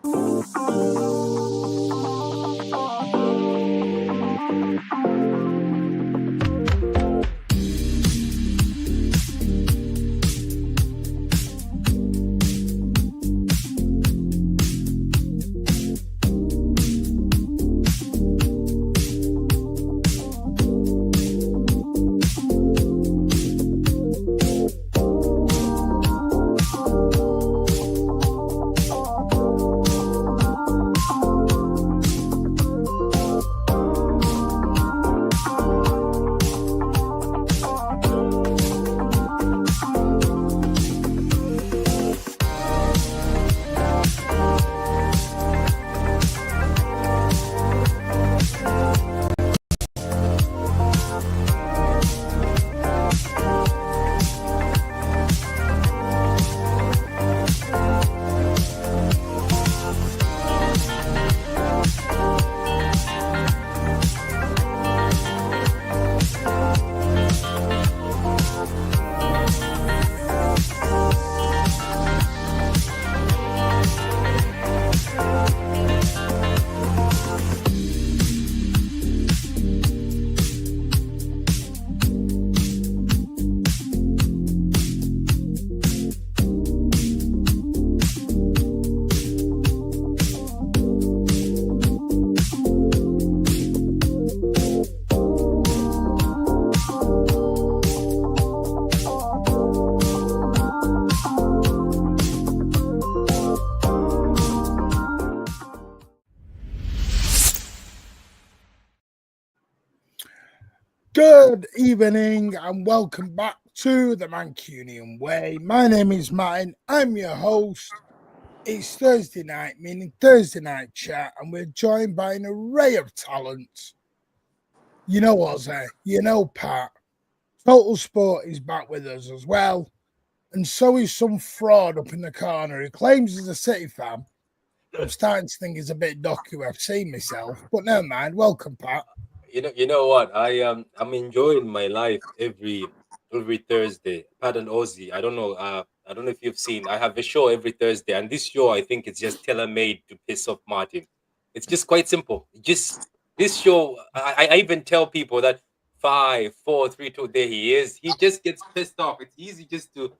Good evening and welcome back to the Mancunian Way. My name is Martin. I'm your host. It's Thursday night, meaning Thursday night chat, and we're joined by an array of talents. You know us, eh? You know Pat. Total Sport is back with us as well. And so is some fraud up in the corner who claims he's a City fan. I'm starting to think he's a bit docu. I've seen myself, but never mind. Welcome, Pat. You know what? I'm enjoying my life every Thursday. Pat and Ozzy. I don't know if you've seen. I have a show every Thursday, and this show I think it's just tailor-made to piss off Martin. It's just quite simple. Just this show. I even tell people that 5, 4, 3, 2. There he is. He just gets pissed off. It's easy just to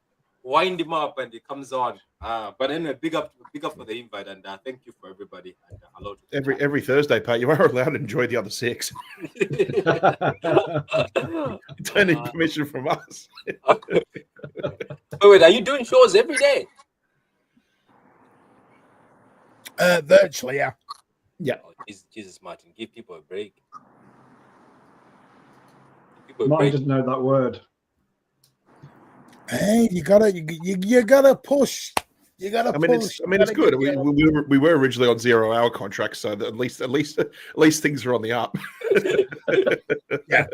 wind him up and it comes on. But anyway, big up for the invite, and thank you for everybody. And hello to every Thursday, Pat. You are allowed to enjoy the other 6. You don't need permission from us. Wait, are you doing shows every day? Virtually, yeah. Yeah. Oh, Jesus, Martin, give people a break. Martin doesn't know that word. Hey, you gotta push. You gotta push. It's good. We were originally on 0-hour contracts, so that at least things are on the up. Yeah,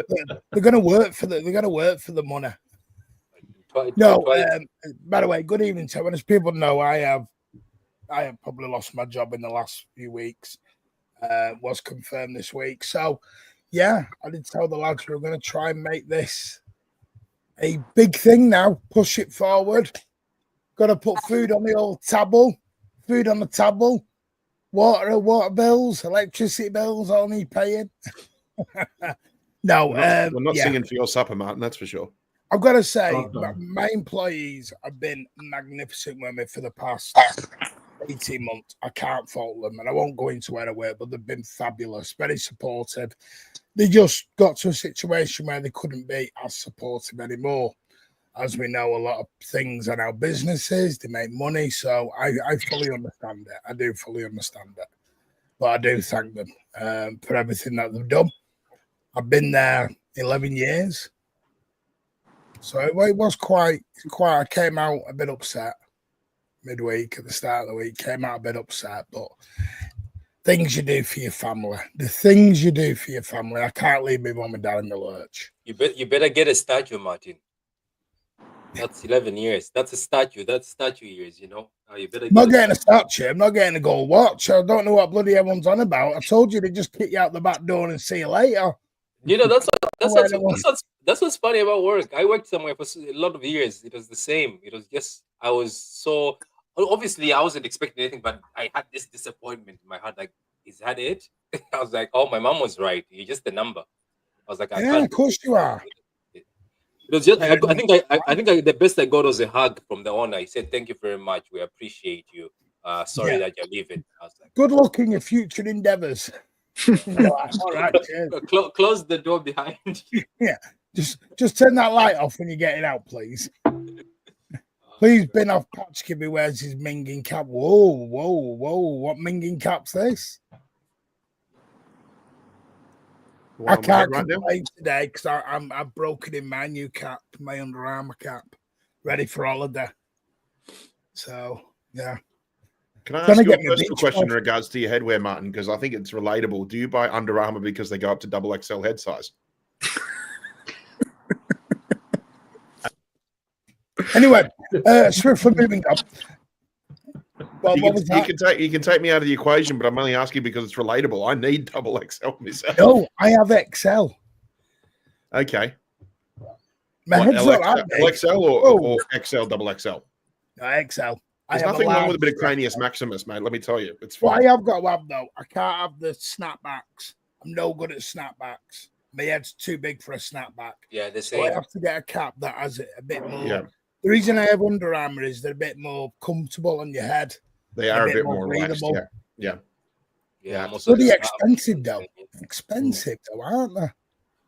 they're gonna work for the money. By the way, good evening to everyone. As people know, I have probably lost my job in the last few weeks. Was confirmed this week. So yeah, I did tell the lads we were gonna try and make this a big thing now. Push it forward. Got to put food on the old table. Food on the table. Water bills, electricity bills, all me paying. No, we're not singing for your supper, Martin. That's for sure. I've got to say, my employees have been magnificent with me for the past 18 months. I can't fault them, and I won't go into where I work, but they've been fabulous, very supportive. They just got to a situation where they couldn't be as supportive anymore. As we know, a lot of things are now businesses. They make money, so I fully understand it. I do fully understand it. But I do thank them for everything that they've done. I've been there 11 years. So it was quite. I came out a bit upset midweek at the start of the week. Came out a bit upset, but things you do for your family. The things you do for your family. I can't leave my mum and dad in the lurch. You better get a statue, Martin. That's 11 years. That's a statue. That's statue years, you know. You better. I'm not getting a statue. I'm not getting a gold watch. I don't know what bloody everyone's on about. I told you to just kick you out the back door and see you later. You know, that's what's funny about work. I worked somewhere for a lot of years. It was the same. It was just I was so obviously I wasn't expecting anything, but I had this disappointment in my heart. Like, is that it? I was like, oh, my mom was right. You're just a number. I was like, I Yeah, can't. of course you are. It was just. I think the best I got was a hug from the owner. He said, "Thank you very much. We appreciate you. Sorry that you're leaving." I was like, good luck in your future endeavors. All right, cheers. Close the door behind you. Yeah, just turn that light off when you're getting out, please. Please bin off Patchkib who wears his minging cap. Whoa, what minging cap's this? I can't complain today because I've broken in my new cap, my Under Armour cap, ready for holiday. So yeah. Can I ask you a personal question in regards to your headwear, Martin? Because I think it's relatable. Do you buy Under Armour because they go up to XXL head size? Anyway, swiftly moving up. Well, you can take me out of the equation, but I'm only asking because it's relatable. I need XXL myself. No, I have XL. Okay. My head's LXL or XL XXL? No, XL. There's nothing wrong with a bit of Cranius Maximus, mate. Let me tell you. It's fine. What I have got to have, though, I can't have the snapbacks. I'm no good at snapbacks. My head's too big for a snapback. Yeah, the so same. I have to get a cap that has it a bit more. Yeah. The reason I have Under Armour is they're a bit more comfortable on your head. They are a bit more relaxed. Yeah. Pretty expensive, though. Expensive, though, aren't they?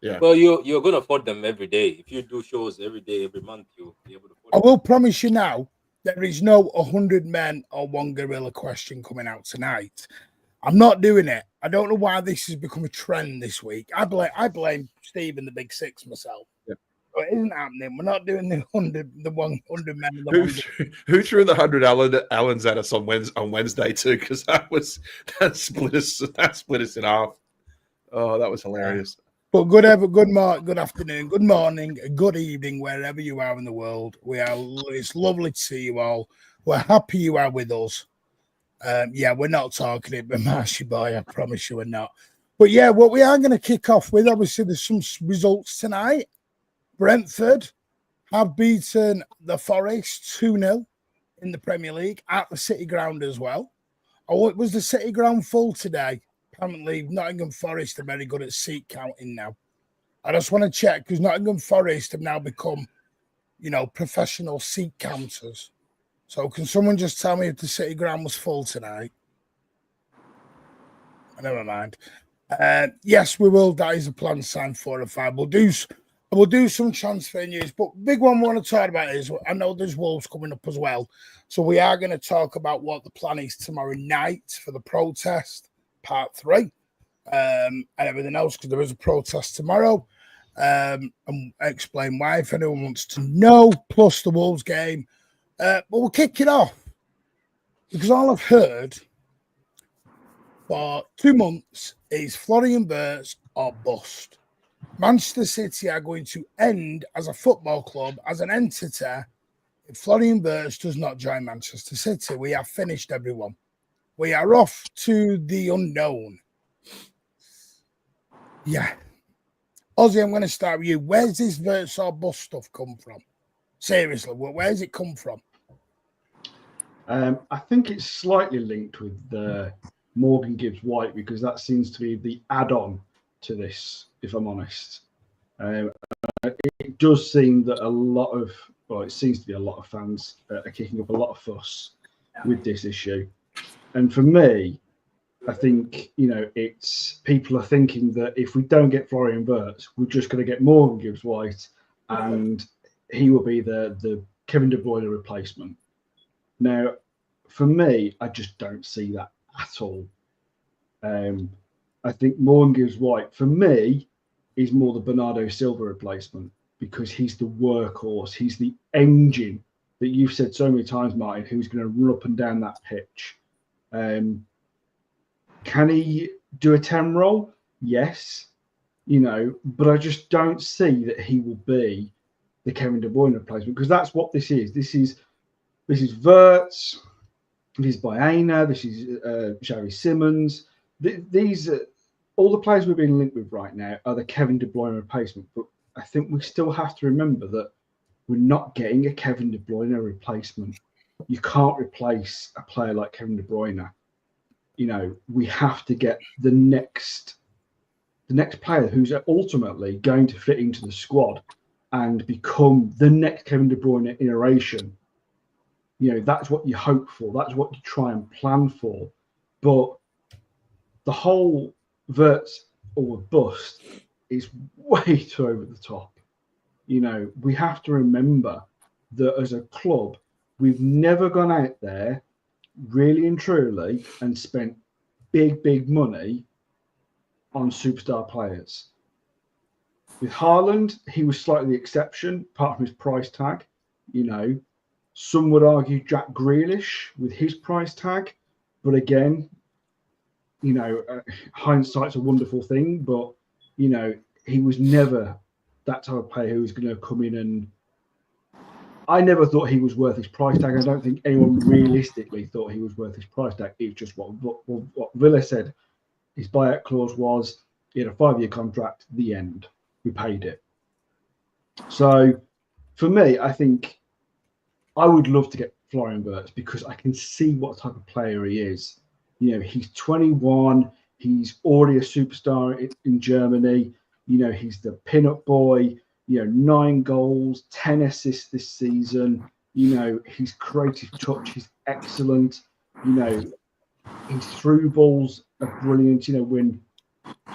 Yeah. Well, you're gonna afford them every day. If you do shows every day, every month, you'll be able to afford them. I will promise you now, there is no 100 men or one gorilla question coming out tonight. I'm not doing it. I don't know why this has become a trend this week. I blame Steve and the Big Six myself. Yeah. But it isn't happening. We're not doing the 100 men. Who threw the 100 Allens at us on Wednesday too? Because that split us in half. Oh, that was hilarious. But good afternoon, good morning, good evening, wherever you are in the world. It's lovely to see you all. We're happy you are with us. We're not talking it, but Marshy boy, I promise you we're not. But yeah, what we are going to kick off with, obviously, there's some results tonight. Brentford have beaten the Forest 2-0 in the Premier League at the City Ground as well. Oh, it was the City Ground full today. Apparently, Nottingham Forest are very good at seat counting now. I just want to check because Nottingham Forest have now become, professional seat counters. So can someone just tell me if the City Ground was full tonight? Never mind. Yes, we will. That is a plan signed 4 or 5. We'll do some transfer news, but big one we want to talk about is I know there's Wolves coming up as well. So we are going to talk about what the plan is tomorrow night for the protest, part 3, and everything else, because there is a protest tomorrow. And explain why if anyone wants to know, plus the Wolves game. But we'll kick it off because all I've heard for 2 months is Florian Wirtz or bust. Manchester City are going to end as a football club, as an entity, if Florian Wirtz does not join Manchester City. We have finished, everyone. We are off to the unknown. Yeah. Ozzy, I'm going to start with you. Where's this Wirtz or bust stuff come from? Seriously, where's it come from? I think it's slightly linked with Morgan Gibbs-White because that seems to be the add-on to this, if I'm honest. It does seem that it seems to be a lot of fans are kicking up a lot of fuss with this issue. And for me, I think, it's people are thinking that if we don't get Florian Wirtz, we're just going to get Morgan Gibbs-White and he will be the Kevin De Bruyne replacement. Now, for me, I just don't see that at all. I think Morgan Gibbs-White, for me, is more the Bernardo Silva replacement because he's the workhorse. He's the engine that you've said so many times, Martin, who's going to run up and down that pitch. Can he do a 10 role? Yes. But I just don't see that he will be the Kevin De Bruyne replacement because that's what this is. This is Wirtz, this is Bruyne, this is Xavi Simons. These are all the players we're being linked with right now are the Kevin De Bruyne replacement. But I think we still have to remember that we're not getting a Kevin De Bruyne replacement. you can't replace a player like Kevin De Bruyne. You know, we have to get the next player who's ultimately going to fit into the squad and become the next Kevin De Bruyne iteration. You know, that's what you hope for. That's what you try and plan for. But the whole Wirtz or bust is way too over the top. You know, we have to remember that as a club, we've never gone out there really and truly and spent big money on superstar players. With Haaland, he was slightly the exception, apart from his price tag. You know, some would argue Jack Grealish with his price tag, but again, you know, hindsight's a wonderful thing, but, you know, he was never that type of player who was going to come in and I never thought he was worth his price tag. I don't think anyone realistically thought he was worth his price tag. It's just what Villa said. His buyout clause was he had a 5-year contract, the end. We paid it. So for me, I think I would love to get Florian Wirtz because I can see what type of player he is. You know, he's 21. He's already a superstar in Germany. You know, he's the pin-up boy. You know, 9 goals, 10 assists this season. You know, his creative touch is excellent. You know, his through balls are brilliant. You know, when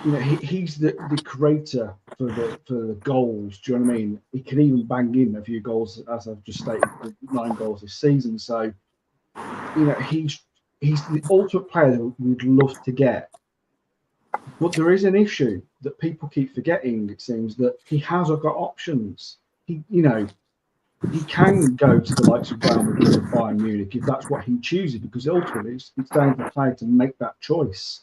you know he's the creator for the goals. Do you know what I mean? He can even bang in a few goals, as I've just stated, 9 goals this season. So, you know, he's the ultimate player that we'd love to get. But there is an issue that people keep forgetting, it seems, that he has got options. He can go to the likes of Real Madrid or Bayern Munich if that's what he chooses, because ultimately it's down to the player to make that choice.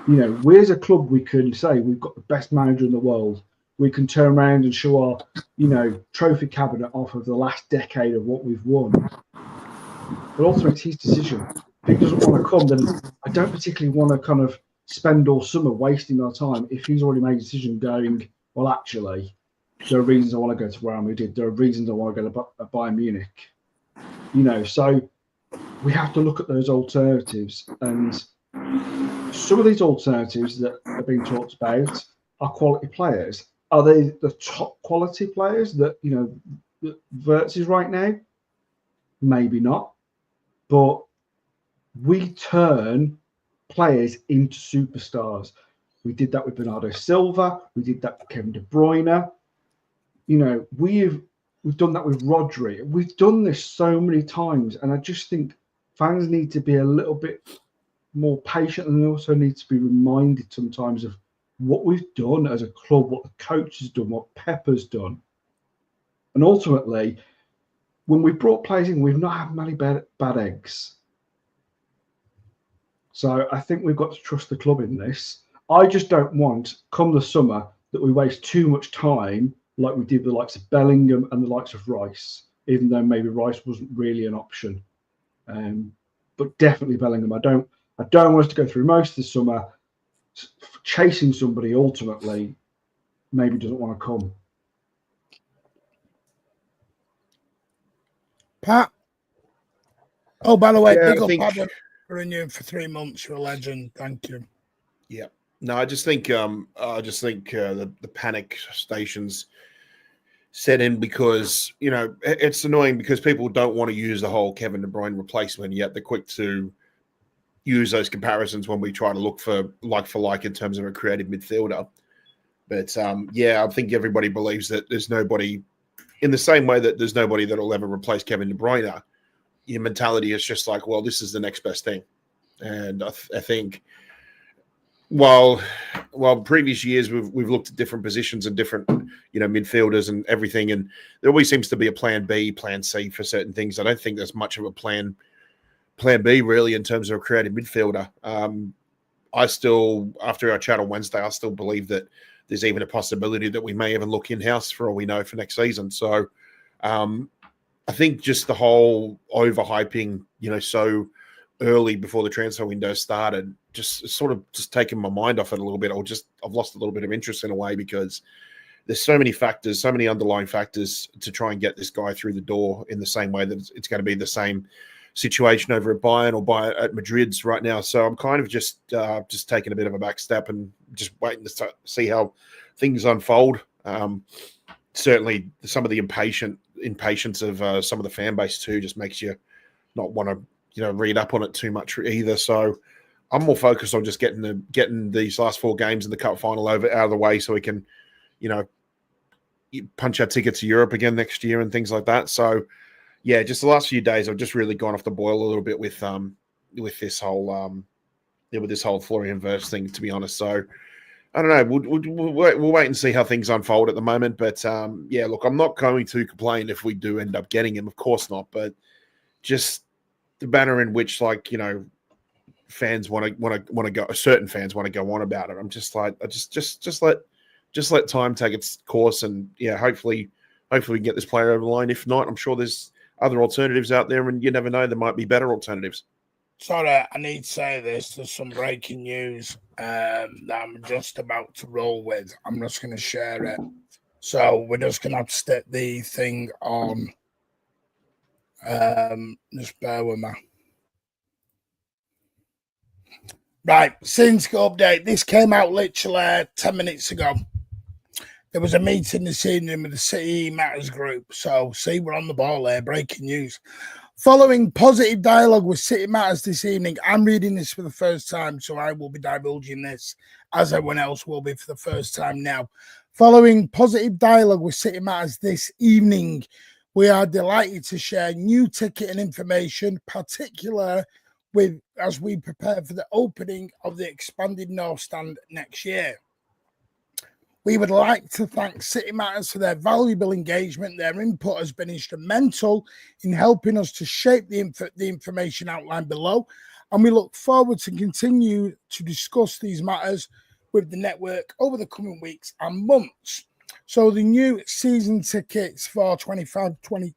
You know, we as a club, we can say we've got the best manager in the world. We can turn around and show our, you know, trophy cabinet off of the last decade of what we've won. But ultimately it's his decision. If he doesn't want to come, then I don't particularly want to kind of spend all summer wasting our time if he's already made a decision going, well, actually, there are reasons I want to go to Real Madrid. There are reasons I want to go to Bayern Munich. You know, so we have to look at those alternatives. And some of these alternatives that are being talked about are quality players. Are they the top quality players that, you know, that Wirtz is right now? Maybe not. But we turn players into superstars. We did that with Bernardo Silva. We did that with Kevin De Bruyne. You know, we've done that with Rodri. We've done this so many times, and I just think fans need to be a little bit more patient, and they also need to be reminded sometimes of what we've done as a club, what the coach has done, what Pepper's done. And ultimately, when we brought players in, we've not had many bad eggs. So I think we've got to trust the club in this. I just don't want, come the summer, that we waste too much time like we did with the likes of Bellingham and the likes of Rice, even though maybe Rice wasn't really an option. But definitely Bellingham. I don't want us to go through most of the summer chasing somebody ultimately maybe doesn't want to come. Pat? Oh, by the way, Yeah, big I up think- Adam for renewing for 3 months. You're a legend. Thank you. Yeah. No, I just think the panic stations set in because, you know, it's annoying because people don't want to use the whole Kevin De Bruyne replacement, yet they're quick to use those comparisons when we try to look for like in terms of a creative midfielder. But yeah, I think everybody believes that there's nobody, in the same way that there's nobody that will ever replace Kevin De Bruyne. Your mentality is just like, well, this is the next best thing. And I think while previous years we've looked at different positions and different, you know, midfielders and everything, and there always seems to be a plan B, plan C for certain things. I don't think there's much of a plan B really in terms of a creative midfielder. I still, after our chat on Wednesday, I still believe that there's even a possibility that we may even look in-house for all we know for next season. So I think just the whole overhyping, you know, so early before the transfer window started, just sort of just taking my mind off it a little bit, or just I've lost a little bit of interest in a way, because there's so many factors, so many underlying factors to try and get this guy through the door in the same way that it's going to be the same situation over at Bayern or at Madrid's right now. So I'm kind of just taking a bit of a back step and just waiting to see how things unfold. Certainly, some of the impatience of some of the fan base too just makes you not want to read up on it too much either. So I'm more focused on just getting these last 4 games in the cup final out of the way so we can punch our ticket to Europe again next year and things like that. So yeah, just the last few days I've just really gone off the boil a little bit with this whole Florian Wirtz thing, to be honest. So I don't know. We'll wait and see how things unfold at the moment. But yeah, look, I'm not going to complain if we do end up getting him. Of course not. But just the manner in which, fans want to go, certain fans want to go on about it. I'm just like, just let time take its course, and yeah, hopefully we can get this player over the line. If not, I'm sure there's other alternatives out there, and you never know, there might be better alternatives. Sorry, I need to say this. There's some breaking news that I'm just about to roll with. I'm just going to share it. So we're just going to have to stick the thing on. Just bear with me. Right, Sync update. This came out literally 10 minutes ago. There was a meeting this evening with the City Matters group. So, see, we're on the ball there. Breaking news. Following positive dialogue with City Matters this evening, I'm reading this for the first time, so I will be divulging this as everyone else will be for the first time now. Following positive dialogue with City Matters this evening, we are delighted to share new ticket and information, particularly as we prepare for the opening of the expanded North Stand next year. We would like to thank City Matters for their valuable engagement. Their input has been instrumental in helping us to shape the information outlined below, and we look forward to continue to discuss these matters with the network over the coming weeks and months. So the new season tickets for 25-26,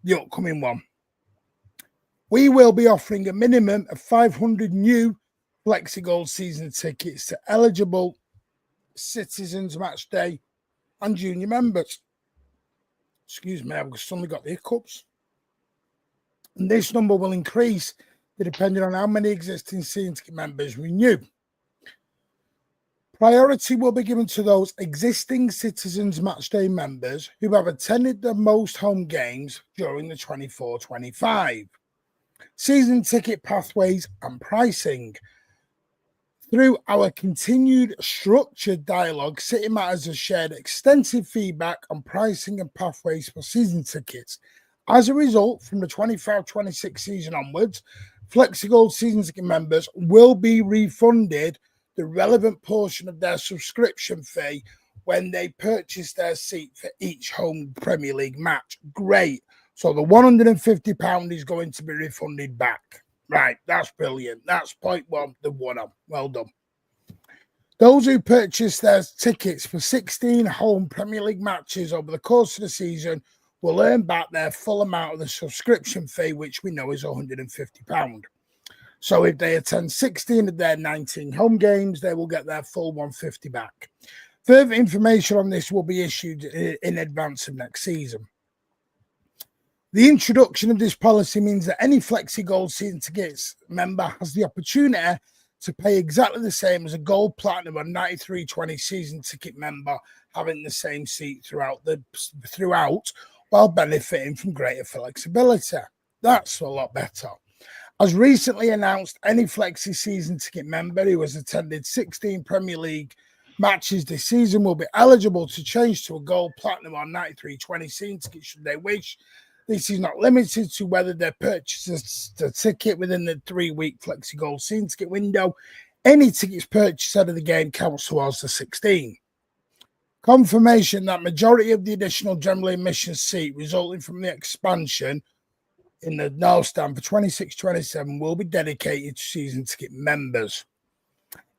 the upcoming one. We will be offering a minimum of 500 new FlexiGold season tickets to eligible Citizens Match Day and junior members. Excuse me, I've suddenly got the hiccups. And this number will increase depending on how many existing season ticket members renew. Priority will be given to those existing Citizens Match Day members who have attended the most home games during the 24-25. Season ticket pathways and pricing. Through our continued structured dialogue, City Matters has shared extensive feedback on pricing and pathways for season tickets. As a result, from the 25-26 season onwards, FlexiGold season ticket members will be refunded the relevant portion of their subscription fee when they purchase their seat for each home Premier League match. Great. So the £150 is going to be refunded back. Right, that's brilliant. That's point one, the one-up. Well done. Those who purchase their tickets for 16 home Premier League matches over the course of the season will earn back their full amount of the subscription fee, which we know is £150. So if they attend 16 of their 19 home games, they will get their full £150 back. Further information on this will be issued in advance of next season. The introduction of this policy means that any FlexiGold season tickets member has the opportunity to pay exactly the same as a Gold, Platinum, or 93-20 season ticket member having the same seat throughout while benefiting from greater flexibility. That's a lot better. As recently announced, any Flexi season ticket member who has attended 16 Premier League matches this season will be eligible to change to a Gold, Platinum, or 93-20 season ticket should they wish. This is not limited to whether they purchase the ticket within the 3-week FlexiGold season ticket window. Any tickets purchased out of the game counts towards the 16. Confirmation that majority of the additional general admission seat resulting from the expansion in the North Stand for 26-27 will be dedicated to season ticket members.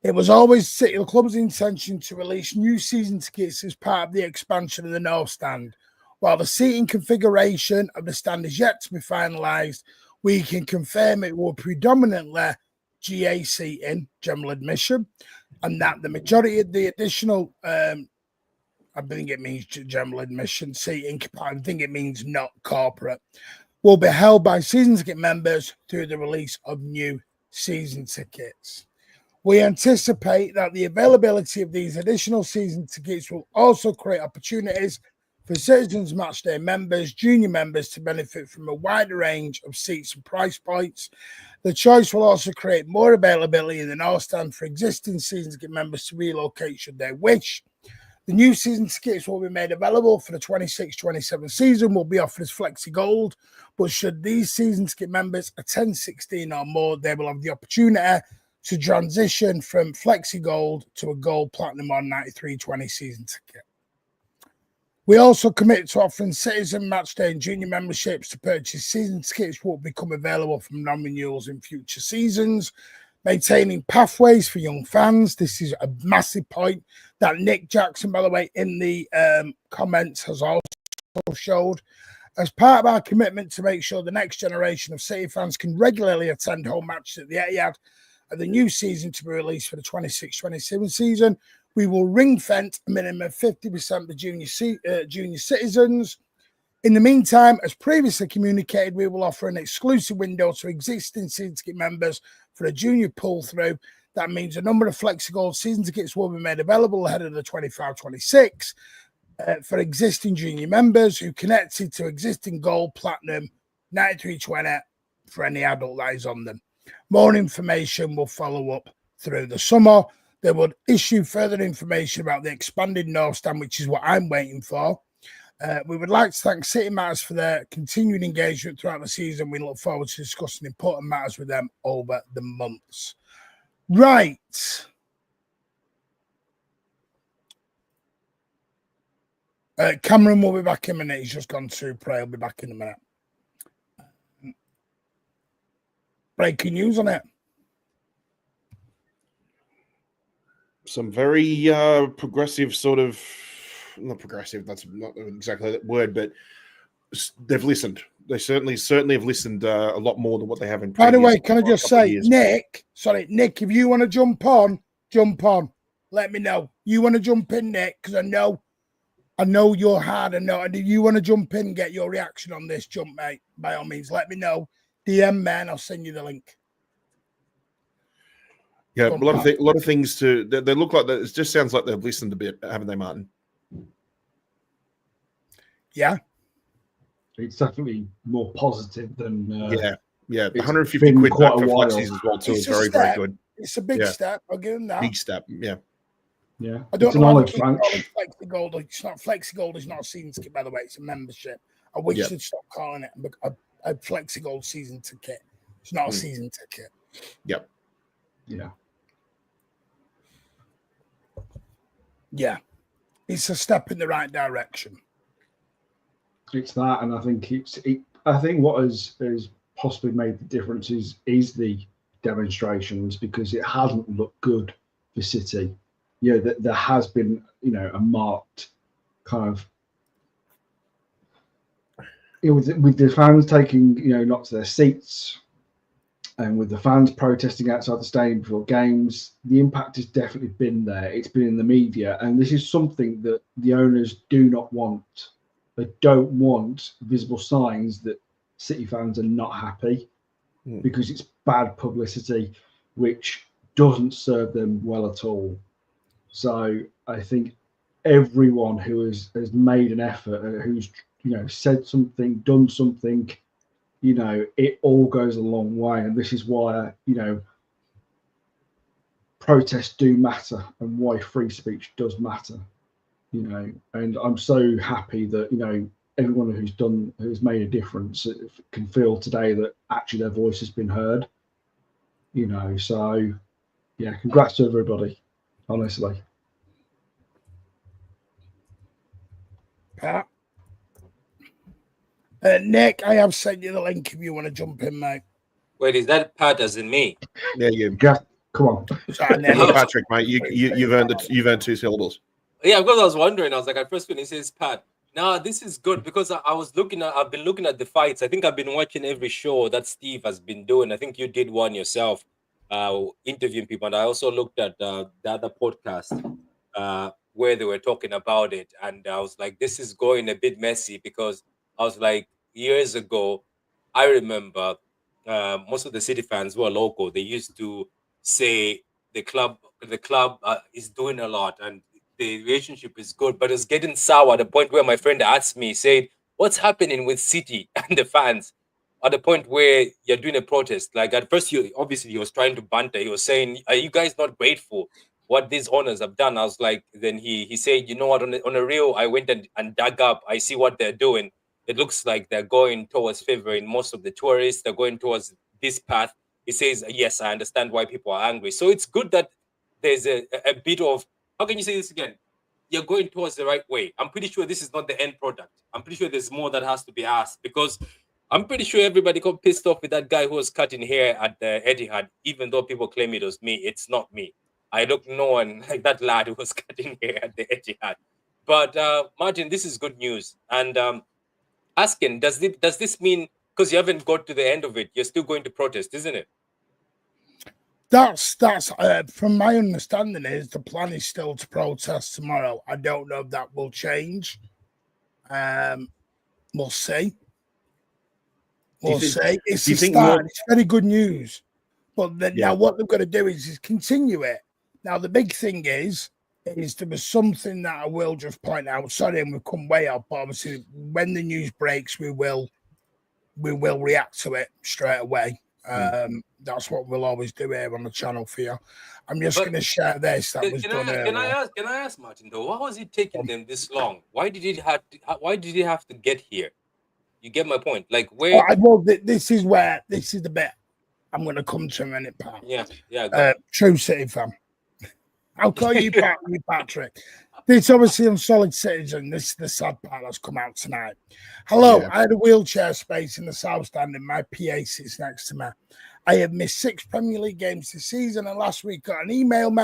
It was always City Club's intention to release new season tickets as part of the expansion of the North Stand. While the seating configuration of the stand is yet to be finalised, we can confirm it will predominantly GA seating, general admission, and that the majority of the additional, I think it means general admission seating, I think it means not corporate, will be held by season ticket members through the release of new season tickets. We anticipate that the availability of these additional season tickets will also create opportunities for Citizens Matchday members, junior members to benefit from a wider range of seats and price points. The choice will also create more availability in the North Stand for existing season ticket members to relocate should they wish. The new season tickets will be made available for the 26-27 season, will be offered as Flexi Gold, but should these season ticket members attend 16 or more, they will have the opportunity to transition from Flexi Gold to a Gold, Platinum or 93-20 season ticket. We also commit to offering Citizen Matchday and Junior memberships to purchase season tickets, which will become available from non-renewals in future seasons. Maintaining pathways for young fans. This is a massive point that Nick Jackson, by the way, in the comments has also showed. As part of our commitment to make sure the next generation of City fans can regularly attend home matches at the Etihad and the new season to be released for the 26-27 season, we will ring-fence a minimum of 50% of the junior citizens. In the meantime, as previously communicated, we will offer an exclusive window to existing season ticket members for a junior pull-through. That means a number of Flexi Gold season tickets will be made available ahead of the 25-26 for existing junior members who connected to existing Gold, Platinum, 93-20 for any adult that is on them. More information will follow up through the summer. They would issue further information about the expanded North Stand, which is what I'm waiting for. We would like to thank City Matters for their continued engagement throughout the season. We look forward to discussing important matters with them over the months. Right. Cameron will be back in a minute. He's just gone to pray. He'll be back in a minute. Breaking news on it. Some very progressive sort of, not progressive, that's not exactly that word, but they've listened. They certainly have listened a lot more than what they have in previous. By the way, can I just say, Nick, if you want to jump on. Let me know. You want to jump in, Nick, because I know you're hard. And if you want to jump in and get your reaction on this, jump, mate. By all means, let me know. DM, man, I'll send you the link. Yeah, a lot of things to. They look like that. It just sounds like they've listened a bit, haven't they, Martin? Yeah, it's definitely more positive than. Yeah. 150 quid back for Flexies as well too is very, very good. It's a big step. I'll give them that. Big step. Yeah. I don't know why they keep calling Flexi Gold. It's not Flexi Gold. Is not a season ticket, by the way. It's a membership. I wish they'd stop calling it a Flexi Gold season ticket. It's not a season ticket. Yep. Yeah. It's a step in the right direction. It's that, and I think I think what has possibly made the difference is the demonstrations, because it hasn't looked good for City. There has been a marked kind of with the fans taking not to their seats, and with the fans protesting outside the stadium before games, the impact has definitely been there. It's been in the media, and this is something that the owners do not want. They don't want visible signs that City fans are not happy, because it's bad publicity, which doesn't serve them well at all. So I think everyone who has made an effort, who's said something, done something, it all goes a long way. And this is why protests do matter, and why free speech does matter. And I'm so happy that everyone who's made a difference can feel today that actually their voice has been heard. So yeah, congrats to everybody, honestly. Pat. Nick, I have sent you the link if you want to jump in, mate. Wait, is that Pat as in me? Yeah, you. Come on. Sorry, Patrick, mate. You've earned 2 syllables. Yeah, because I was wondering. I was like, at first when he says Pat, now this is good, because I've been looking at the fights. I think I've been watching every show that Steve has been doing. I think you did one yourself. interviewing people, and I also looked at the other podcast where they were talking about it, and I was like, this is going a bit messy, because I was like, years ago, I remember most of the City fans who are local, they used to say the club is doing a lot and the relationship is good, but it's getting sour at the point where my friend asked me, said, what's happening with City and the fans? At the point where you're doing a protest, like at first, obviously he was trying to banter. He was saying, "Are you guys not grateful what these owners have done?" I was like, then he said, "You know what? On a real, I went and dug up. I see what they're doing. It looks like they're going towards favoring most of the tourists. They're going towards this path." He says, "Yes, I understand why people are angry. So it's good that there's a bit of, how can you say this again? You're going towards the right way. I'm pretty sure this is not the end product. I'm pretty sure there's more that has to be asked, because I'm pretty sure everybody got pissed off with that guy who was cutting hair at the Etihad, even though people claim it was me. It's not me. I look no one like that lad who was cutting hair at the Etihad. But Martin, this is good news. And asking, does this mean, because you haven't got to the end of it, you're still going to protest, isn't it? That's from my understanding is the plan is still to protest tomorrow. I don't know if that will change. We'll see. We'll see. It's a start. It's very good news. But then now what they've got to do is continue it. Now the big thing is there was something that I will just point out. Sorry, and we've come way up, but obviously when the news breaks, we will react to it straight away. That's what we'll always do here on the channel for you. I'm just going to share this. That was done earlier. Can I ask Martin though? Why was it taking them this long? Why did it have to get here? You get my point. Like where? This is the bit I'm going to come to in a minute, pal. Yeah. True City fan. I'll call you Patrick. This obviously on Solid Citizen. This is the sad part that's come out tonight. Hello, I had a wheelchair space in the South Stand and my PA sits next to me. I have missed 6 Premier League games this season, and last week got an email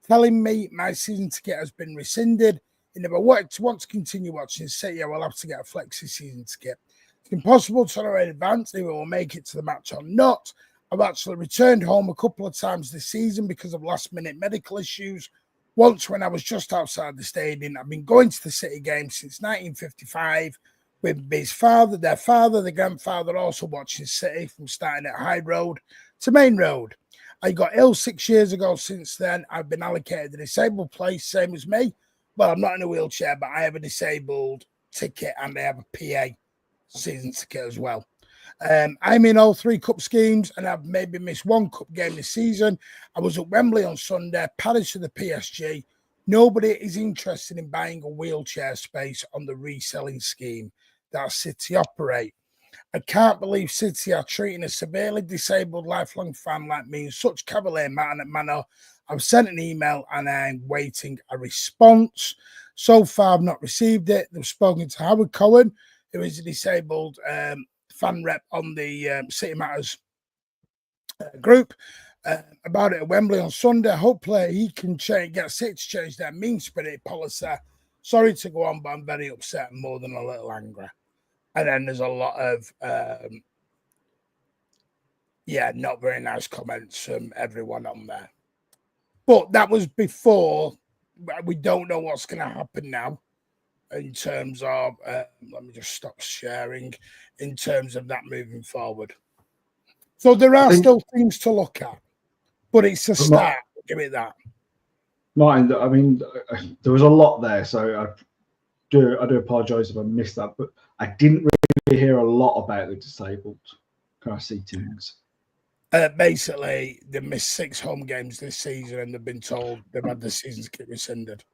telling me my season ticket has been rescinded. And if I want to continue watching City, I will have to get a flexi season ticket. It's impossible to know in advance if we will make it to the match or not. I've actually returned home a couple of times this season because of last-minute medical issues. Once when I was just outside the stadium. I've been going to the City games since 1955 with his father, their father, the grandfather, also watching City from starting at Hyde Road to Main Road. I got ill 6 years ago. Since then, I've been allocated a disabled place, same as me. Well, I'm not in a wheelchair, but I have a disabled ticket and I have a PA season ticket as well. I'm in all 3 cup schemes and I've maybe missed 1 cup game this season. I was at Wembley on Sunday, Paris to the PSG. Nobody is interested in buying a wheelchair space on the reselling scheme that City operate. I can't believe City are treating a severely disabled lifelong fan like me in such cavalier manner. I've sent an email and I'm waiting a response. So far, I've not received it. They've spoken to Howard Cohen, who is a disabled fan rep on the City Matters group, about it at Wembley on Sunday. Hopefully, he can get City to change their mean-spirited policy. Sorry to go on, but I'm very upset and more than a little angry. And then there's a lot of, not very nice comments from everyone on there. But that was before. We don't know what's going to happen now in terms of, let me just stop sharing, in terms of that moving forward. So there are still things to look at, but it's a start. Give it that. Martin, I mean, there was a lot there, so I do apologise if I missed that, but I didn't really hear a lot about the disabled kind of seatings. Basically, they missed 6 home games this season, and they've been told they've had the season ticket rescinded.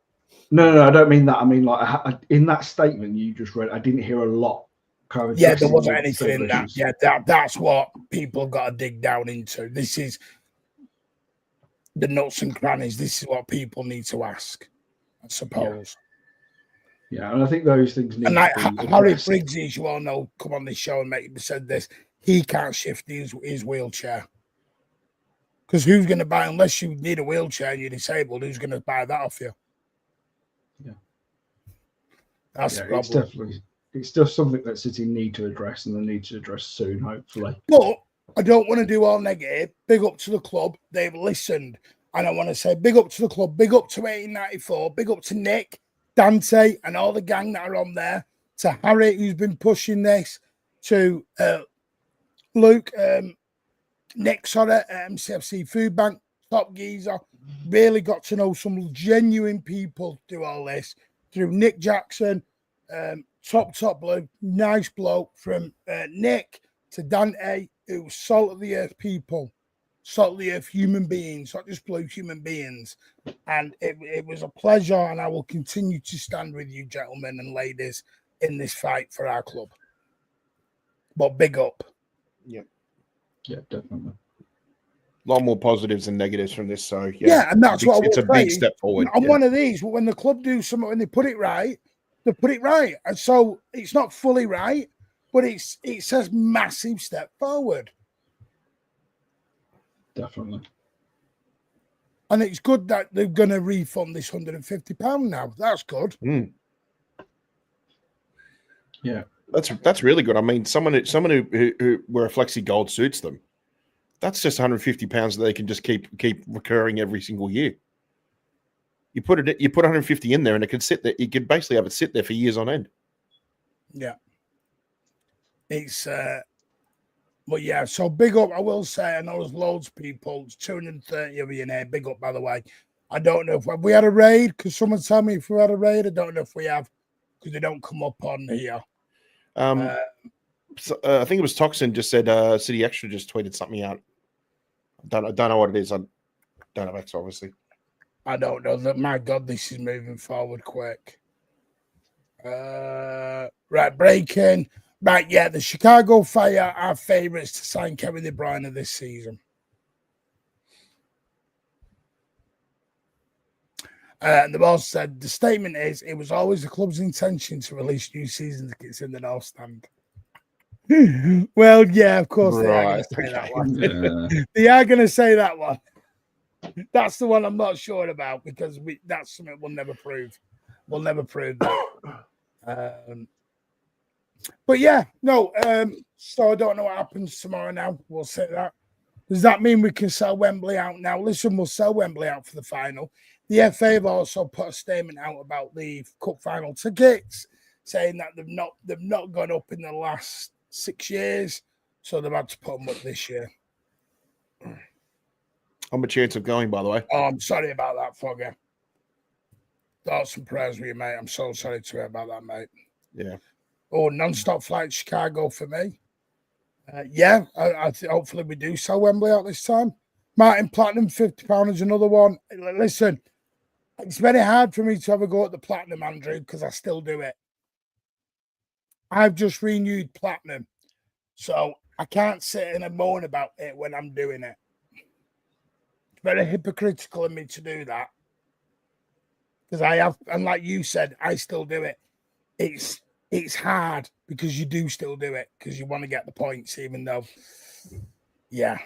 No, I don't mean that. I mean, like, in that statement you just read, I didn't hear a lot. Kind of there wasn't anything in that. Yeah, that's what people got to dig down into. This is the nuts and crannies. This is what people need to ask, I suppose. Yeah, and I think those things need to be Harry Briggs, as you all know, come on this show and said this. He can't shift his wheelchair. Because who's going to buy, unless you need a wheelchair and you're disabled, who's going to buy that off you? Yeah. That's the problem. It's just something that City need to address, and they need to address soon, hopefully. But I don't want to do all negative. Big up to the club. They've listened. And I want to say big up to the club, big up to 1894, big up to Nick, Dante, and all the gang that are on there, to Harry, who's been pushing this, to Luke, Nick, sorry, MCFC Food Bank, top geezer. Really got to know some genuine people through all this, through Nick Jackson, top blue, nice bloke, from Nick to Dante, who was salt of the earth people. Salt of the earth human beings, not just blue human beings. And it was a pleasure, and I will continue to stand with you, gentlemen and ladies, in this fight for our club. But big up. Yeah, definitely. A lot more positives than negatives from this. So yeah, and that's what it's a big step forward. I'm one of these. When the club do something, when they put it right, they put it right. And so it's not fully right, but it says massive step forward. Definitely. And it's good that they're going to refund this £150 now. That's good. Yeah, that's really good. I mean, someone who where a flexi gold suits them, that's just £150 that they can just keep recurring every single year. You put 150 in there, and it could sit there. You could basically have it sit there for years on end. Yeah, it's. But yeah, so big up. I will say, I know there's loads of people. There's 230 of you in here. Big up, by the way. I don't know if we had a raid. Because someone tell me if we had a raid. I don't know if we have, because they don't come up on here. So, I think it was Toxin just said City Extra just tweeted something out. I don't know what it is. I don't have X, obviously. I don't know. My God, this is moving forward quick. Right, breaking. Right, yeah, the Chicago Fire are favourites to sign Kevin De Bruyne this season. And the boss said the statement is it was always the club's intention to release new season tickets in the North Stand. Well, yeah, of course they are going to say that one. Yeah. They are going to say that one. That's the one I'm not sure about, because that's something we'll never prove. We'll never prove that. But yeah, no. So I don't know what happens tomorrow now. We'll say that. Does that mean we can sell Wembley out now? Listen, we'll sell Wembley out for the final. The FA have also put a statement out about the cup final tickets, saying that they've not gone up in the last 6 years, so they've had to put them up this year. I'm a chance of going, by the way. Oh, I'm sorry about that, Fogger. Thoughts and prayers with you, mate. I'm so sorry to hear about that, mate. Yeah. Oh, non-stop flight to Chicago for me. Yeah, I hopefully we do sell Wembley out this time. Martin Platinum, £50 is another one. Listen, it's very hard for me to have a go at the Platinum, Andrew, because I still do it. I've just renewed Platinum, so I can't sit and moan about it when I'm doing it. It's very hypocritical of me to do that, because I have, and like you said, I still do it. It's hard because you do still do it because you want to get the points, even though, yeah,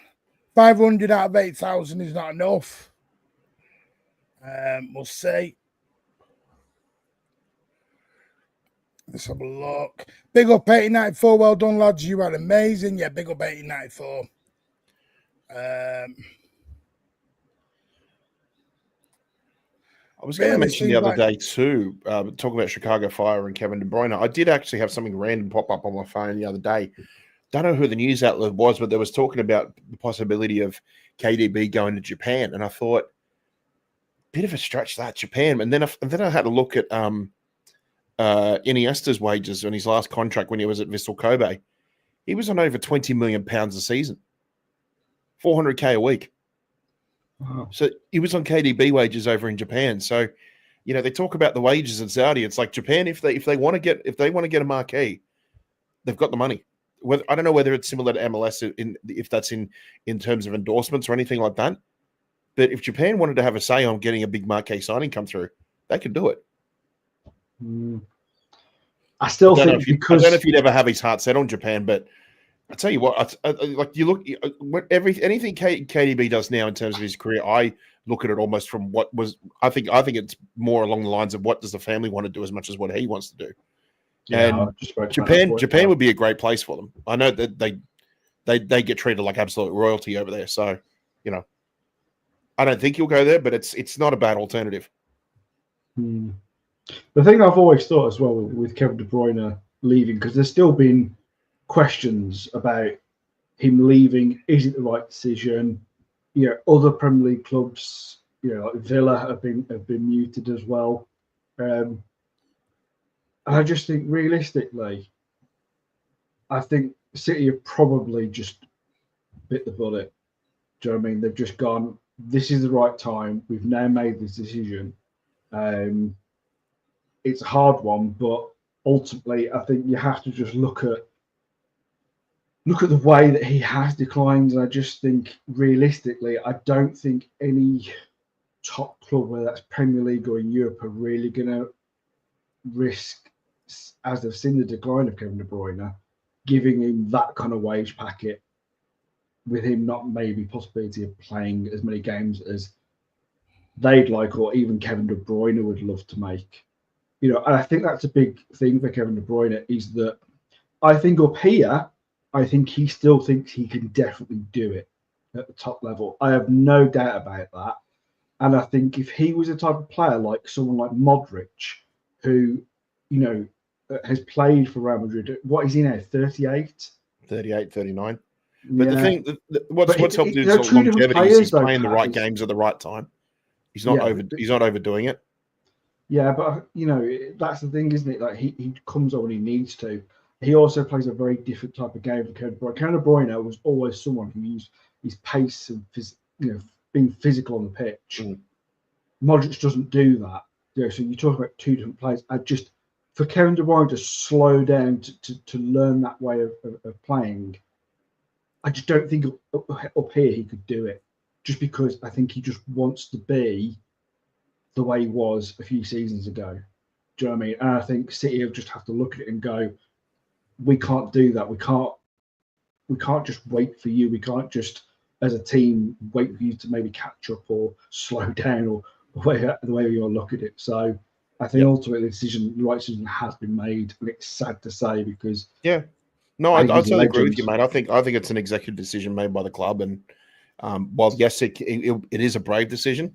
500 out of 8,000 is not enough. We'll see. Let's have a look. Big up 1894. Well done, lads. You are amazing. Yeah, big up 1894. I was going to mention the other day too, talking about Chicago Fire and Kevin De Bruyne. I did actually have something random pop up on my phone the other day. Don't know who the news outlet was, but they was talking about the possibility of KDB going to Japan, and I thought, bit of a stretch that Japan. And then I had a look at Iniesta's wages on his last contract when he was at Vissel Kobe. He was on over £20 million a season, 400K a week. Wow. So he was on KDB wages over in Japan. So, you know, they talk about the wages in Saudi. It's like Japan, if they want to get a marquee, they've got the money. I don't know whether it's similar to MLS if that's in terms of endorsements or anything like that. But if Japan wanted to have a say on getting a big marquee signing come through, they could do it. I still think I don't know if you'd ever have his heart set on Japan, but I tell you what, like you look anything KDB does now in terms of his career, I look at it almost from what was. I think it's more along the lines of what does the family want to do as much as what he wants to do. Yeah, and Japan would be a great place for them. I know that they get treated like absolute royalty over there. So, I don't think he'll go there, but it's not a bad alternative. The thing I've always thought as well with Kevin De Bruyne leaving, because there's still been questions about him leaving. Is it the right decision? Other Premier League clubs, like Villa have been muted as well. And I just think realistically, I think City have probably just bit the bullet. Do you know what I mean? They've just gone, this is the right time. We've now made this decision. It's a hard one, but ultimately, I think you have to just look at the way that he has declined. And I just think, realistically, I don't think any top club, whether that's Premier League or in Europe, are really going to risk, as they've seen the decline of Kevin De Bruyne, giving him that kind of wage packet with him not maybe possibility of playing as many games as they'd like, or even Kevin De Bruyne would love to make. And I think that's a big thing for Kevin De Bruyne, is that I think up here, I think he still thinks he can definitely do it at the top level. I have no doubt about that. And I think if he was a type of player like someone like Modric, who, has played for Real Madrid, what is he now, 38? 38, 39. But Yeah. the thing, what's helped his they're two different longevity is players, he's though, playing the right Pat. games at the right time. He's not he's not overdoing it. Yeah, but that's the thing, isn't it? Like he comes on when he needs to. He also plays a very different type of game for Kevin De Bruyne. Kevin De Bruyne was always someone who used his pace and being physical on the pitch. Modric doesn't do that. So you talk about two different players. For Kevin De Bruyne to slow down to learn that way of playing, I just don't think up here he could do it. Just because I think he just wants to be the way he was a few seasons ago. Do you know what I mean? And I think City will just have to look at it and go, we can't do that. We can't just wait for you. We can't just, as a team, wait for you to maybe catch up or slow down or the way you look at it. So I think ultimately the right decision has been made, and it's sad to say because I totally agree with you, mate. I think it's an executive decision made by the club, and while yes, it is a brave decision.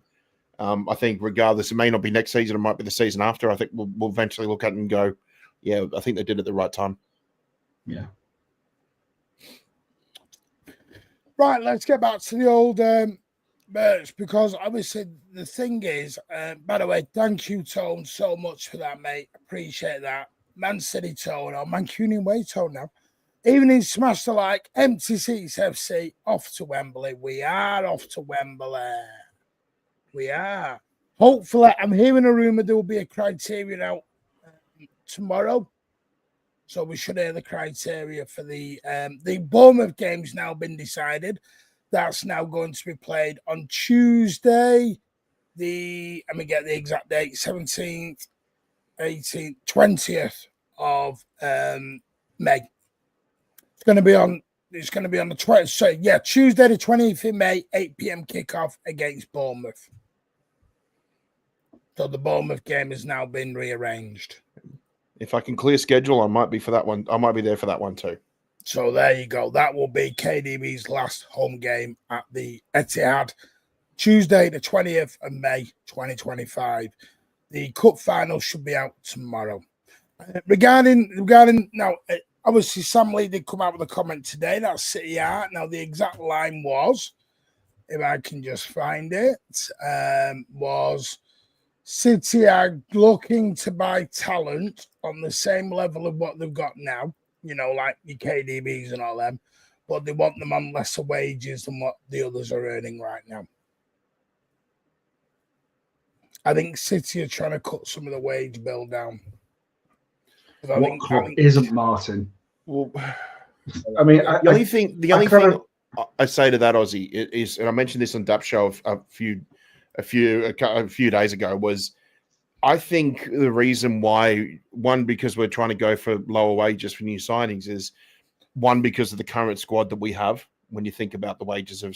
I think regardless, it may not be next season, it might be the season after. I think we'll eventually look at it and go, yeah, I think they did it at the right time. Yeah. Right, let's get back to the old merch, because obviously the thing is, by the way, thank you, Tone, so much for that, mate. Appreciate that. Man City Tone, or Mancunian Way Tone now. Evening smash the like, empty seats FC, off to Wembley. We are off to Wembley. We are. Hopefully, I'm hearing a rumour there will be a criteria out tomorrow. So we should hear the criteria for the Bournemouth game's now been decided. That's now going to be played on Tuesday. Let me get the exact date, 17th, 18th, 20th of May. It's going to be on the 20th. So yeah, Tuesday the 20th of May, 8 p.m. kickoff against Bournemouth. So the Bournemouth game has now been rearranged. If I can clear schedule, I might be for that one. I might be there for that one too. So there you go. That will be KDB's last home game at the Etihad, Tuesday, the 20th of May, 2025. The cup final should be out tomorrow. Regarding now, obviously Sam Lee did come out with a comment today. That's City Art. Now the exact line was, if I can just find it, was City are looking to buy talent on the same level of what they've got now, like your KDBs and all them, but they want them on lesser wages than what the others are earning right now. I think City are trying to cut some of the wage bill down. I think isn't Martin? Well, I mean, the only thing I say to that, Aussie, is, and I mentioned this on Dap Show a few days ago, was I think the reason why, one, because we're trying to go for lower wages for new signings, is one, because of the current squad that we have. When you think about the wages of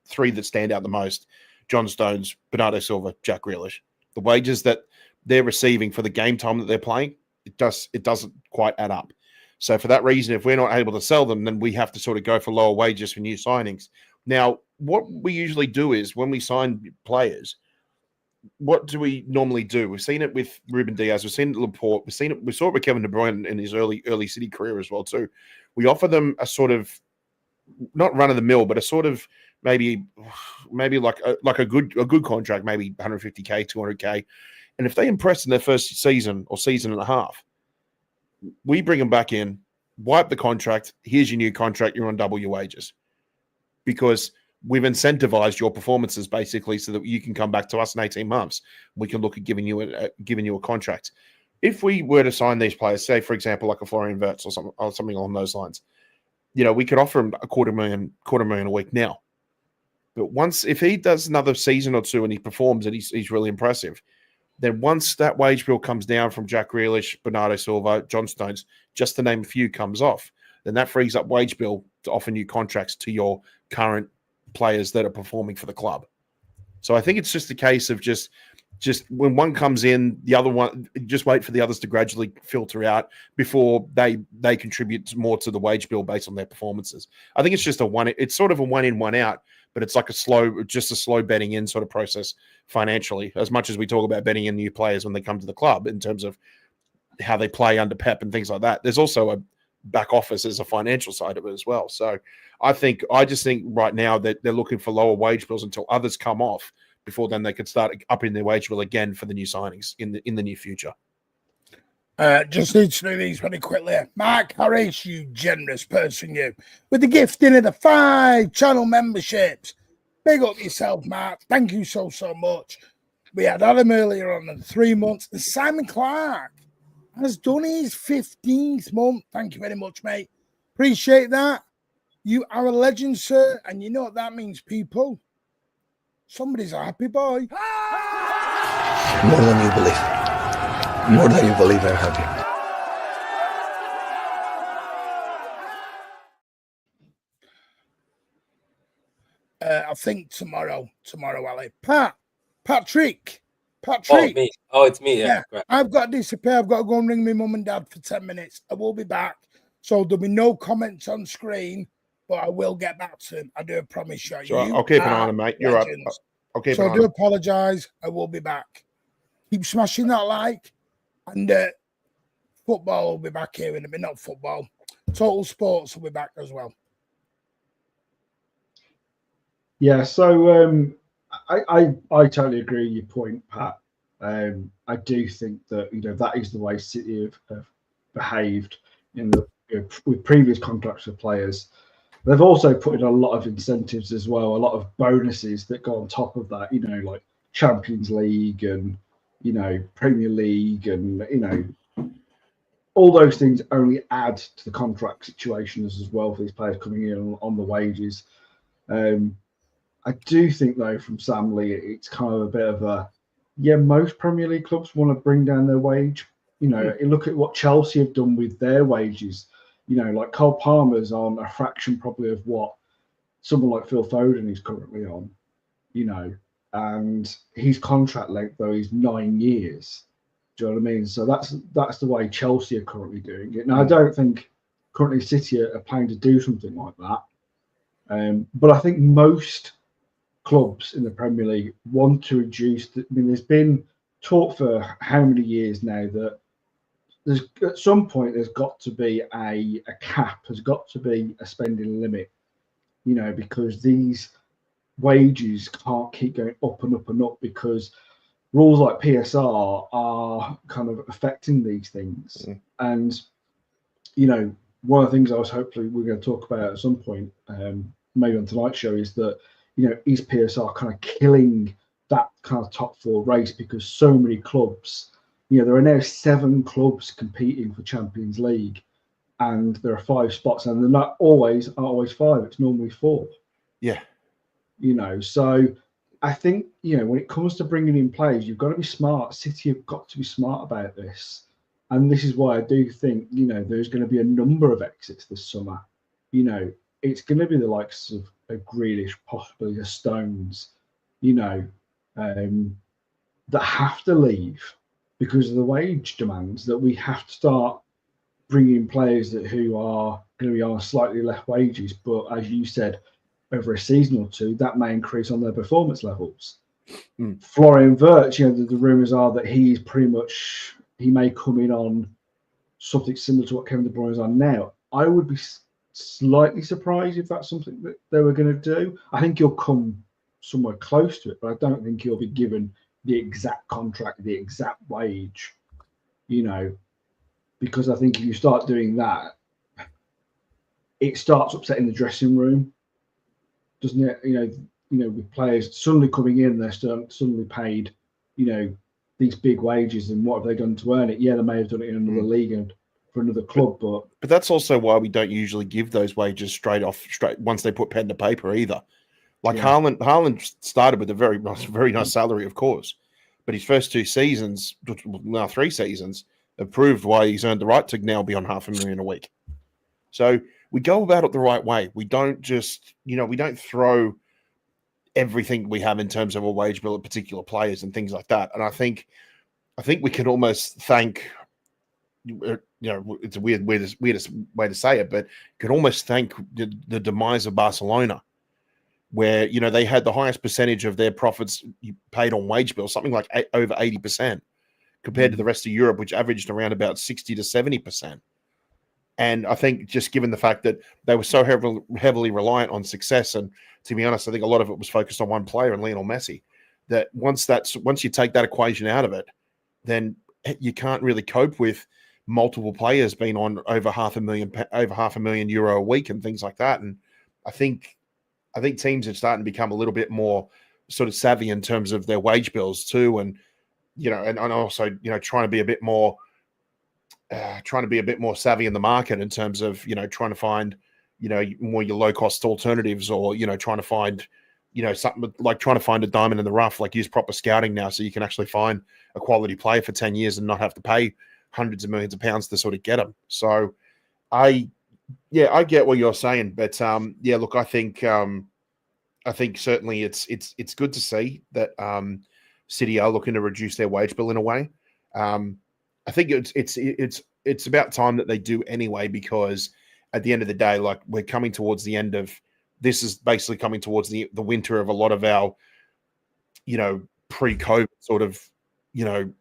three that stand out the most: John Stones, Bernardo Silva, Jack Grealish. The wages that they're receiving for the game time that they're playing, it doesn't quite add up. So for that reason, if we're not able to sell them, then we have to sort of go for lower wages for new signings. Now, what we usually do is when we sign players, what do we normally do? We've seen it with Ruben Diaz, we've seen it with Laporte, we saw it with Kevin De Bruyne in his early City career as well too. We offer them a sort of not run of the mill, but a sort of maybe like a good contract, maybe 150k, 200k, and if they impress in their first season or season and a half, we bring them back in, wipe the contract. Here's your new contract. You're on double your wages, because we've incentivized your performances basically so that you can come back to us in 18 months. We can look at giving you a contract. If we were to sign these players, say, for example, like a Florian Wirtz or something along those lines, we could offer him a quarter million a week now. But if he does another season or two and he performs and he's really impressive, then once that wage bill comes down from Jack Grealish, Bernardo Silva, John Stones, just to name a few, comes off, then that frees up wage bill to offer new contracts to your current players that are performing for the club. So I think it's just a case of just when one comes in, the other one, just wait for the others to gradually filter out before they contribute more to the wage bill based on their performances. I think it's just it's sort of a one in, one out, but it's like a slow betting in sort of process financially, as much as we talk about betting in new players when they come to the club in terms of how they play under Pep and things like that. There's also a back office as a financial side of it as well. So I just think right now that they're looking for lower wage bills until others come off. Before then, they could start upping their wage bill again for the new signings in the near future. Just need to do these very quickly. Mark Harris, you generous person, you, with the gifting of the 5 channel memberships. Big up yourself, Mark. Thank you so much. We had Adam earlier on in 3 months, and Simon Clark has done his 15th month. Thank you very much, mate. Appreciate that. You are a legend, sir, and you know what that means, people. Somebody's a happy boy. More than you believe. More than you believe, I'm happy. I think tomorrow, Ali. Patrick. Oh, me. Oh, it's me. Yeah. I've got to disappear. I've got to go and ring my mum and dad for 10 minutes. I will be back. So there'll be no comments on screen, but I will get back to them. I do promise you. So I'll keep an eye on them, mate. You're right. I'll keep an eye on them. So I do apologise. I will be back. Keep smashing that like. And football will be back here in a minute. Not football. Total Sports will be back as well. Yeah, so I totally agree with your point, Pat. I do think that that is the way City have behaved with previous contracts with players. They've also put in a lot of incentives as well, a lot of bonuses that go on top of that. Like Champions League and Premier League and all those things only add to the contract situations as well for these players coming in on the wages. I do think, though, from Sam Lee, it's kind of a bit of most Premier League clubs want to bring down their wage. Look at what Chelsea have done with their wages. Like Cole Palmer's on a fraction probably of what someone like Phil Foden is currently on, and his contract length, though, is 9 years. Do you know what I mean? So that's the way Chelsea are currently doing it. Now, I don't think currently City are planning to do something like that. But I think most clubs in the Premier League want to reduce. There's been talk for how many years now that at some point there's got to be a cap, there's got to be a spending limit, because these wages can't keep going up and up and up, because rules like PSR are kind of affecting these things. And one of the things hopefully we're going to talk about at some point, maybe on tonight's show, is that is PSR kind of killing that kind of top 4 race, because so many clubs, there are now 7 clubs competing for Champions League, and there are 5 spots, and they're not always 5. It's normally 4. Yeah. So I think, when it comes to bringing in players, you've got to be smart. City have got to be smart about this. And this is why I do think, there's going to be a number of exits this summer. It's going to be the likes of a Grealish, possibly a Stones, that have to leave because of the wage demands, that we have to start bring in players who are going to be on slightly less wages, but as you said, over a season or two, that may increase on their performance levels. Florian Wirtz, the rumours are that he may come in on something similar to what Kevin De Bruyne is on now. I would be slightly surprised if that's something that they were going to do. I think he'll come somewhere close to it, but I don't think he'll be given the exact contract, the exact wage, because I think if you start doing that, it starts upsetting the dressing room, doesn't it? With players suddenly coming in, they're suddenly paid, these big wages, and what have they done to earn it? Yeah, they may have done it in another league and for another club, but that's also why we don't usually give those wages straight once they put pen to paper either. Like Haaland started with a very nice salary, of course, but his first 2 seasons, now 3 seasons, have proved why he's earned the right to now be on $500,000 a week. So we go about it the right way. We don't just, we don't throw everything we have in terms of a wage bill at particular players and things like that. And I think we can almost thank, it's a weirdest way to say it, but you can almost thank the demise of Barcelona, where, they had the highest percentage of their profits paid on wage bills, something like over 80%, compared to the rest of Europe, which averaged around about 60 to 70%. And I think just given the fact that they were so heavily reliant on success, and to be honest, I think a lot of it was focused on one player, and Lionel Messi, that once you take that equation out of it, then you can't really cope with multiple players being on over €500,000 a week and things like that. And I think teams are starting to become a little bit more sort of savvy in terms of their wage bills too, and and also trying to be a bit more savvy in the market in terms of trying to find more your low cost alternatives, or trying to find something like trying to find a diamond in the rough, like use proper scouting now, so you can actually find a quality player for 10 years and not have to pay hundreds of millions of pounds to sort of get them. So I get what you're saying, but look, I think certainly it's good to see that City are looking to reduce their wage bill in a way. I think it's about time that they do anyway, because at the end of the day, like, we're coming towards the end of this, is basically coming towards the winter of a lot of our pre-COVID sort of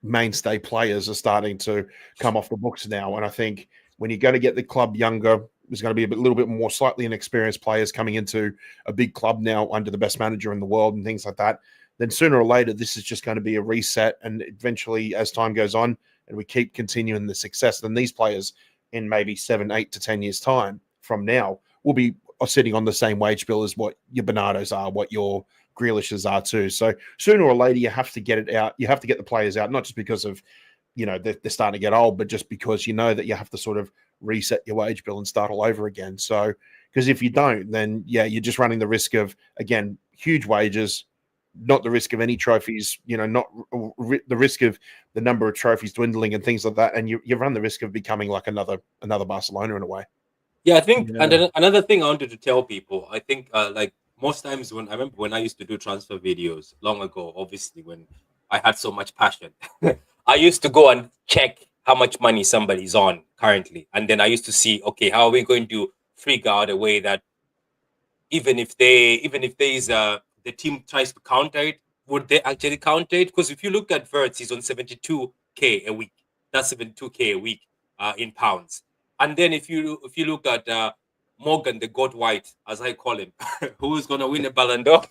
mainstay players are starting to come off the books now. And I think when you're going to get the club younger, there's going to be a little bit more slightly inexperienced players coming into a big club now under the best manager in the world and things like that. Then sooner or later, this is just going to be a reset. And eventually, as time goes on and we keep continuing the success, then these players in maybe 7, 8 to 10 years time from now will be sitting on the same wage bill as what your Bernardos are, what your Grealishes are too. So sooner or later, you have to get it out. You have to get the players out, not just because of, they're starting to get old, but just because that you have to sort of reset your wage bill and start all over again. So, because if you don't, then you're just running the risk of, again, huge wages, not the risk of any trophies, not the risk of the number of trophies dwindling and things like that. And you run the risk of becoming like another Barcelona in a way. Yeah, I think, and then another thing I wanted to tell people, I think like most times when I used to do transfer videos long ago, obviously when I had so much passion, I used to go and check how much money somebody's on currently. And then I used to see, okay, how are we going to figure out a way that even if the team tries to counter it, would they actually counter it? Because if you look at Wirtz, he's on 72k a week. That's 72k a week in pounds. And then if you look at Morgan, the God White, as I call him, who is going to win a Ballon d'Or?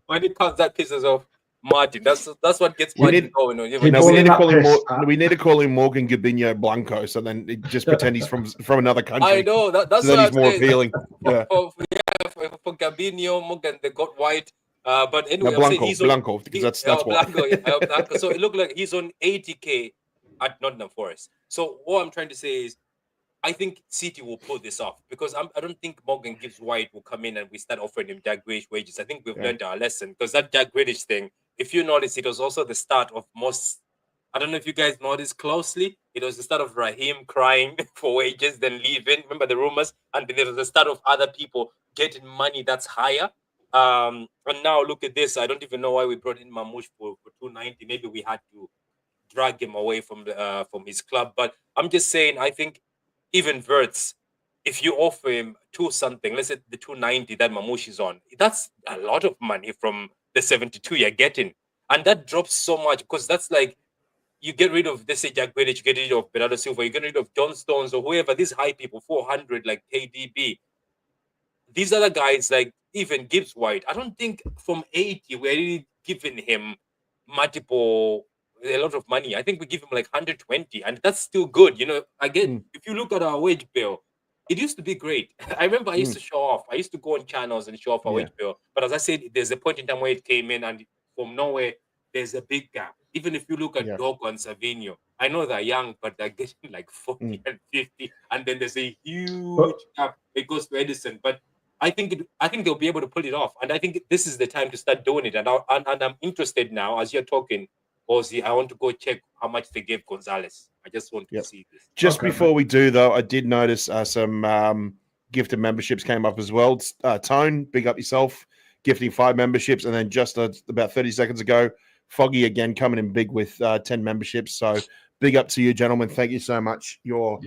When it comes, that pisses off Martin. That's what gets Martin going on. We need to call him Morgan Gabinho Blanco, so then just pretend he's from another country. I know that's so what he's more appealing. Yeah. For Gabinho, Morgan, the God White. But anyway, Blanco, because that's what. Blanco. So it looked like he's on 80k at Nottingham Forest. So what I'm trying to say is, I think City will pull this off, because I don't think Morgan Gibbs White will come in and we start offering him Jack Grealish wages. I think we've learned our lesson, because that Jack Grealish thing, if you notice, it was also the start of most. I don't know if you guys noticed closely. It was the start of Raheem crying for wages, then leaving. Remember the rumors? And then it was the start of other people getting money that's higher. And now look at this. I don't even know why we brought in Mamouche for 290. Maybe we had to drag him away from his club. But I'm just saying, I think even Wirtz, if you offer him 2 something, let's say the 290 that Mamouche is on, that's a lot of money from the 72 you're getting. And that drops so much because that's like, you get rid of, let's say, Jack Grealish, you get rid of Bernardo Silva, you get rid of John Stones or whoever, these high people, 400, like KDB. These other guys, like even Gibbs White, I don't think from 80, we're really giving him a lot of money. I think we give him like 120, and that's still good. You know, again, if you look at our wage bill, it used to be great. I remember I used to show off. I used to go on channels and show off our wage bill. But as I said, there's a point in time where it came in, and from nowhere, there's a big gap. Even if you look at Dogo and Savinho, I know they're young, but they're getting like 40 and 50, and then there's a huge gap. It goes to Edison, but I think they'll be able to pull it off, and I think this is the time to start doing it. And I'm interested now, as you're talking, Ozzy, I want to go check how much they gave Gonzalez. I just want to see this. Just before we do, though, I did notice some gifted memberships came up as well. Tone, big up yourself, gifting 5 memberships, and then just about 30 seconds ago, Foggy again coming in big with 10 memberships. So big up to you, gentlemen. Thank you so much. Your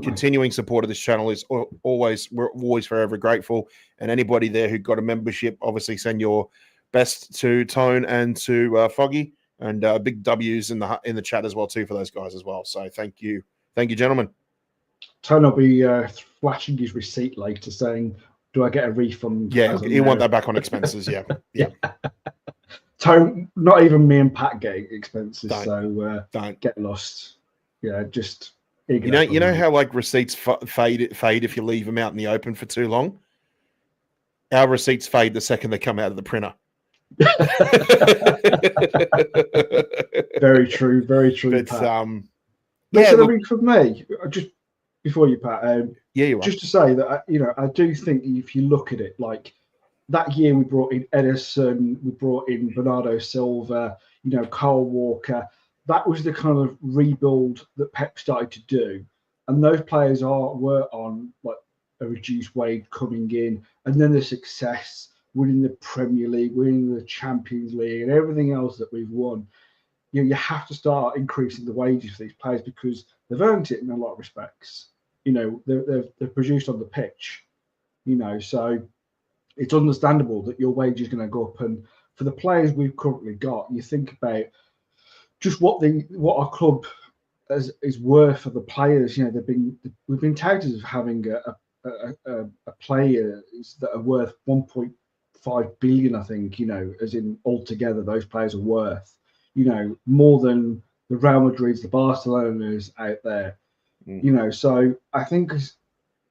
continuing support of this channel is we're always forever grateful. And anybody there who got a membership, obviously send your best to Tone and to Foggy, and big W's in the chat as well too for those guys as well. So thank you, gentlemen. Tone will be flashing his receipt later, saying, "Do I get a refund?" Yeah, you want that back on expenses? Yeah. Tone, not even me and Pat get expenses, don't get lost. Yeah, just you know how like receipts fade if you leave them out in the open for too long. Our receipts fade the second they come out of the printer. Very true. But, Pat. I mean, for me, just before you, Pat, just to say that I do think if you look at it, like that year we brought in Edison, we brought in Bernardo Silva, Kyle Walker. That was the kind of rebuild that Pep started to do, and those players were on like a reduced wage coming in, and then the success, winning the Premier League, winning the Champions League, and everything else that we've won. You have to start increasing the wages for these players because they've earned it in a lot of respects. They're produced on the pitch. So it's understandable that your wage is going to go up. And for the players we've currently got, you think about just what our club is worth for the players. We've been touted as having a players that are worth 1.5 billion, I think, as in altogether those players are worth, more than the Real Madrids, the Barcelonas out there. So I think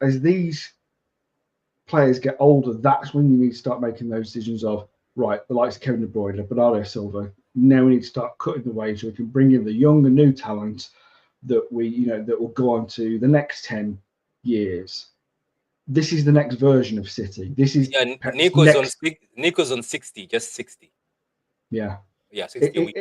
as these players get older, that's when you need to start making those decisions of, right, the likes of Kevin De Bruyne, Bernardo Silva, now we need to start cutting the wage so we can bring in the young and new talent that that will go on to the next 10 years. This is the next version of City. This is Nico's on 60, just 60. Yeah. 60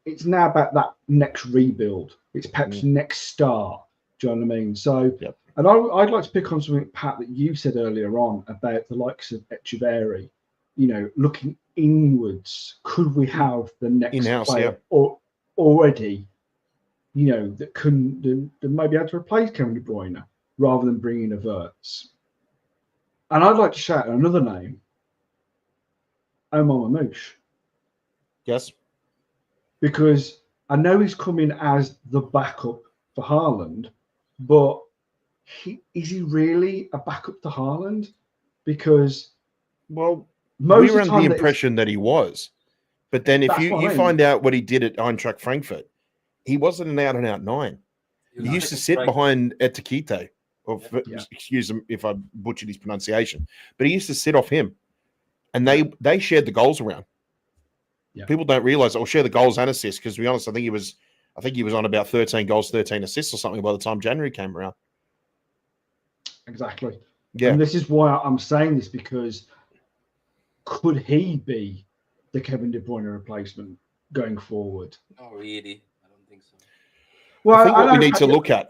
it's now about that next rebuild. It's Pep's next start. Do you know what I mean? So, and I'd like to pick on something, Pat, that you said earlier on about the likes of Echeverri. Looking inwards, could we have the next player already? That maybe had to replace Kevin De Bruyne rather than bringing in a Wirtz. And I'd like to shout another name, Omar Mamouche. Yes. Because I know he's coming as the backup for Haaland, but is he really a backup to Haaland? Because we were under the impression that he was. But then if you find out what he did at Eintracht Frankfurt, he wasn't an out-and-out 9. He used to sit behind Etikite. Excuse him if I butchered his pronunciation, but he used to sit off him, and they shared the goals around. Yeah. People don't realize or share the goals and assists because, to be honest, I think he was on about 13 goals, 13 assists or something by the time January came around. Exactly. Yeah. And this is why I'm saying this, because could he be the Kevin De Bruyne replacement going forward? Not really. I don't think so. Well, I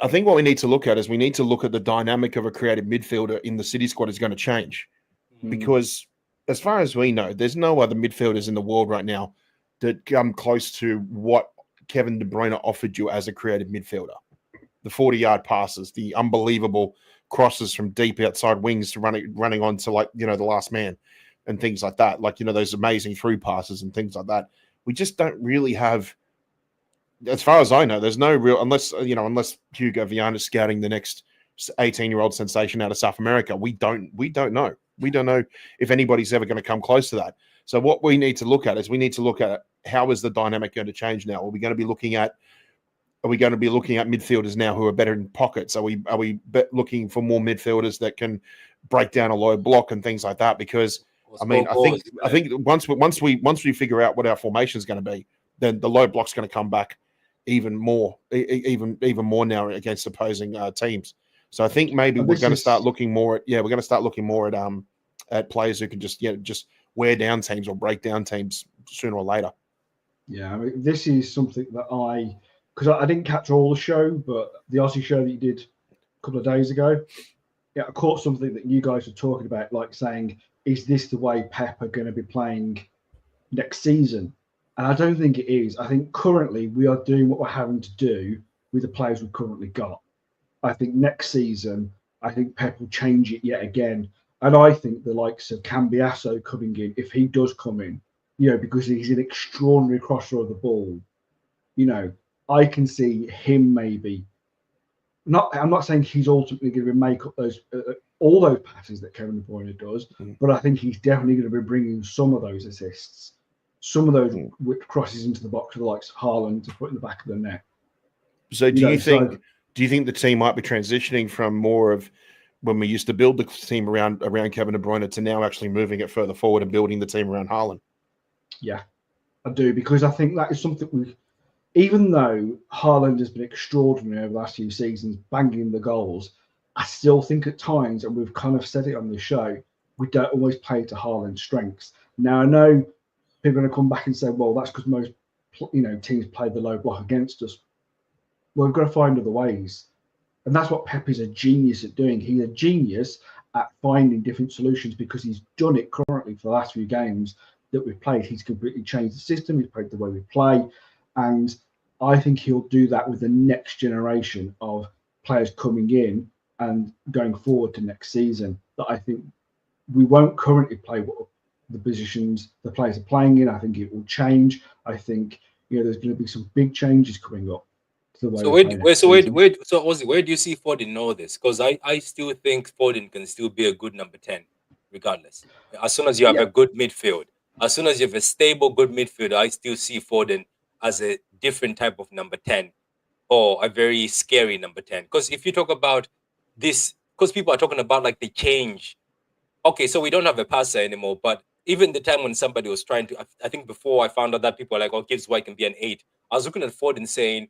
think what we need to look at is we need to look at the dynamic of a creative midfielder in the City squad is going to change. Because as far as we know, there's no other midfielders in the world right now that come close to what Kevin De Bruyne offered you as a creative midfielder. the 40-yard passes, the unbelievable crosses from deep outside wings to running on to, like, the last man and things like that. Like, those amazing through passes and things like that. We just don't really have, as far as I know, there's no real, unless Hugo Viana is scouting the next 18-year-old sensation out of South America. We don't know. We don't know if anybody's ever going to come close to that. So what we need to look at is how is the dynamic going to change now? Are we going to be looking at midfielders now who are better in pockets? Are we looking for more midfielders that can break down a low block and things like that? Because I think once we figure out what our formation is going to be, then the low block's going to come back even more now against opposing teams. So I think maybe we're going to start looking more at players who can just wear down teams or break down teams sooner or later. Yeah, I mean, this is something that because I didn't catch all the show, but the Aussie show that you did a couple of days ago, I caught something that you guys were talking about, like saying, is this the way Pep are going to be playing next season? And I don't think it is. I think currently we are doing what we're having to do with the players we've currently got. I think next season, I think Pep will change it yet again. And I think the likes of Cambiasso coming in, if he does come in, because he's an extraordinary crosser of the ball, I can see him maybe. I'm not saying he's ultimately going to make up those all those passes that Kevin De Bruyne does, but I think he's definitely going to be bringing some of those assists, some of those crosses into the box for the likes of Haaland to put in the back of the net. So do you think the team might be transitioning from more of when we used to build the team around Kevin De Bruyne to now actually moving it further forward and building the team around Haaland? Yeah, I do, because I think that is something even though Haaland has been extraordinary over the last few seasons, banging the goals, I still think at times, and we've kind of said it on the show, we don't always play to Haaland's strengths. Now, I know people are going to come back and say, well, that's because most teams play the low block against us. Well, we've got to find other ways. And that's what Pep is a genius at doing. He's a genius at finding different solutions because he's done it currently for the last few games that we've played. He's completely changed the system. He's played the way we play. And I think he'll do that with the next generation of players coming in and going forward to next season. That I think we won't currently play what the positions the players are playing in. I think it will change. I think there's going to be some big changes coming up. So Ozzy, where do you see Foden in all this? Because I still think Foden can still be a good number 10, regardless. As soon as you have a good midfield, as soon as you have a stable, good midfield, I still see Foden as a different type of number 10 or a very scary number 10. Because if you talk about this, because people are talking about like the change. Okay, so we don't have a passer anymore, but even the time when somebody was trying to, I think before I found out that people are like, oh, Gibbs White can be an 8. I was looking at Foden saying,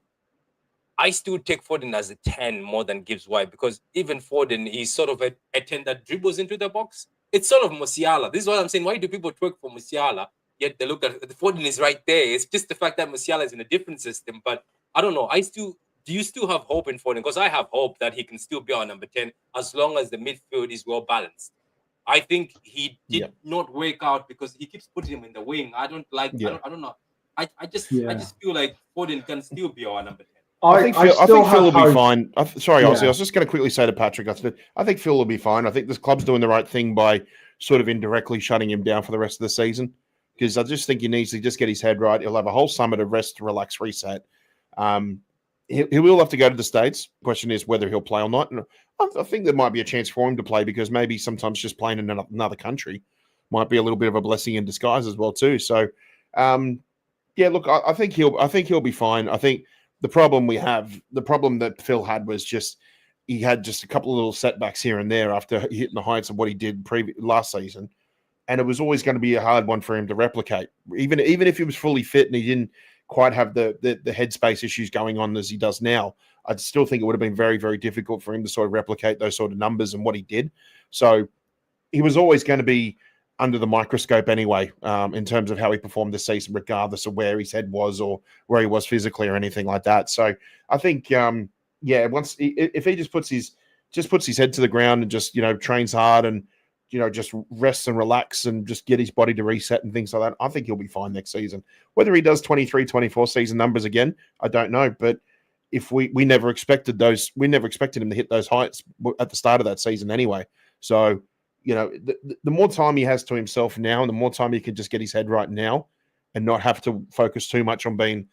I still take Foden as a 10 more than Gibbs White, because even Foden, he's sort of a 10 that dribbles into the box. It's sort of Musiala. This is what I'm saying. Why do people twerk for Musiala? Yet they look at Foden is right there. It's just the fact that Musiala is in a different system. But I don't know. Do you still have hope in Foden? Because I have hope that he can still be our number 10 as long as the midfield is well balanced. I think he did not work out because he keeps putting him in the wing. I don't like. I don't know. I just feel like Foden can still be our number 10. I think Phil will be fine. Ozzy, I was just going to quickly say to Patrick, I think Phil will be fine. I think this club's doing the right thing by sort of indirectly shutting him down for the rest of the season, because I just think he needs to just get his head right. He'll have a whole summer to rest, relax, reset. He will have to go to the States. The question is whether he'll play or not. And I think there might be a chance for him to play, because maybe sometimes just playing in another country might be a little bit of a blessing in disguise as well too. So, look, I think he'll be fine. I think the problem that Phil had was just he had just a couple of little setbacks here and there after hitting the heights of what he did last season, and it was always going to be a hard one for him to replicate. Even if he was fully fit and he didn't quite have the headspace issues going on as he does now, I'd still think it would have been very, very difficult for him to sort of replicate those sort of numbers and what he did. So he was always going to be under the microscope anyway, in terms of how he performed this season, regardless of where his head was or where he was physically or anything like that. So I think, if he just puts his head to the ground and just, trains hard and, just rests and relax and just get his body to reset and things like that, I think he'll be fine next season. Whether he does 23, 24 season numbers again, I don't know. But if we never expected him to hit those heights at the start of that season anyway. So, you know, the more time he has to himself now, and the more time he can just get his head right now and not have to focus too much on being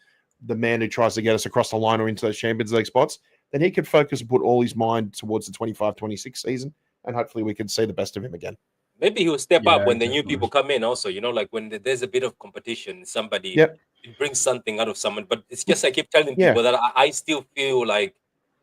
the man who tries to get us across the line or into those Champions League spots, then he could focus and put all his mind towards the 25-26 season, and hopefully we can see the best of him again. Maybe he will step up when the new people come in also, you know, like when there's a bit of competition, somebody it brings something out of someone. But it's just, I keep telling people that I still feel like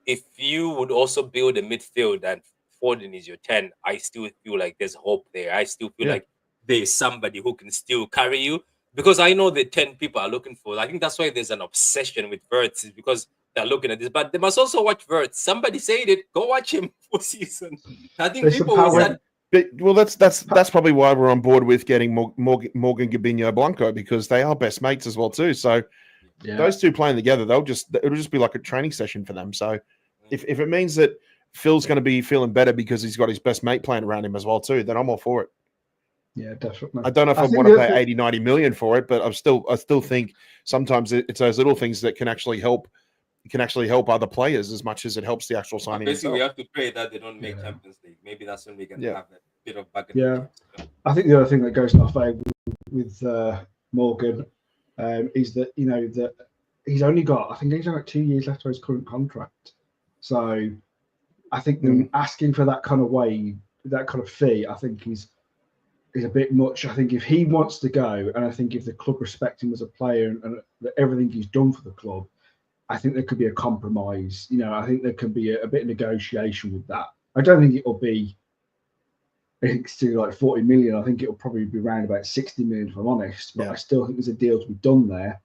if you would also build a midfield and Foden is your 10, I still feel like there's hope there. I still feel like there's somebody who can still carry you, because I know the 10 people are looking for. I think that's why there's an obsession with Wirtz, is because they're looking at this. But they must also watch Wirtz. Somebody said it. Go watch him for season. I think people will start. Well, that's probably why we're on board with getting Morgan Gabinho Blanco, because they are best mates as well too. So those two playing together, it'll just be like a training session for them. So if it means that Phil's going to be feeling better because he's got his best mate playing around him as well too, then I'm all for it. Yeah, definitely. I don't know if I want to pay 80, 90 million for it, but I still think sometimes it's those little things that can actually help other players as much as it helps the actual signing. Basically, we have to pray that they don't make Champions League. Maybe that's when we can have a bit of back. I think the other thing that goes in our favour with Morgan is that, you know, that he's only got 2 years left of his current contract. So I think them asking for that kind of fee, I think is a bit much. I think if he wants to go, and I think if the club respect him as a player and everything he's done for the club, I think there could be a compromise. You know, I think there could be a bit of negotiation with that. I don't think it'll be, I think, still like 40 million. I think it'll probably be around about 60 million, if I'm honest. But I still think there's a deal to be done there.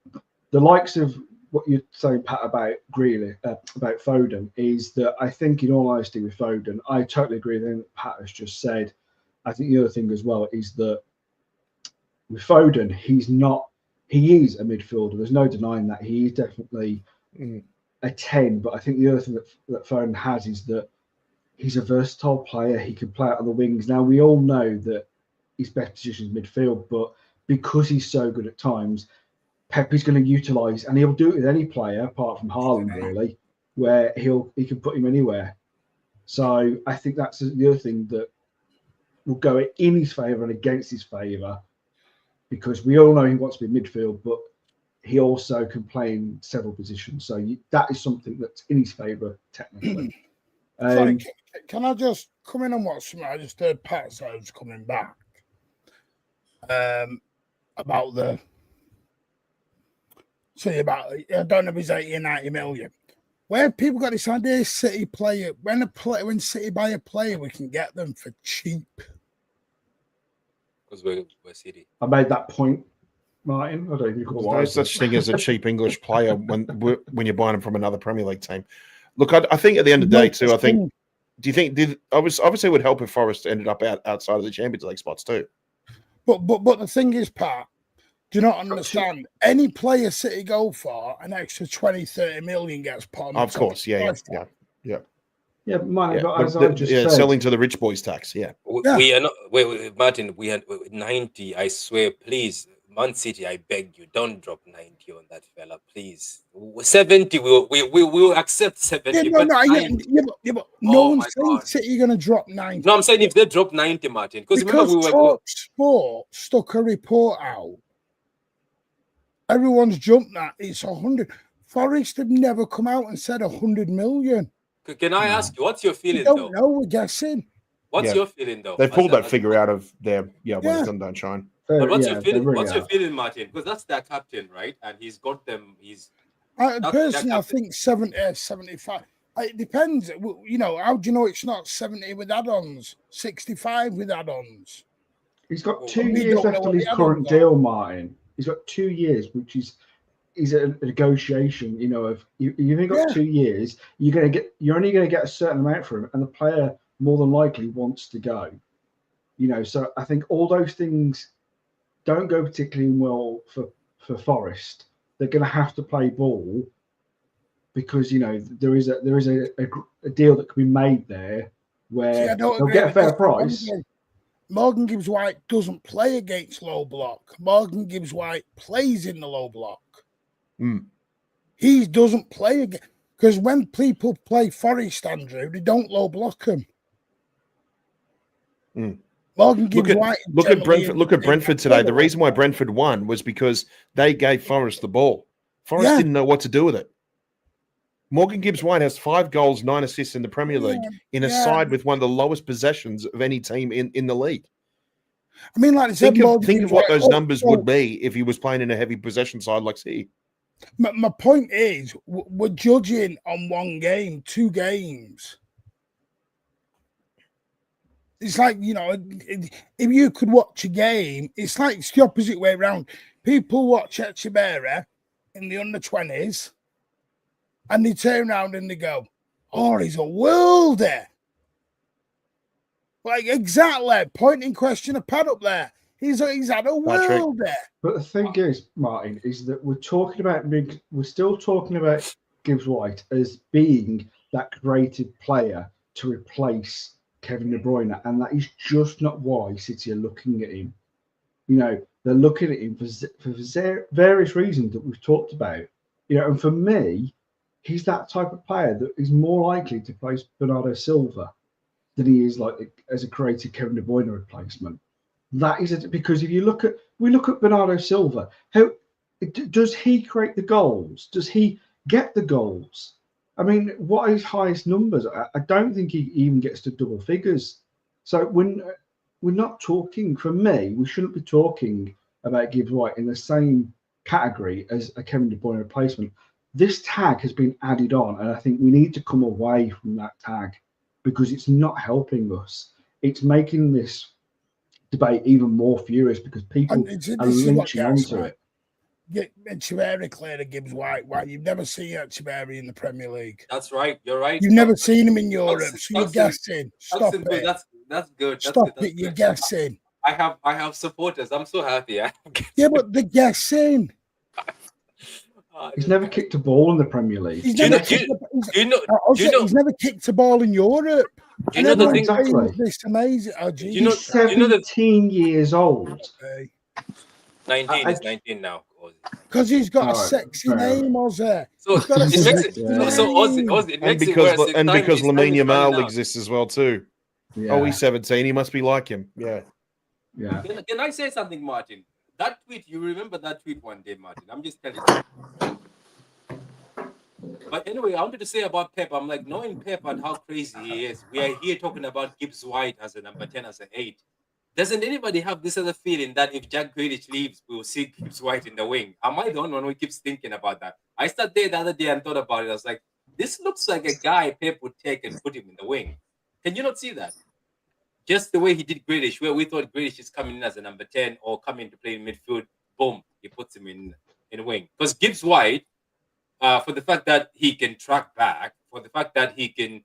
The likes of what you're saying, Pat, about Greeley, about Foden, is that I think, in all honesty, with Foden, I totally agree with everything that Pat has just said. I think the other thing as well is that with Foden, he is a midfielder. There's no denying that. He is definitely a 10. But I think the other thing that Foden has is that he's a versatile player. He can play out on the wings. Now, we all know that his best position is midfield, but because he's so good at times, Pep is going to utilise, and he'll do it with any player apart from Haaland, really, where he can put him anywhere. So I think that's the other thing that will go in his favour and against his favour, because we all know he wants to be midfield, but he also can play in several positions. So that is something that's in his favour technically. Sorry, can I just come in and watch something? I just heard Pat say I was coming back about I don't know if it's 80 or 90 million. Where people got this idea, City player, when City buy a player, we can get them for cheap. Because we're City. I made that point, Martin. I don't think there's no such thing as a cheap English player when you're buying them from another Premier League team. Look, I think at the end of the day too, obviously it would help if Forest ended up outside of the Champions League spots too. But the thing is, Pat, do you not understand? Any player City go for, an extra 20, 30 million gets put on. Of course, yeah. Money, but as I just said, selling to the rich boys tax, We are not. Wait, Martin. We had 90. I swear, please, Man City. I beg you, don't drop 90 on that fella, please. 70. We will accept 70. But no one's saying City going to drop 90. No, I'm saying if they drop 90, Martin, because remember we were. Sport stuck a report out. Everyone's jumped that it's 100. Forest have never come out and said 100 million. Can I ask you, what's your feeling, though? Don't know, we're guessing. What's your feeling, though? They pulled that figure out of their, when sun don't shine. But what's your feeling? What's your feeling, Martin? Because that's their captain, right? And he's got them. Personally, I think 70, 75. It depends. You know, how do you know it's not 70 with add-ons, 65 with add-ons? He's got 2 years left on his current deal, Martin. He's got 2 years, which is a negotiation. You know, if you've only got 2 years, you're only going to get a certain amount for him, and the player more than likely wants to go. You know, so I think all those things don't go particularly well for Forest. They're going to have to play ball because, you know, there is a deal that can be made there where they'll get a fair price. Morgan Gibbs-White doesn't play against low block. Morgan Gibbs-White plays in the low block. He doesn't play against, Because when people play Forest, Andrew, they don't low block them. Morgan Gibbs White. Look at Brentford today. The reason why Brentford won was because they gave Forest the ball. Forest didn't know what to do with it. Morgan Gibbs White has 5 goals, 9 assists in the Premier League in a side with one of the lowest possessions of any team in the league. I mean, like I said, think of what those numbers would be if he was playing in a heavy possession side like City. My point is, we're judging on one game, 2 games. It's like, you know, if you could watch a game, it's like it's the opposite way around. People watch Echeverri in the under-20s and they turn around and they go, oh, he's a worlder. Like, exactly. Point in question a pad up there. He's had a worlder. But the thing is, Martin, is that we're still talking about Gibbs White as being that creative player to replace Kevin De Bruyne, and that is just not why City are looking at him. You know, they're looking at him for various reasons that we've talked about. You know, and for me, he's that type of player that is more likely to place Bernardo Silva than he is like as a creative Kevin De Bruyne replacement. That is because if we look at Bernardo Silva, how does he create the goals? Does he get the goals? I mean, what are his highest numbers? I don't think he even gets to double figures. So when we're not talking, for me, we shouldn't be talking about Gibbs White in the same category as a Kevin De Bruyne replacement. This tag has been added on, and I think we need to come away from that tag because it's not helping us. It's making this debate even more furious because people are lynching onto it. Echeverri cleared Gibbs White. Why? You've never seen Echeverri in the Premier League. That's right. You're right. You've never seen him in Europe. So you're guessing. Stop it. That's good. Stop it. You're guessing. I have supporters. I'm so happy. Yeah, but they're guessing. He's never kicked a ball in the Premier League. He's never kicked a ball in Europe. Do you know the thing? Exactly. This amazing. Oh, geez. He's 17 years old. 19. He's 19 now. Because he's got a sexy name, Ozzy. So it makes it worse. And because Lamine Yamal exists as well too. Yeah. Oh, he's 17. He must be like him. Yeah. Yeah. Can I say something, Martin? That tweet, you remember that tweet one day, Martin? I'm just telling you. But anyway, I wanted to say about Pep. I'm like, knowing Pep and how crazy he is, we are here talking about Gibbs White as a number 10, as an 8. Doesn't anybody have this other feeling that if Jack Grealish leaves, we will see Gibbs White in the wing? Am I the only one who keeps thinking about that? I sat there the other day and thought about it. I was like, this looks like a guy Pep would take and put him in the wing. Can you not see that? Just the way he did Grealish, where we thought Grealish is coming in as a number 10 or coming to play in midfield, boom, he puts him in the wing. Because Gibbs White, for the fact that he can track back, for the fact that he can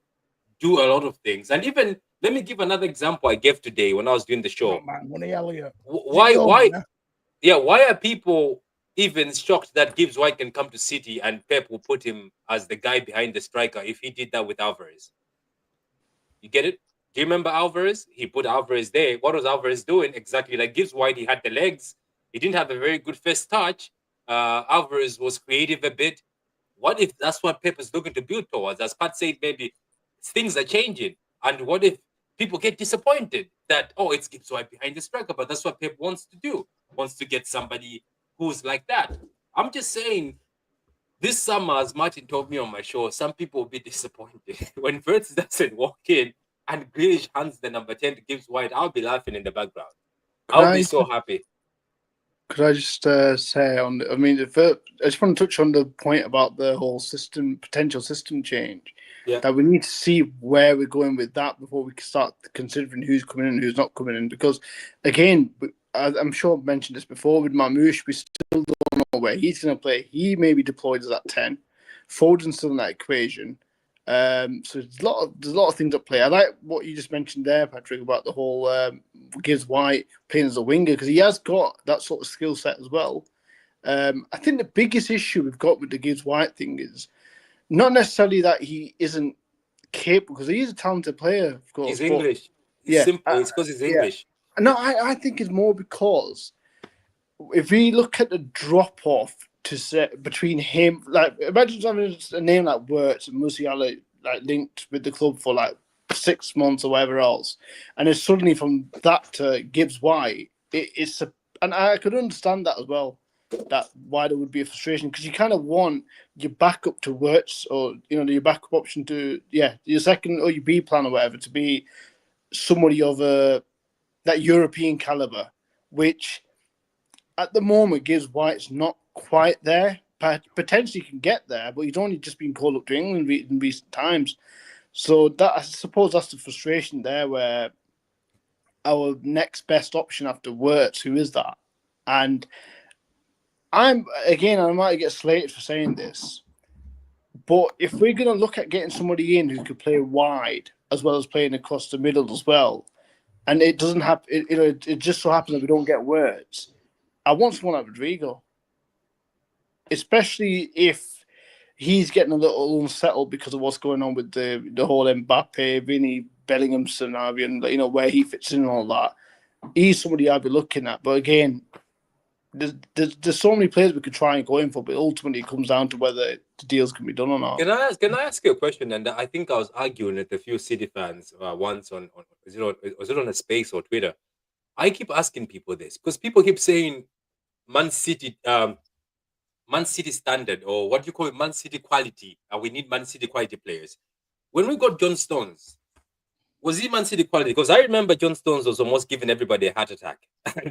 do a lot of things, and even let me give another example I gave today when I was doing the show. Why are people even shocked that Gibbs White can come to City and Pep will put him as the guy behind the striker if he did that with Alvarez? You get it? Do you remember Alvarez? He put Alvarez there. What was Alvarez doing? Exactly like Gibbs White. He had the legs. He didn't have a very good first touch. Alvarez was creative a bit. What if that's what Pep is looking to build towards? As Pat said, maybe things are changing. And what if people get disappointed that, oh, it's Gibbs White behind the striker, but that's what Pep wants to do. Wants to get somebody who's like that. I'm just saying, this summer, as Martin told me on my show, some people will be disappointed. When Wirtz doesn't walk in and Grealish hands the number 10 to Gibbs White, I'll be laughing in the background. I'll be so happy. Could I just say on? I mean, I just want to touch on the point about the whole potential system change. Yeah. That we need to see where we're going with that before we can start considering who's coming in and who's not coming in. Because, again, I'm sure I've mentioned this before with Mamouche, we still don't know where he's going to play. He may be deployed as that 10. Foden's still in that equation. So there's a lot of things at play. I like what you just mentioned there, Patrick, about the whole Gibbs White playing as a winger, because he has got that sort of skill set as well. I think the biggest issue we've got with the Gibbs White thing is not necessarily that he isn't capable, because he is a talented player, of course. He's English. It's simple. It's because he's English. No, I think it's more because if we look at the drop-off to set between him. Like, imagine having a name like Wirtz and Musiala like linked with the club for like 6 months or whatever else, and it's suddenly from that to Gibbs White. And I could understand that as well. That why there would be a frustration, because you kind of want your backup to Wirtz, or your backup option to your second or your B plan or whatever, to be somebody of that European caliber, which at the moment Gibbs White's not quite there. Potentially can get there, but he's only just been called up to England in recent times. So that, I suppose that's the frustration there, where our next best option after Wirtz, who is that? And I might get slated for saying this, but if we're going to look at getting somebody in who could play wide as well as playing across the middle as well, and it doesn't happen, it just so happens that we don't get Wirtz, I want someone like Rodrigo, especially if he's getting a little unsettled because of what's going on with the whole Mbappe, Vinny, Bellingham scenario, and where he fits in and all that. He's somebody I'd be looking at, but again, there's so many players we could try and go in for, but ultimately it comes down to whether the deals can be done or not. Can I ask you a question? And I think I was arguing with a few City fans once on was it on a space or Twitter? I keep asking people this because people keep saying Man City standard, or what do you call it, Man City quality. We need Man City quality players. When we got John Stones, was he Man City quality? Because I remember John Stones was almost giving everybody a heart attack.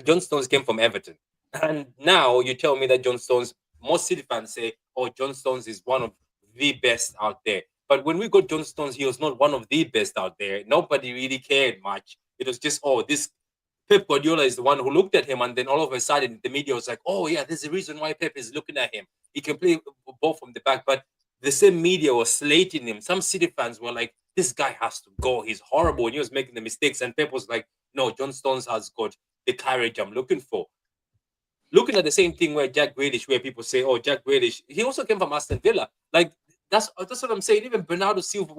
John Stones came from Everton. And now you tell me that John Stones, most City fans say, oh, John Stones is one of the best out there. But when we got John Stones, he was not one of the best out there. Nobody really cared much. It was just, this Pep Guardiola is the one who looked at him, and then all of a sudden the media was like, oh yeah, there's a reason why Pep is looking at him. He can play ball from the back, but the same media was slating him. Some City fans were like, this guy has to go. He's horrible. And he was making the mistakes. And Pep was like, no, John Stones has got the courage I'm looking for. Looking at the same thing where Jack Grealish, where people say, oh, Jack Grealish, he also came from Aston Villa. Like, that's what I'm saying. Even Bernardo Silva, it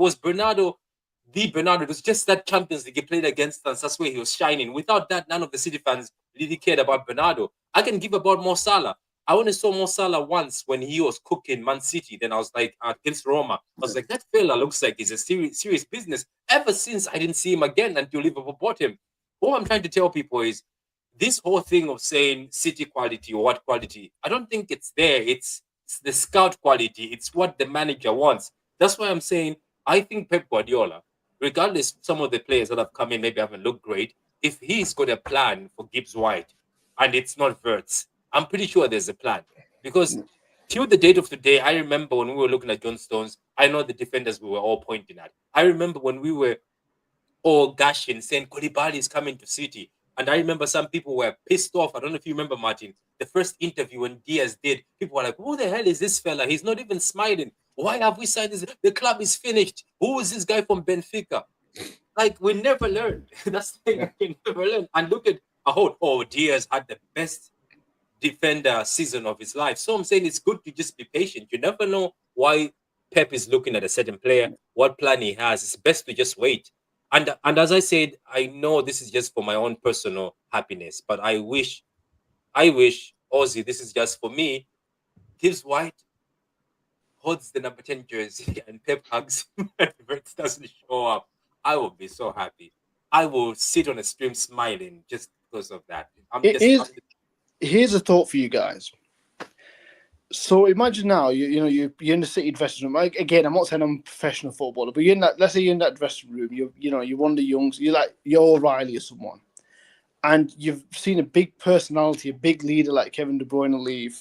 was just that Champions League he played against us. That's where he was shining. Without that, none of the City fans really cared about Bernardo. I can give about Mo Salah. I only saw Mo Salah once when he was cooking Man City. Then I was like, against Roma, I was like, that fella looks like he's a serious business. Ever since, I didn't see him again until Liverpool bought him. All I'm trying to tell people is this whole thing of saying City quality or what quality, I don't think it's there. It's the scout quality. It's what the manager wants. That's why I'm saying I think Pep Guardiola, regardless of some of the players that have come in maybe haven't looked great, if he's got a plan for Gibbs White and it's not Wirtz, I'm pretty sure there's a plan. Because till the date of today, I remember when we were looking at John Stones, I know the defenders we were all pointing at. I remember when we were all gushing, saying Koulibaly is coming to City. And I remember some people were pissed off. I don't know if you remember, Martin, the first interview when Diaz did, people were like, who the hell is this fella? He's not even smiling. Why have we signed this? The club is finished. Who is this guy from Benfica? Like, we never learned. That's the thing, we never learned. And look at, Diaz had the best defender season of his life. So I'm saying it's good to just be patient. You never know why Pep is looking at a certain player, what plan he has. It's best to just wait. And as I said, I know this is just for my own personal happiness, but I wish, Ozzy, this is just for me, Gibbs White holds the number 10 jersey and Pep hugs him and Wirtz doesn't show up. I will be so happy. I will sit on a stream smiling just because of that. Here's a thought for you guys. So imagine now, you're in the City dressing room. Again, I'm not saying I'm a professional footballer, but let's say you're in that dressing room. You're one of the youngs. You're O'Reilly or someone, and you've seen a big personality, a big leader like Kevin De Bruyne leave.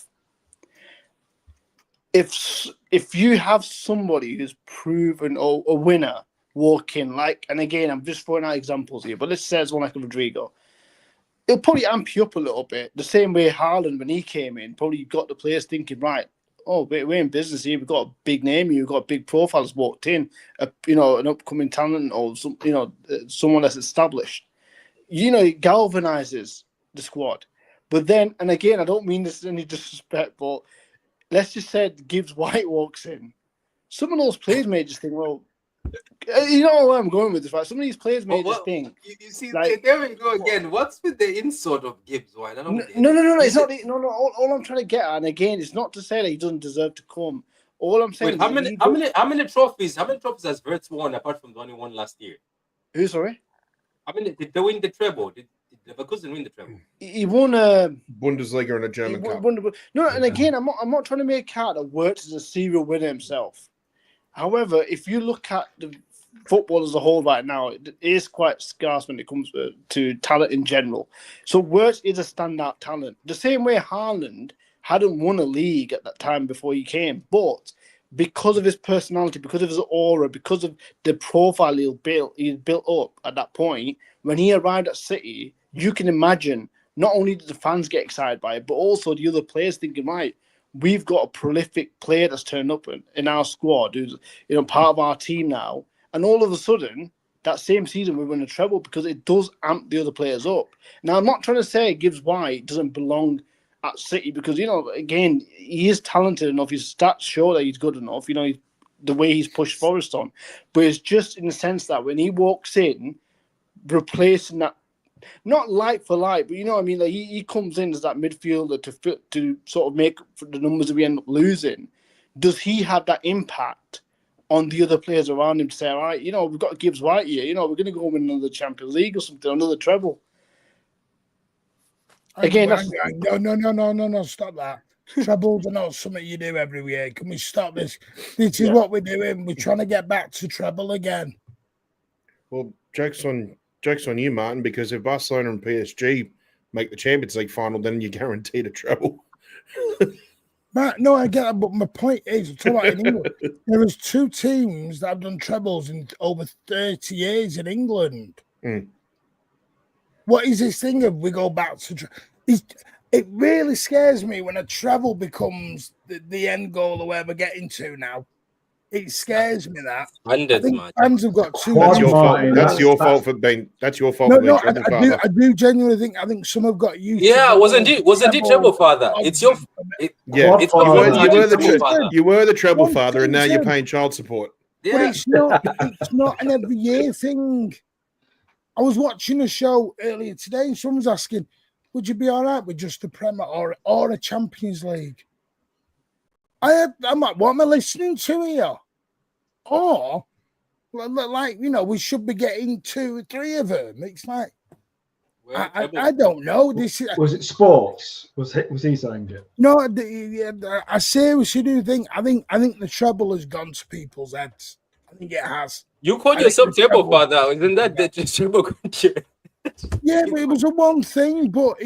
If you have somebody who's proven a winner walk in, and again, I'm just throwing out examples here, but let's say it's one like Rodrigo. It'll probably amp you up a little bit. The same way Haaland, when he came in, probably got the players thinking, right, we're in business here. We've got a big name here. We've got a big profile that's walked in, an upcoming talent or someone that's established. It galvanizes the squad. But then, and again, I don't mean this in any disrespect, but let's just say Gibbs White walks in. Some of those players may just think, well, You know where I'm going with this, right? Some of these players may just think. You see, like, there we go again. What's with the insult of Gibbs? Why? I don't know. No. It's not. No. All I'm trying to get at, and again, it's not to say that he doesn't deserve to come. All I'm saying. Wait, how many trophies? How many trophies has Wirtz won apart from the only one last year? Who? Sorry. I mean, did they win the treble? Did Leverkusen win the treble? He won Bundesliga and a German Cup. No, and again, I'm not trying to make out that Wirtz is a serial winner himself. However, if you look at the football as a whole right now, it is quite scarce when it comes to talent in general. So Wirtz is a standout talent. The same way Haaland hadn't won a league at that time before he came, but because of his personality, because of his aura, because of the profile he built up at that point, when he arrived at City, you can imagine not only did the fans get excited by it, but also the other players thinking, right, we've got a prolific player that's turned up in our squad, who's part of our team now. And all of a sudden, that same season, we win a treble because it does amp the other players up. Now, I'm not trying to say Gibbs White doesn't belong at City because, again, he is talented enough. His stats show that he's good enough, the way he's pushed Forest on. But it's just in the sense that when he walks in, replacing that, not like for like, but what I mean? Like he comes in as that midfielder to sort of make for the numbers that we end up losing. Does he have that impact on the other players around him to say, all right, we've got Gibbs White here, we're going to go win another Champions League or something, another treble. Again, no, stop that. Trebles are not something you do every year. Can we stop this? This is what we're doing. We're trying to get back to treble again. Well, joke's on you, Martin, because if Barcelona and PSG make the Champions League final, then you're guaranteed a treble. No, I get that, but my point is, in England, there is 2 teams that have done trebles in over 30 years in England. Mm. What is this thing of we go back to? It really scares me when a treble becomes the end goal of where we're getting to now. It scares me that. Fans have got too much. That's your fault for being. That's your fault. No, I do genuinely think. I think some have got used. Yeah, wasn't it treble father? It's your. You were the treble father, and now you're paying child support. Yeah. But it's not an every year thing. I was watching a show earlier today, and someone was asking, "Would you be all right with just a Premier or a Champions League?" I'm like, what am I listening to here? Or, we should be getting 2 or 3 of them. It's like, I don't know. Was it sports? Was he saying it? No, I seriously do think. I think the treble has gone to people's heads. I think it has. You called yourself treble father, isn't that the treble country? Yeah, but it was a one thing. But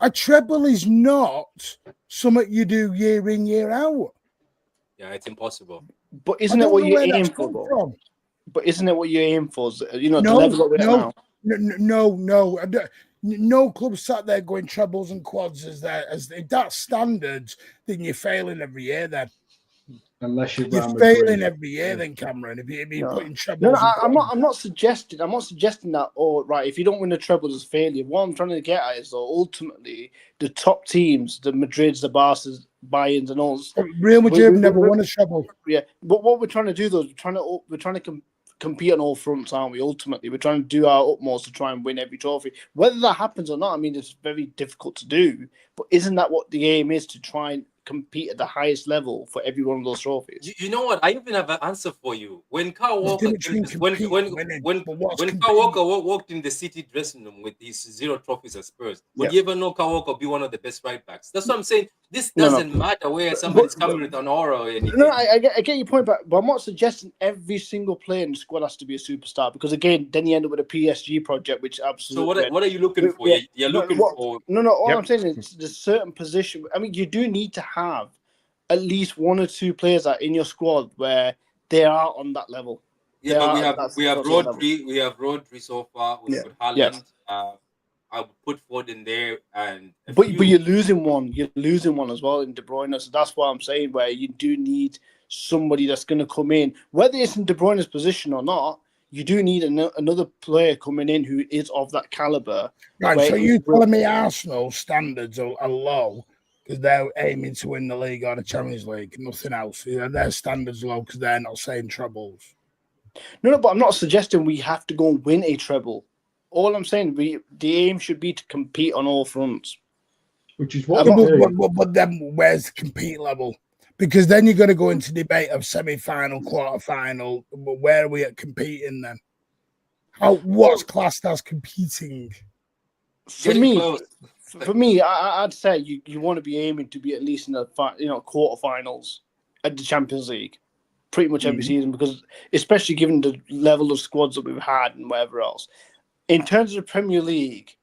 a treble is not something you do year in, year out. Yeah, it's impossible. But isn't it what you aim for? But isn't it what you aim for? The level that we're at now. No club sat there going trebles and quads as if that's standards, then you're failing every year. Then unless you're failing every year, then Cameron. If you're putting trebles, I'm not suggesting that. Oh, right, if you don't win a treble, it's failure. What I'm trying to get at is, though, ultimately, the top teams, the Madrids, the Barças, Bayerns, and all. Real Madrid never won a treble. Yeah, but what we're trying to do, though, we're trying to compete on all fronts, aren't we? Ultimately, we're trying to do our utmost to try and win every trophy. Whether that happens or not, I mean, it's very difficult to do. But isn't that what the aim is, to try and compete at the highest level for every one of those trophies? You know what? I even have an answer for you. When Kyle Walker walked in the City dressing room with his 0 trophies at Spurs, would you ever know Kyle Walker be one of the best right backs? That's what I'm saying. This doesn't matter where somebody's coming with an aura or anything. No, I get your point, but I'm not suggesting every single player in the squad has to be a superstar, because again, then you end up with a PSG project, which absolutely. So what are you looking for? You're looking for. No. All I'm saying is there's certain position. I mean, you do need to have at least 1 or 2 players that in your squad where they are on that level. Yeah, but we have Rodri. We have Rodri so far. We've got Haaland. I would put Ford in there, but you're losing one. You're losing one as well in De Bruyne. So that's what I'm saying. Where you do need somebody that's going to come in, whether it's in De Bruyne's position or not. You do need another player coming in who is of that caliber. Right. So you telling me Arsenal standards are low because they're aiming to win the league or the Champions League, nothing else. Their standards low because they're not saying trebles. No, but I'm not suggesting we have to go and win a treble. All I'm saying, the aim should be to compete on all fronts. Which is what but then where's the compete level? Because then you're going to go into debate of semi-final, quarter-final. But where are we at competing then? What's classed as competing? For me, I'd say you want to be aiming to be at least in the quarterfinals at the Champions League, pretty much every season, because especially given the level of squads that we've had and whatever else. In terms of the Premier League,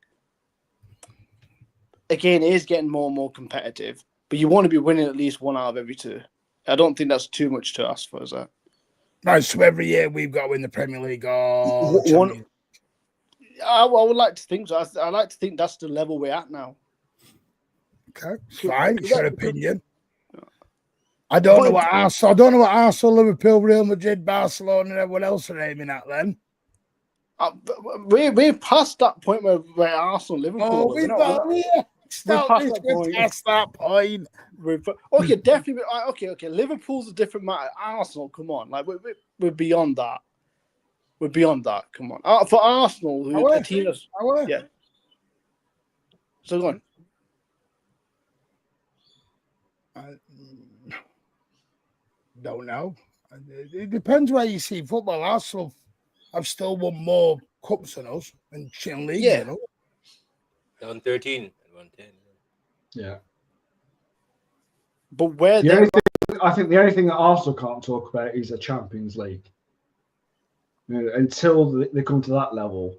again, it is getting more and more competitive, but you want to be winning at least one out of every two. I don't think that's too much to ask for, is that? Right, so every year we've got to win the Premier League or I would like to think so. I like to think that's the level we're at now. Okay, fine. It's your opinion. I don't know what Arsenal, Liverpool, Real Madrid, Barcelona, and everyone else are aiming at then. We're past that point where Arsenal, Liverpool. Oh, we're past that point. Okay, definitely. Okay. Liverpool's a different matter. Arsenal, come on, like we're beyond that. We're beyond that. Come on. For Arsenal, the team is, yeah. So go on. Don't know. It depends where you see football. Arsenal have still won more cups than us and Champions League. Yeah. You know? They won 13 and won 10. Yeah. But where I think the only thing that Arsenal can't talk about is a Champions League. You know, until they come to that level,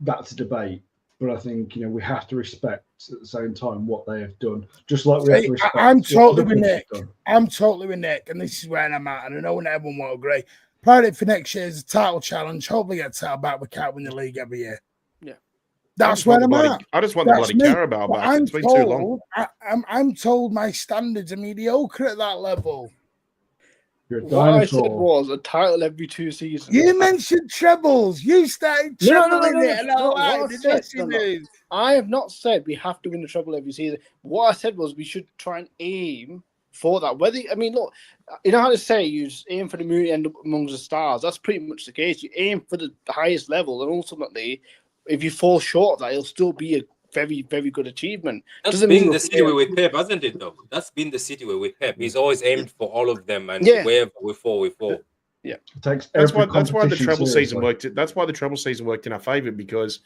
that's a debate. But I think we have to respect at the same time what they have done. Just like we have to respect. I'm totally with Nick. I'm totally with Nick, and this is where I'm at. And I know everyone will agree. Priority for next year is a title challenge. Hopefully, get a title back. We can't win the league every year. Yeah, that's where I'm at. I just want the bloody Carabao back. It's been too long. I'm told my standards are mediocre at that level. What I said was a title every 2 seasons. You mentioned trebles. You started trebling it. I have not said we have to win the treble every season. What I said was we should try and aim for that. Look, you know how to say you aim for the moon, end up amongst the stars. That's pretty much the case. You aim for the highest level, and ultimately, if you fall short of that, it'll still be a very, very good achievement. That's been the city way with Pep, hasn't it, though? That's been the city way with Pep. He's always aimed for all of them, and wherever we fall, we fall. Yeah, that's why the treble season worked. That's why the treble season worked in our favour, because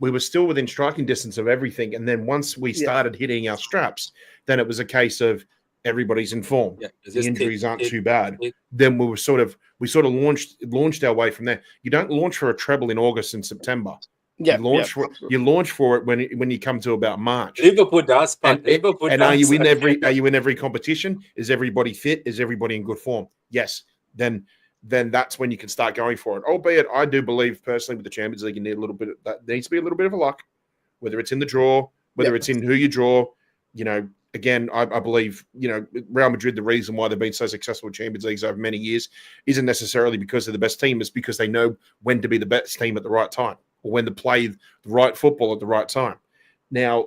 we were still within striking distance of everything. And then once we started hitting our straps, then it was a case of everybody's in form. Yeah, the injuries aren't too bad. Then we launched our way from there. You don't launch for a treble in August and September. Yeah, you launch for it when you come to about March. Liverpool does, and are you in every competition? Is everybody fit? Is everybody in good form? Yes. Then that's when you can start going for it. Albeit, I do believe personally with the Champions League, you need that needs to be a little bit of a luck, whether it's in the draw, whether it's in who you draw. Again, I believe Real Madrid. The reason why they've been so successful with Champions Leagues over many years isn't necessarily because they're the best team. It's because they know when to be the best team at the right time, or when to play the right football at the right time. Now,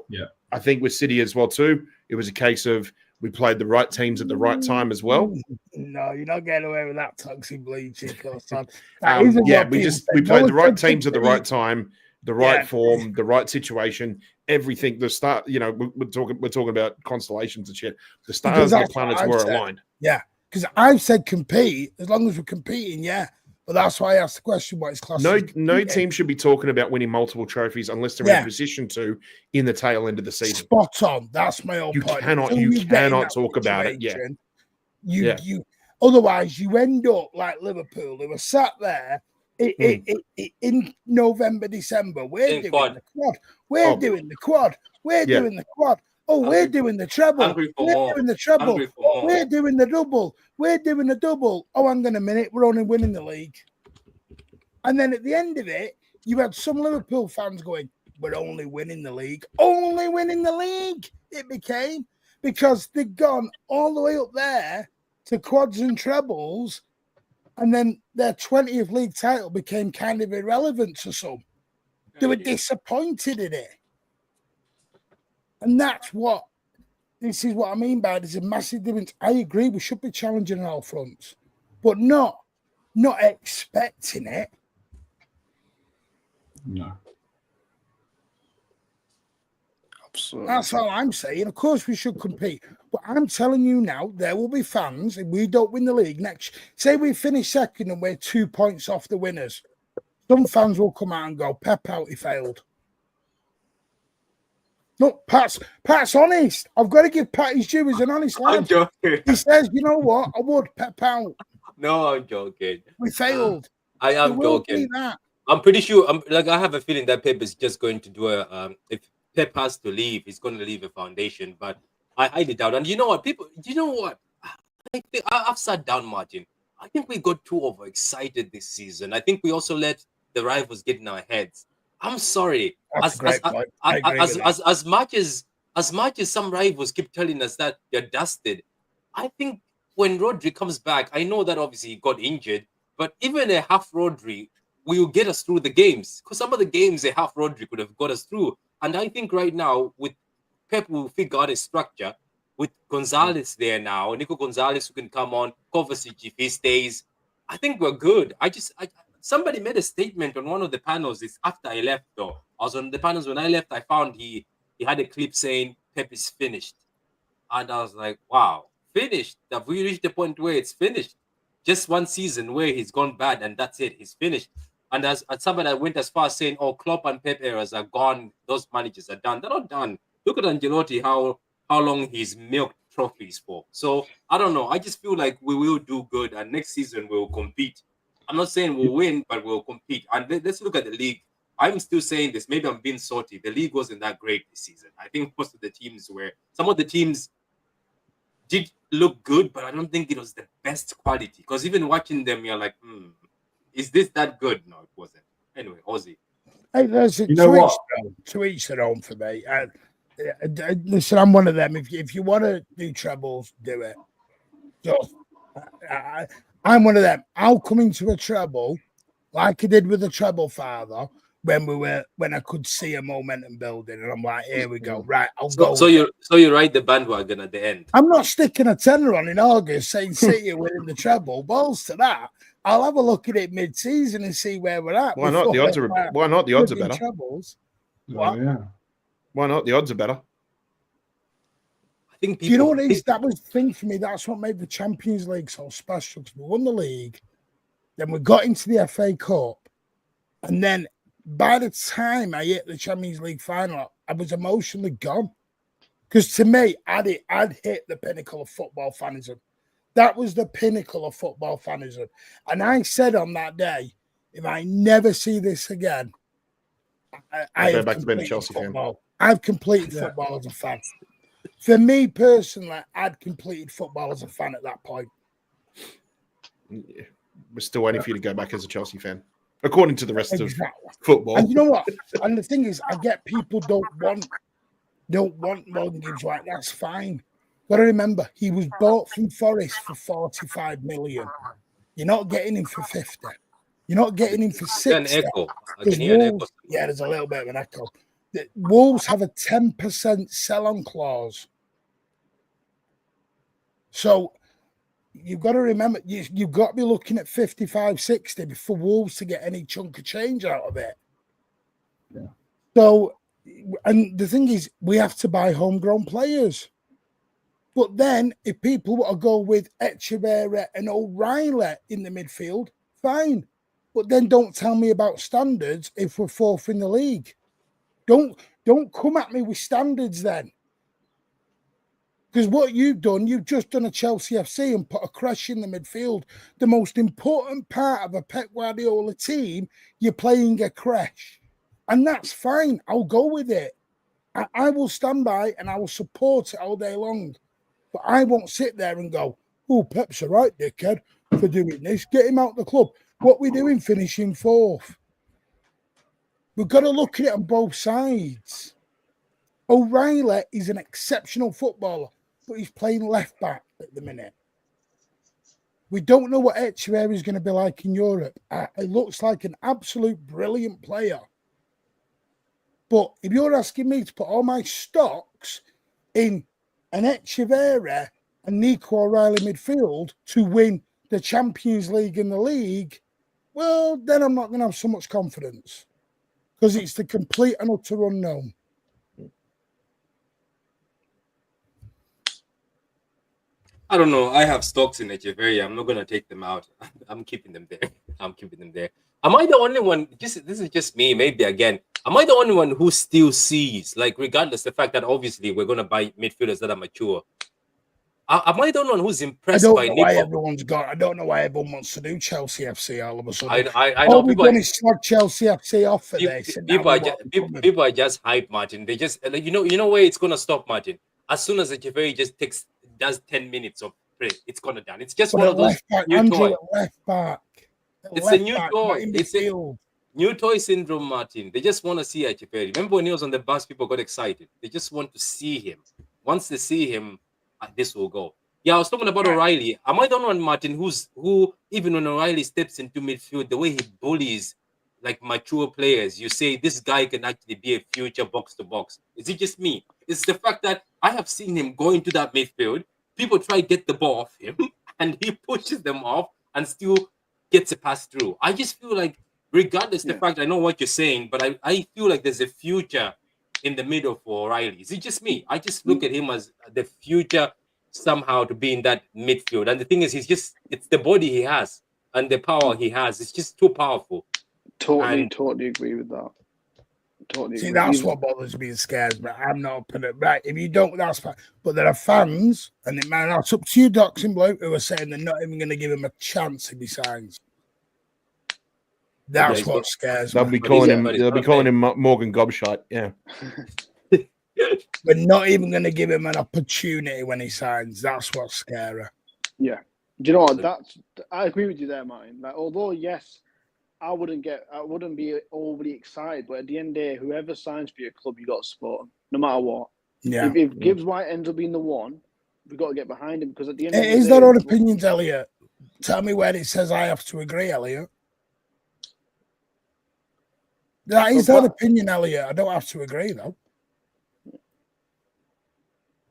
I think with City as well too, it was a case of we played the right teams at the right time as well. No, you're not getting away with that toxic bleaching. We played the right teams at the right time, the right form, the right situation, everything. The start, we're talking about constellations and shit. The stars and the planets were aligned. Yeah, because I've said compete as long as we're competing. Yeah. But that's why I asked the question, what is class? No team should be talking about winning multiple trophies unless they're in a position to in the tail end of the season. Spot on. That's my own point. You cannot talk about it. Yeah. Otherwise, you end up like Liverpool. They were sat there in November, December. We're doing the quad. We're doing the quad. We're doing the quad. Oh, we're doing the treble. We're doing the treble. We're doing the double. We're doing the double. Oh, hang on a minute. We're only winning the league. And then at the end of it, you had some Liverpool fans going, we're only winning the league. Only winning the league, it became. Because they'd gone all the way up there to quads and trebles, and then their 20th league title became kind of irrelevant to some. They were disappointed in it. And this is what I mean by there's a massive difference. I agree we should be challenging on all fronts, but not not expecting it. No. Absolutely. That's all I'm saying. Of course, we should compete. But I'm telling you now, there will be fans if we don't win the league next. Say we finish second and we're 2 points off the winners. Some fans will come out and go, Pep out, he failed. Look, Pat's honest. I've got to give Pat his due. He's an honest I'm lad. joking. He says, you know what? I would, Pep out. No, I'm joking. We failed. I It am will be joking. that. I'm pretty sure. I have a feeling that Pep is just going to do a. If Pep has to leave, he's going to leave a foundation. But I highly doubt. And you know what, people? You know what? I think I've sat down, Martin. I think we got too overexcited this season. I think we also let the rivals get in our heads. I'm sorry. That's a great point. I agree with that. As much as some rivals keep telling us that they're dusted, I think when Rodri comes back, I know that obviously he got injured, but even a half Rodri will get us through the games. Because some of the games a half Rodri could have got us through. And I think right now with Pep will figure out a structure with Gonzalez there now, Nico Gonzalez who can come on, Kovacic if he stays. I think we're good. Somebody made a statement on one of the panels. It's after I left, though. I was on the panels when I left. I found he had a clip saying Pep is finished, and I was like, "Wow, finished? Have we reached the point where it's finished? Just one season where he's gone bad, and that's it. He's finished." And as somebody that went as far as saying, "Oh, Klopp and Pep eras are gone. Those managers are done." They're not done. Look at Ancelotti. How long he's milked trophies for. So I don't know. I just feel like we will do good, and next season we will compete. I'm not saying we'll win, but we'll compete. And let's look at the league. I'm still saying this. Maybe I'm being salty. The league wasn't that great this season. I think most of the teams some of the teams did look good, but I don't think it was the best quality. Because even watching them, you're like, is this that good? No, it wasn't. Anyway, Ozzy. Hey, listen, You know what? to each their own for me. Listen, I'm one of them. If you want to do trebles, do it. Just, I'm one of them. I'll come into a treble like I did with the treble father when I could see a momentum building, and I'm like, here we go. Right, I'll go. So you ride the bandwagon at the end. I'm not sticking a tenner on in August saying City are winning the treble. Balls to that. I'll have a look at it mid-season and see where we're at. Why not? The odds are better. Trebles. Oh, yeah. Why not? The odds are better. I think people, Do you know what it is? That was the thing for me. That's what made the Champions League so special. Because we won the league, then we got into the FA Cup, and then by the time I hit the Champions League final, I was emotionally gone. Because to me, I'd hit the pinnacle of football fanism. That was the pinnacle of football fanism. And I said on that day, if I never see this again, I go back to being a Chelsea fan. I've completed football as a fan. For me personally, I'd completed football as a fan at that point. Yeah. We're still waiting for you to go back as a Chelsea fan, according to the rest of football. And you know what? And the thing is, I get people don't want Morgan Gibbs White. That's fine. Got to remember, he was bought from Forest for 45 million. You're not getting him for 50. You're not getting him for 60. An echo. I can hear an echo. Yeah, there's a little bit of an echo. The Wolves have a 10% sell-on clause. So you've got to remember, you've got to be looking at 55, 60 for Wolves to get any chunk of change out of it. Yeah. So, and the thing is, we have to buy homegrown players. But then, if people want to go with Echeverria and O'Reilly in the midfield, fine. But then don't tell me about standards if we're fourth in the league. Don't come at me with standards then. Because what you've just done a Chelsea FC and put a crash in the midfield. The most important part of a Pep Guardiola team, you're playing a crash. And that's fine. I'll go with it. I will stand by and I will support it all day long. But I won't sit there and go, oh, Pep's a right dickhead for doing this. Get him out the club. What we doing finishing fourth? We've got to look at it on both sides. O'Reilly is an exceptional footballer, but he's playing left back at the minute. We don't know what Echeverria is going to be like in Europe. It looks like an absolute brilliant player. But if you're asking me to put all my stocks in an Echeverria and Nico O'Reilly midfield to win the Champions League and the league, well, then I'm not going to have so much confidence because it's the complete and utter unknown. I don't know. I have stocks in Echeverria. I'm not going to take them out. I'm keeping them there. I'm keeping them there. Am I the only one? This is just me. Maybe again. Am I the only one who still sees, like, regardless the fact that obviously we're going to buy midfielders that are mature? Am I the only one who's impressed by Nico? I don't know why everyone wants to do Chelsea FC all of a sudden. I know we've done is slag Chelsea FC off for this. People are just hype, Martin. They just, like, you know where it's going to stop, Martin. As soon as Echeverria just does 10 minutes of play, it's gonna done. It's just one of those new toys. Left back. It's a new toy. It's a new toy syndrome, Martin. They just want to see Echeverria. Remember when he was on the bus, people got excited. They just want to see him. Once they see him, this will go. Yeah, I was talking about O'Reilly. Am I the one, Martin, who even when O'Reilly steps into midfield, the way he bullies like mature players, you say this guy can actually be a future box to box. Is it just me? It's the fact that I have seen him go into that midfield. People try to get the ball off him, and he pushes them off and still gets a pass through. I just feel like, regardless the fact I know what you're saying, but I feel like there's a future in the middle for O'Reilly. Is it just me? I just look at him as the future somehow to be in that midfield. And the thing is, it's the body he has and the power he has. It's just too powerful. Totally agree with that. See, that's what bothers me and scares me. I'm not putting it right. If you don't, that's fine. But there are fans, and that's up to you, Docs in Blue, who are saying they're not even going to give him a chance if he signs. That's what scares me. They'll be calling him Morgan Gobshite. Yeah. We're not even going to give him an opportunity when he signs. That's what's scary. Yeah. Do you know what? I agree with you there, Martin. Like, although yes, I wouldn't be overly excited, but at the end of the day, whoever signs for your club, you got to support them, no matter what. Yeah. If Gibbs White ends up being the one, we've got to get behind him because at the end of the day, is that on opinions, Elliot? Tell me where it says I have to agree, Elliot. That is that opinion, Elliot. I don't have to agree though.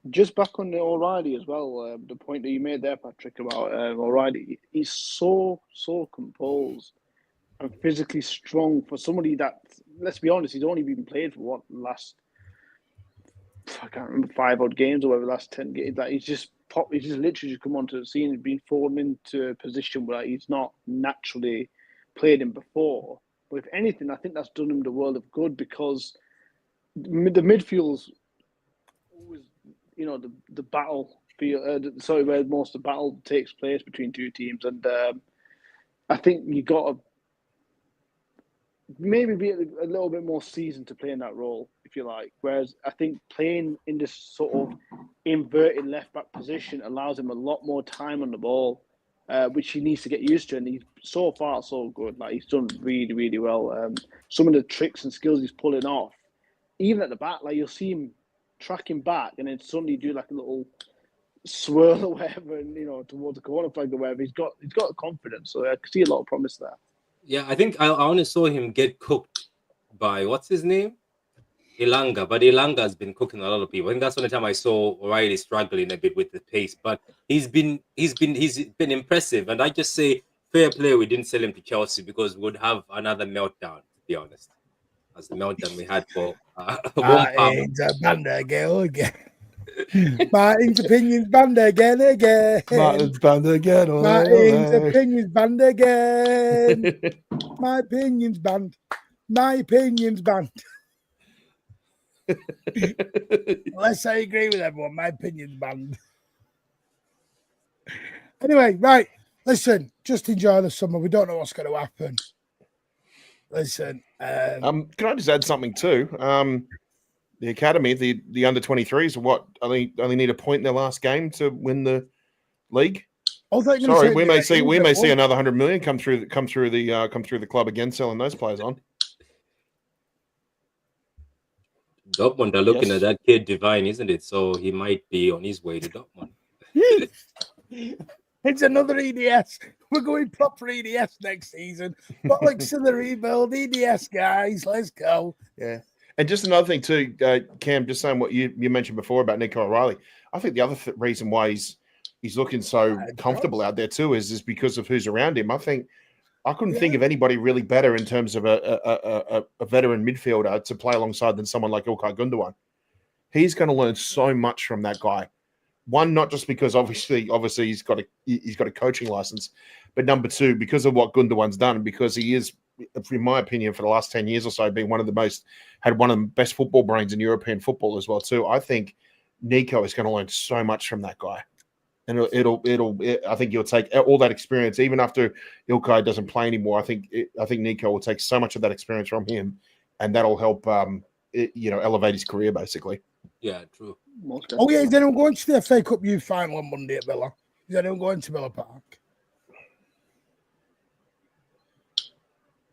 Just back on the O'Reilly as well, the point that you made there, Patrick, about O'Reilly, he's so composed and physically strong for somebody that, let's be honest, he's only been played for I can't remember, 5 odd games or whatever, last 10 games. Like, he's just literally just come onto the scene and been formed into a position where he's not naturally played in before. But if anything, I think that's done him the world of good because the midfield's always, the battle field, where most of the battle takes place between two teams. And I think you got to maybe be a little bit more seasoned to play in that role, if you like. Whereas I think playing in this sort of inverted left back position allows him a lot more time on the ball, which he needs to get used to. And he's so far so good. Like, he's done really, really well. Some of the tricks and skills he's pulling off, even at the back, like you'll see him tracking back and then suddenly do like a little swirl or whatever, and towards the corner flag or whatever. He's got confidence, so I can see a lot of promise there. Yeah, I think I only saw him get cooked by what's his name, Ilanga. But Ilanga has been cooking a lot of people. I think that's the only time I saw O'Reilly struggling a bit with the pace. But he's been impressive, and I just say fair play. We didn't sell him to Chelsea because we would have another meltdown. To be honest, as the meltdown we had for Martin's opinions banned again. Martin's banned again. Martin's opinions banned again. My opinions banned. My opinions banned. Unless I agree with everyone, my opinion's banned. Anyway, right. Listen, just enjoy the summer. We don't know what's going to happen. Listen. Can I just add something too? The academy, the under 23s, only need a point in their last game to win the league. Sorry, we may see another 100 million come through the club again, selling those players on. Dortmund are looking at that kid Divine, isn't it? So he might be on his way to Dortmund. It's another EDS. We're going proper EDS next season. Bollocks to the rebuild. EDS, guys. Let's go. Yeah. And just another thing too, Cam, just saying what you mentioned before about Nico O'Reilly. I think the other reason why he's he's looking so comfortable out there too is because of who's around him. I couldn't think of anybody really better in terms of a veteran midfielder to play alongside than someone like İlkay Gündoğan. He's going to learn so much from that guy. One, not just because obviously he's got a coaching license, but number two, because of what Gündoğan's done, and because he is, in my opinion, for the last 10 years or so, been one of the best football brains in European football as well too. I think Nico is going to learn so much from that guy, and I think he'll take all that experience even after İlkay doesn't play anymore. I think Nico will take so much of that experience from him, and that'll help elevate his career basically. Yeah, true. Oh yeah, is anyone going to the FA Cup Youth final on Monday at Villa? Is anyone going to Villa Park?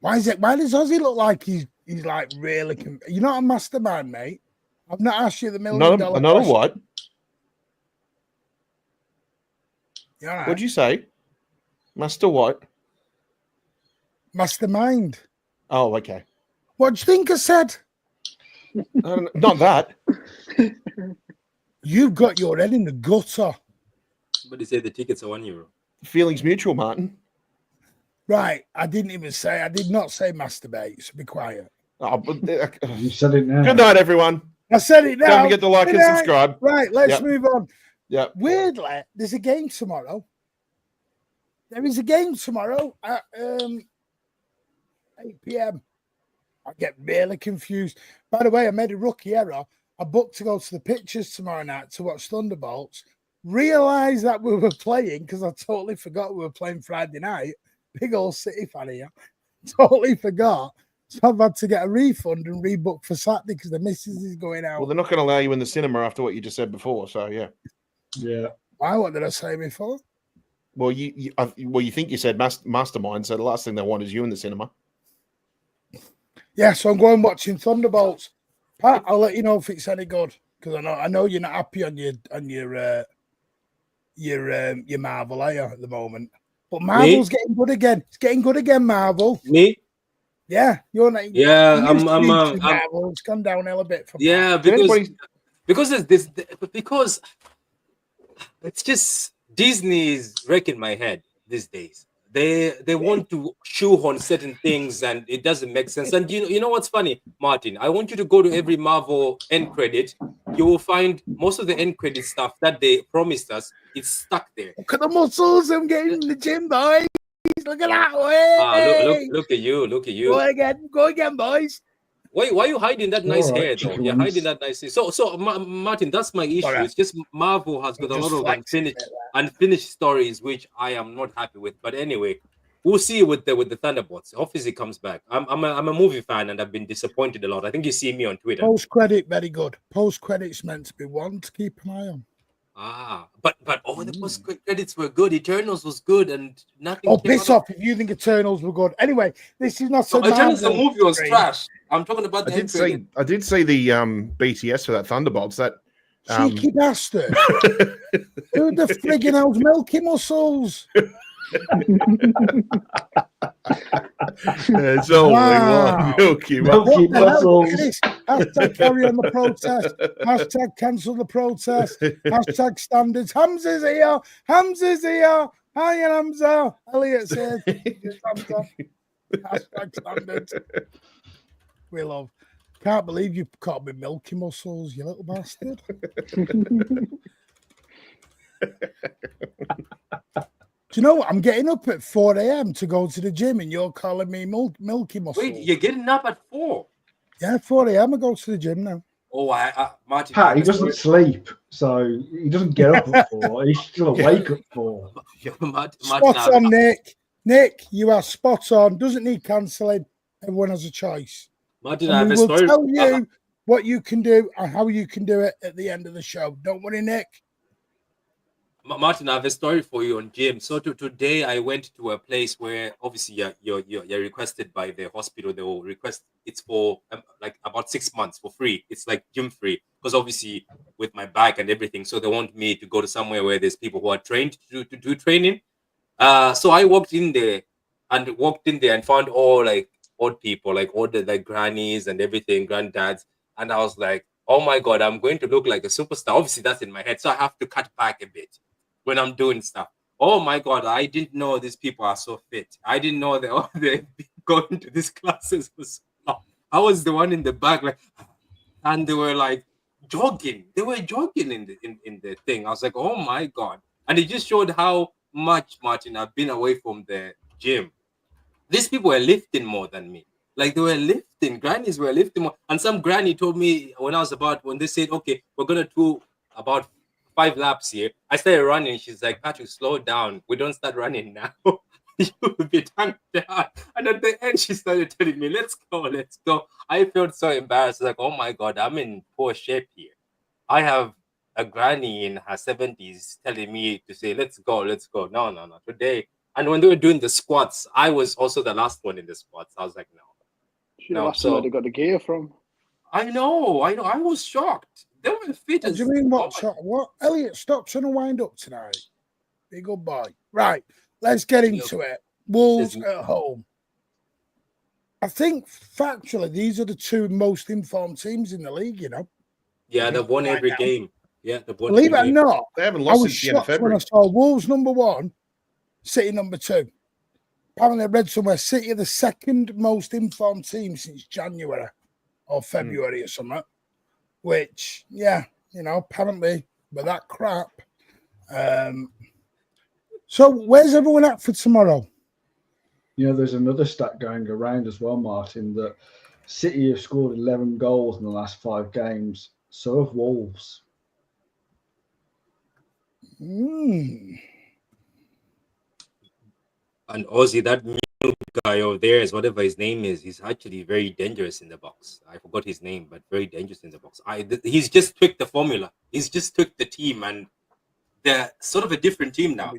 Why does Ozzy look like he's like really? You're not a mastermind, mate. I've not asked you the $1 million. Another what? Right. What'd you say? Master what? Mastermind. Oh, okay. What do you think I said? Not that. You've got your head in the gutter. Somebody said the tickets are €1. Feelings mutual, Martin. Right. I did not say masturbate, so be quiet. Oh, but, You said it now. good night, everyone. I said it now. Don't forget to like and subscribe. Right, let's move on. Yeah. Weirdly, there's a game tomorrow. There is a game tomorrow at 8 p.m. I get really confused. By the way, I made a rookie error. I booked to go to the pictures tomorrow night to watch Thunderbolts. Realised that we were playing because I totally forgot we were playing Friday night. Big old City fan here. Totally forgot. So I've had to get a refund and rebook for Saturday because the missus is going out. Well, they're not going to allow you in the cinema after what you just said before. So yeah. Yeah. Why? What did I say before? Well, you think you said mastermind. So the last thing they want is you in the cinema. Yeah, so I'm going watching Thunderbolts. Pat, I'll let you know if it's any good because I know you're not happy on your Marvel, are you, at the moment? But Marvel's getting good again. It's getting good again, Marvel. Me? Yeah, you're not. Yeah, Marvel. It's gone downhill a bit. For because it's just Disney is wrecking my head these days. They want to shoehorn certain things and it doesn't make sense. And you know what's funny, Martin? I want you to go to every Marvel end credit. You will find most of the end credit stuff that they promised us. It's stuck there. Look at the muscles I'm getting in the gym, boys. Look at that way. Look at you. Go again, boys. Why are you hiding that nice hair though? You're hiding that nice hair. So Martin, that's my issue. It's just Marvel has got a lot of unfinished stories, which I am not happy with. But anyway, we'll see with the Thunderbolts. Obviously, it comes back. I'm a movie fan, and I've been disappointed a lot. I think you see me on Twitter. Post credit, very good. Post credit's meant to be one to keep an eye on. But all the post credits were good. Eternals was good, and nothing. Oh, piss off if you think Eternals were good. Anyway, this is not so. Eternals, the movie was trash. I'm talking about the end credit. I did see the BTS for that Thunderbolts. That cheeky bastard. Who the friggin' hell's Milky Muscles? It's only Milky Muscles. Hashtag carry on the protest. Hashtag cancel the protest. Hashtag standards. Hamza's here. Hi, Hamza. Elliot's here. Hashtag standards. We love. Can't believe you caught me Milky Muscles, you little bastard. Do you know what? I'm getting up at 4 a.m. to go to the gym, and you're calling me Milky Muscles. Wait, you're getting up at 4? Yeah, 4 a.m. I go to the gym now. Oh, Martin. Pat, he doesn't sleep, so he doesn't get up at 4. He's still awake at 4. Spot on, Nick. Nick, you are spot on. Doesn't need cancelling. Everyone has a choice. Martin, and we will tell you what you can do and how you can do it at the end of the show. Don't worry, Nick. Martin, I have a story for you on gym. So today I went to a place where obviously you're requested by the hospital. They will request it's for like about 6 months for free. It's like gym free because obviously with my back and everything. So they want me to go to somewhere where there's people who are trained to do training. So I walked in there and found all like old people, like all the like grannies and everything, granddads. And I was like, oh my God, I'm going to look like a superstar. Obviously that's in my head. So I have to cut back a bit. when I'm doing stuff. Oh my God, I didn't know these people are so fit. I didn't know they've been going to these classes for so long. I was the one in the back, like, and they were like jogging. They were jogging in the thing. I was like, oh my God. And it just showed how much, Martin, I've been away from the gym. These people were lifting more than me. Like they were lifting, grannies were lifting more. And some granny told me when they said, okay, we're gonna do about 5 laps here. I started running. She's like, Patrick, slow down. We don't start running now. You will be done down. And at the end, she started telling me, let's go. I felt so embarrassed. Like, oh my God, I'm in poor shape here. I have a granny in her 70s telling me to say, let's go. No. Today. And when they were doing the squats, I was also the last one in the squats. I was like, no. Should have asked them where they got the gear from. I know. I was shocked. They were fit What as... do you mean, what? Elliot, stop trying to wind up tonight. Be a good boy. Right, let's get into it. Wolves at home. I think, factually, these are the 2 most informed teams in the league, you know? Yeah, they've won every game. Yeah, they've won Believe it or not, They haven't I lost was since the end of shocked when I February. saw Wolves number 1, City number 2. Apparently, I read somewhere City are the 2nd most informed team since January or February or something. Which, yeah, you know, apparently with that crap. So, where's everyone at for tomorrow? You know, there's another stat going around as well, Martin, that City have scored 11 goals in the last 5 games. So have Wolves. And Ozzy, that new guy over there, is whatever his name is, he's actually very dangerous in the box. I forgot his name, but very dangerous in the box. He's just tweaked the formula. He's just tweaked the team, and they're sort of a different team now.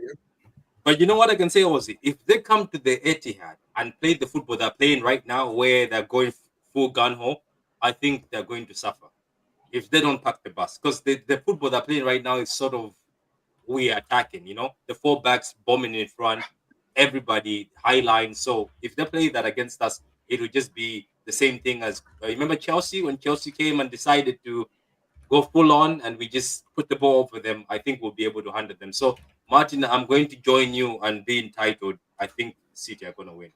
But you know what I can say, Ozzy? If they come to the Etihad and play the football they're playing right now, where they're going full gun-ho, I think they're going to suffer if they don't pack the bus. Because the football they're playing right now is sort of we attacking, you know? The 4 backs bombing in front, everybody high line. So if they play that against us, it would just be the same thing as remember Chelsea, when Chelsea came and decided to go full on and we just put the ball over them. I think we'll be able to handle them. So Martin, I'm going to join you and be entitled. I think City are going to win.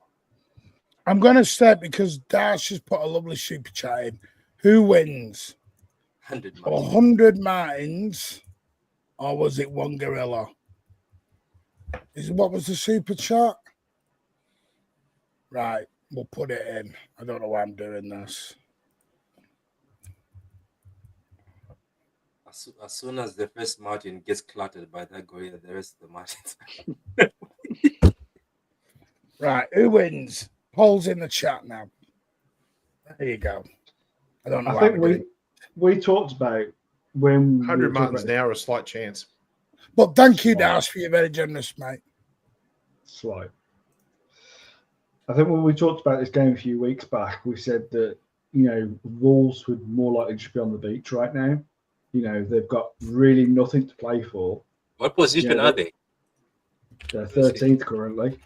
I'm going to start because Dash has put a lovely super chat in. Who wins? 100 Martins. 100 Martins, or was it 1 gorilla? What was the super chat? Right, we'll put it in. I don't know why I'm doing this. As soon as the first Martin gets cluttered by that gorilla, the rest of the Martins. Right, who wins? Polls in the chat now. There you go. I don't know. I think we talked about when 100 Martins now are a slight chance. But thank you, Dash, for your very generous, mate. Slight. I think when we talked about this game a few weeks back, we said that, you know, Wolves would more likely just be on the beach right now. You know, they've got really nothing to play for. What position are they? They're 13th currently.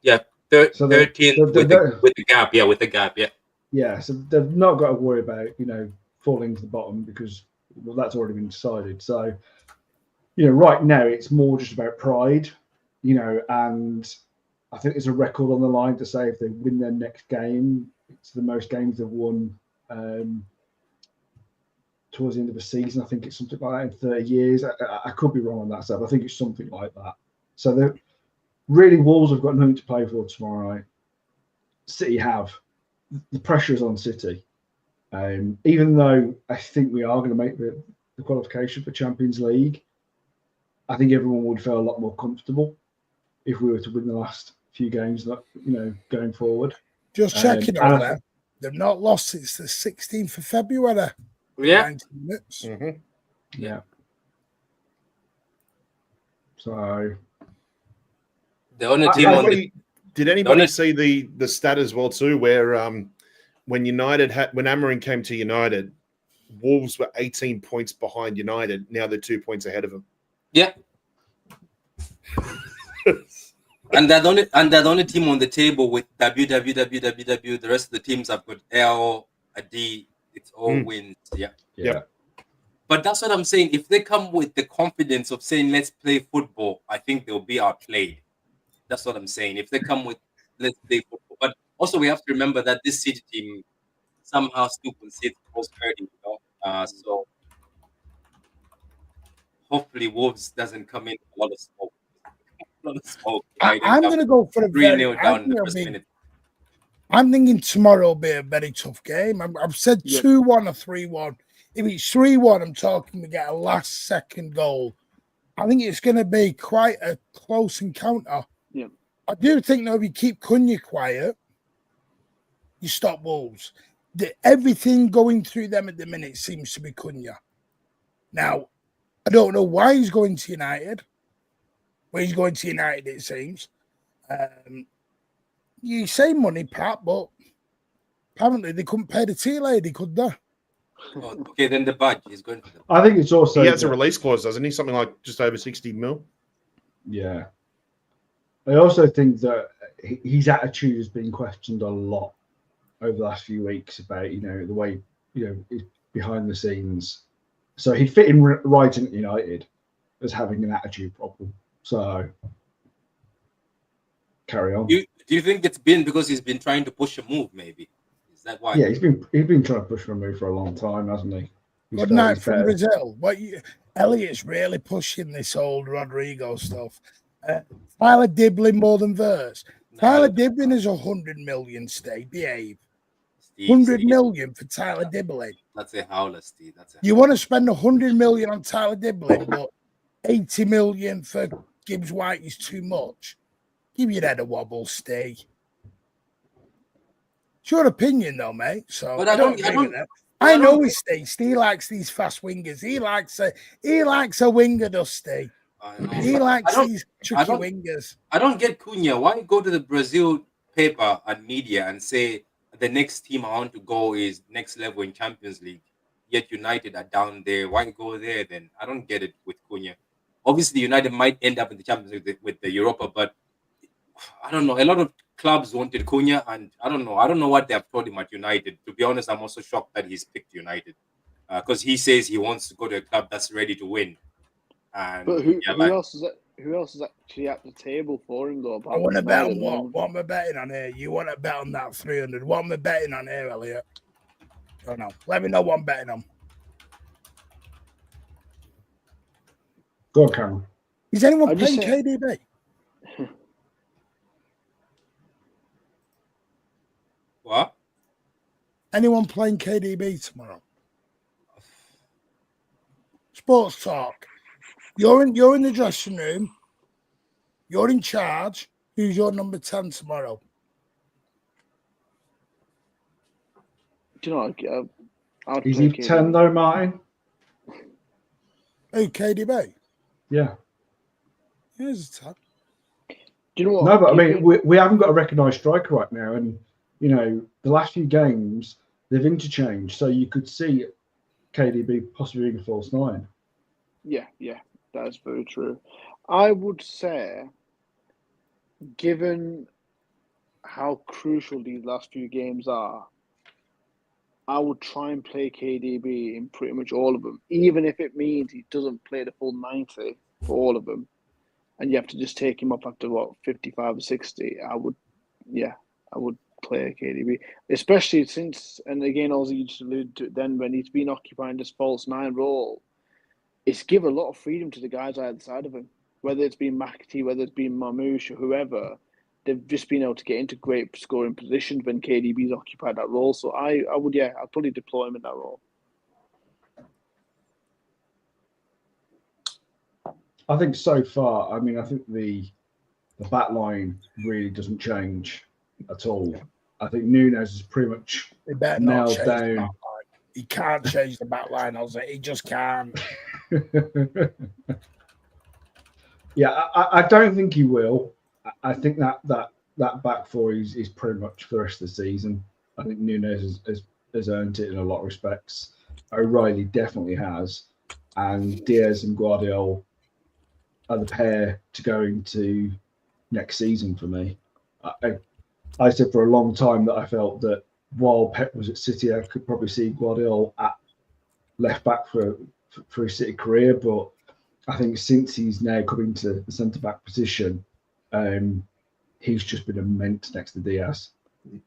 Yeah, 13th with the gap. Yeah, with the gap. Yeah. Yeah, so they've not got to worry about, you know, falling to the bottom because, well, that's already been decided. So, you know, right now it's more just about pride, you know, and I think there's a record on the line to say if they win their next game, it's the most games they've won towards the end of the season. I think it's something like that in 30 years. I could be wrong on that stuff. I think it's something like that. So they're really, Wolves have got nothing to play for tomorrow night. City have. The pressure is on City. Even though I think we are going to make the qualification for Champions League, I think everyone would feel a lot more comfortable if we were to win the last few games, you know, going forward. Just checking on that. They've not lost since the 16th of February. Yeah. 90 minutes. Mm-hmm. Yeah. So the only team did anybody see the stat as well too, where when Amorim came to United, Wolves were 18 points behind United. Now they're 2 points ahead of them. Yeah. And they're the only team on the table with WWWWW. The rest of the teams have got L, a D. It's all wins. Yeah. Yeah. But that's what I'm saying. If they come with the confidence of saying, let's play football, I think they'll be outplayed. That's what I'm saying. If they come with, let's play football. But also, we have to remember that this City team somehow still concedes prosperity, so hopefully Wolves doesn't come in a lot of smoke. A lot of smoke. I'm going to go for a 3-0 down in the first minute. I'm thinking tomorrow will be a very tough game. I've said 2-1 or 3-1. If it's 3-1, I'm talking we get a last-second goal. I think it's going to be quite a close encounter. Yeah. I do think, though, if you keep Cunha quiet, you stop Wolves. Everything going through them at the minute seems to be Cunha. Now, I don't know why he's going to United. Well, he's going to United, it seems. You say money, Pat, but apparently they couldn't pay the tea lady, could they? Oh, okay, then the badge is going to. I think it's also he has a release clause, doesn't he? Something like just over 60 mil. Yeah. I also think that his attitude has been questioned a lot over the last few weeks about, the way, behind the scenes. So he'd fit in right in United as having an attitude problem. So carry on. Do you think it's been because he's been trying to push a move, maybe? Is that why? Yeah, he's been trying to push for a move for a long time, hasn't he? Good night from Brazil. Elliot's really pushing this old Rodrigo stuff. Tyler Dibbling more than Wirtz. Tyler Dibbling is 100 million, Steve. Behave. 100 million for Tyler Dibbling. That's a howler, Steve. You want to spend 100 million on Tyler Dibbling, but 80 million for Gibbs White is too much. Give your head a wobble, Steve. It's your opinion, though, mate. So but I don't agree with that. I know he's Steve. Steve likes these fast wingers. He likes a winger, does Steve? He likes these tricky wingers. I don't get Cunha. Why go to the Brazil paper and media and say the next team I want to go is next level in Champions League? Yet United are down there. Why go there then? I don't get it with Cunha. Obviously, United might end up in the Champions League with the Europa, but I don't know. A lot of clubs wanted Cunha, and I don't know. I don't know what they have told him at United. To be honest, I'm also shocked that he's picked United because he says he wants to go to a club that's ready to win. And but who else is actually at the table for him though? I want to bet on what? What am I betting on here? You want to bet on that 300? What am I betting on here, Elliot? I don't know. Let me know what I'm betting on. Go on, Cameron. Is anyone playing KDB? What? Anyone playing KDB tomorrow? Sports talk. You're in the dressing room. You're in charge. Who's your number 10 tomorrow? Do you know? Is he 10 though, Martin? Who, KDB? Yeah. Here's a 10. Do you know what? No, but I mean, we haven't got a recognised striker right now, and the last few games they've interchanged, so you could see KDB possibly being a false nine. Yeah, that's very true. I would say, given how crucial these last few games are, I would try and play KDB in pretty much all of them, even if it means he doesn't play the full 90 for all of them, and you have to just take him up after 55 or 60. I would play KDB, especially since, and again, also you just alluded to it then, when he's been occupying this false nine role, it's given a lot of freedom to the guys either side of him, whether it's been McAtee, whether it's been Mamouche or whoever. They've just been able to get into great scoring positions when KDB's occupied that role. So I'd probably deploy him in that role. I think so far, I think the back line really doesn't change at all. I think Nunes is pretty much nailed down. He can't change the back line, he just can't. Yeah, I don't think he will. I think that back four is pretty much for the rest of the season. I think Nunes has earned it in a lot of respects. O'Reilly definitely has. And Diaz and Guardiola are the pair to go into next season for me. I said for a long time that I felt that while Pep was at City, I could probably see Guardiola at left back for for his City career, but I think since he's now coming to the centre back position, he's just been immense next to Diaz.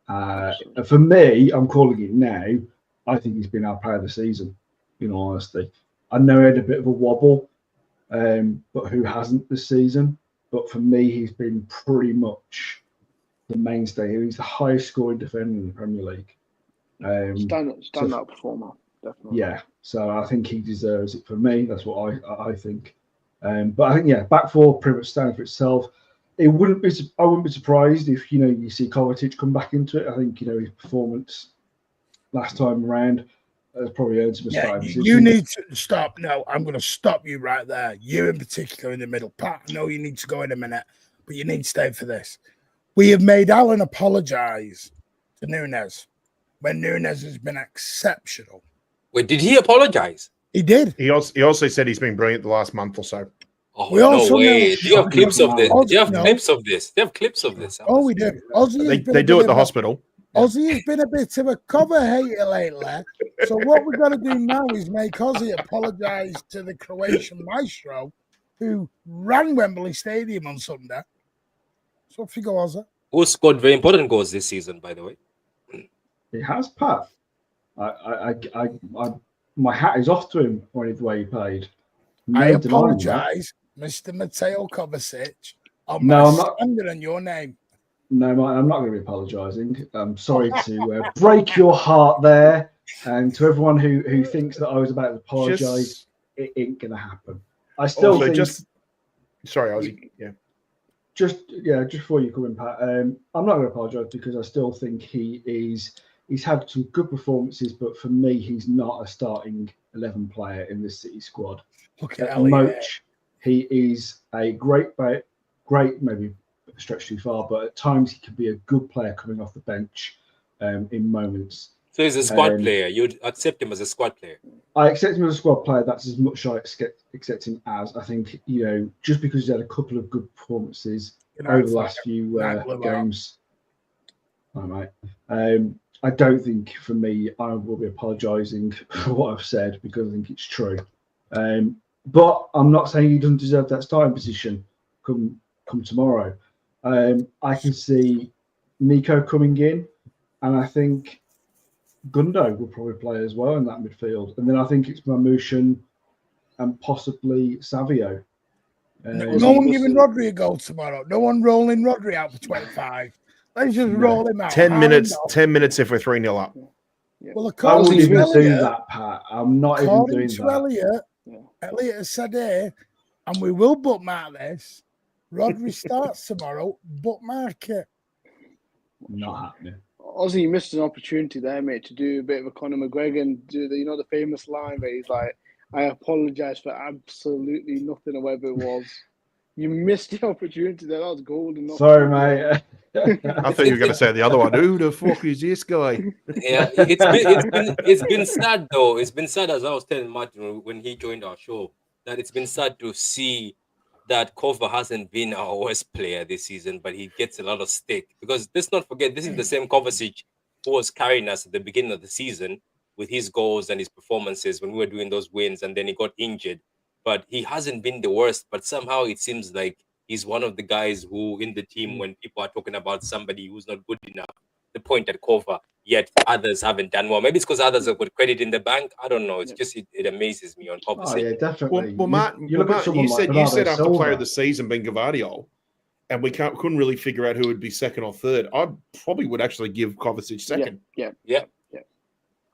And for me, I'm calling it now. I think he's been our player of the season. In all honesty, I know he had a bit of a wobble, but who hasn't this season? But for me, he's been pretty much the mainstay. He's the highest scoring defender in the Premier League. Stand up performer, definitely. Yeah, so I think he deserves it for me. That's what I think. But I think back four pretty much stands for itself. I wouldn't be surprised if you see Kovacic come back into it. I think his performance last time around has probably earned some starting position. You need to stop. No, I'm going to stop you right there. You in particular in the middle. Pat, I know you need to go in a minute, but you need to stay for this. We have made Alan apologise to Nunes when Nunes has been exceptional. Wait, did he apologise? He did. He also said he's been brilliant the last month or so. Oh, We also no way. know- Do you have clips of this? Do you have No. clips of this? They have clips of this. Oh, we do. They do at the hospital. Ozzy has been a bit of a cover hater lately. So what we've got to do now is make Ozzy apologise to the Croatian maestro who ran Wembley Stadium on Sunday. So off you go, Ozzy. Who scored very important goals this season, by the way? He has, Pat. My hat is off to him for the way he played. I No denying that. apologise, Mr. Mateo Kovacic. I'm not. standing on your name. No, I'm not going to be apologising. I'm sorry to break your heart there. And to everyone who thinks that I was about to apologise, it ain't going to happen. I still think... Sorry, Ozzy. Yeah. Just before you come in, Pat, I'm not going to apologise because I still think he's had some good performances, but for me, he's not a starting 11 player in this City squad. Look at At Elliot. much, he is a great, maybe stretch too far, but at times he can be a good player coming off the bench in moments. So he's a squad player. You'd accept him as a squad player. I accept him as a squad player. That's as much I accept him as. I think, just because he's had a couple of good performances over the last few games. All right, mate. I don't think, for me, I will be apologising for what I've said because I think it's true. But I'm not saying he doesn't deserve that starting position come tomorrow. I can see Nico coming in, and I think Gundo will probably play as well in that midfield. And then I think it's Mancunian and possibly Savio. No one giving Rodri a goal tomorrow. No one rolling Rodri out for 25. Let's just roll him out. 10 minutes. 10 minutes if we're 3-0 up. Well, I according wouldn't to even do Elliot, that, Pat. I'm not even doing that. Elliot has said here, and we will bookmark this. Rodri starts tomorrow. Bookmark it. Not happening. Ozzy, you missed an opportunity there, mate, to do a bit of a Conor McGregor and do the famous line where he's like, "I apologise for absolutely nothing," or whatever it was. You missed the opportunity there. That was golden. Sorry, mate. I thought you were going to say the other one. Who the fuck is this guy? Yeah, it's been sad though. It's been sad, as I was telling Martin when he joined our show, that it's been sad to see that Kova hasn't been our worst player this season, but he gets a lot of stick. Because let's not forget, this is the same Kovacic who was carrying us at the beginning of the season with his goals and his performances when we were doing those wins, and then he got injured. But he hasn't been the worst, but somehow it seems like he's one of the guys who in the team, when people are talking about somebody who's not good enough, they point at Kova, yet others haven't done well. Maybe it's because others have got credit in the bank. I don't know. It's just, it amazes me on Kovacic. Oh, yeah, definitely. Well, Matt, you said after player of the season being Gavardio, and we couldn't really figure out who would be second or third. I probably would actually give Kovacic second. Yeah.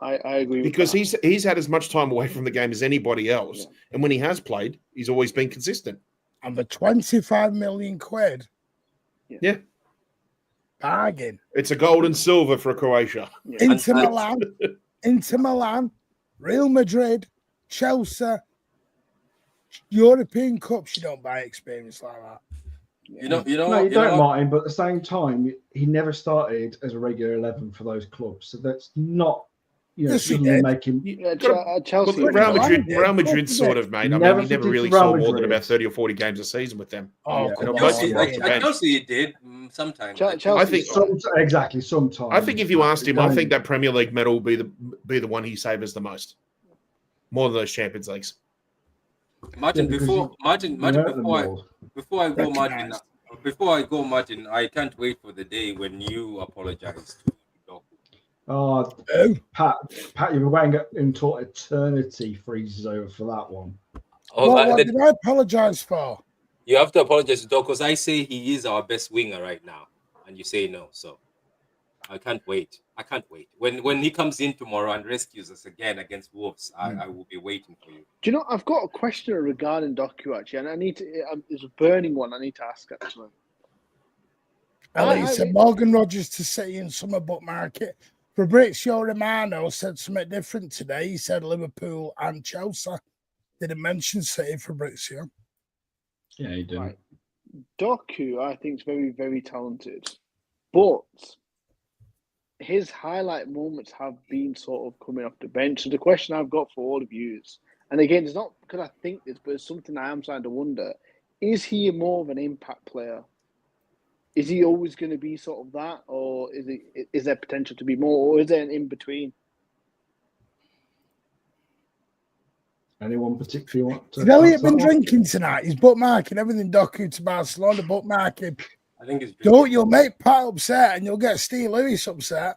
I agree with because that. he's had as much time away from the game as anybody else, and when he has played, he's always been consistent. And the 25 million quid. Yeah. Bargain. It's a gold and silver for Croatia. Inter Milan, Real Madrid, Chelsea, European Cups. You don't buy experience like that. No, you don't, Martin. But at the same time, he never started as a regular 11 for those clubs, so that's not. Yes, he did. Make him. Chelsea. Real Madrid sort of, mate. I mean, he never really saw more than about 30 or 40 games a season with them. Chelsea he did sometimes. I think exactly sometimes. I think if you asked him, I think that Premier League medal will be the one he savours the most, more than those Champions Leagues. Martin, because before Martin, you hurt them before more. I go, Martin, Recognised. I can't wait for the day when you apologize to Doku. Oh, Oh, Pat, you've been waiting until eternity freezes over for that one. Oh, what did I apologise for? you have to apologize to Doku because I say he is our best winger right now, and you say no. So I can't wait. When he comes in tomorrow and rescues us again against Wolves, I will be waiting for you. Do you know, I've got a question regarding Doku, actually, and I need to, it's a burning one I need to ask, actually. Ellie said Morgan Rogers to City in summer book market. Fabrizio Romano said something different today. He said Liverpool and Chelsea. Didn't mention City, Fabrizio. Yeah, he didn't. Right. Doku, I think, is very, very talented, but his highlight moments have been sort of coming off the bench. So the question I've got for all of you is, and again, it's not because I think this, but it's something I am starting to wonder: is he more of an impact player? Is he always going to be sort of that, or is there potential to be more, or is there an in between? Anyone particularly want to? Has Elliot been drinking tonight? He's bookmarking everything Doku to Barcelona, bookmarking. I think it's Don't, you'll make Pat upset and you'll get Steve Lewis upset.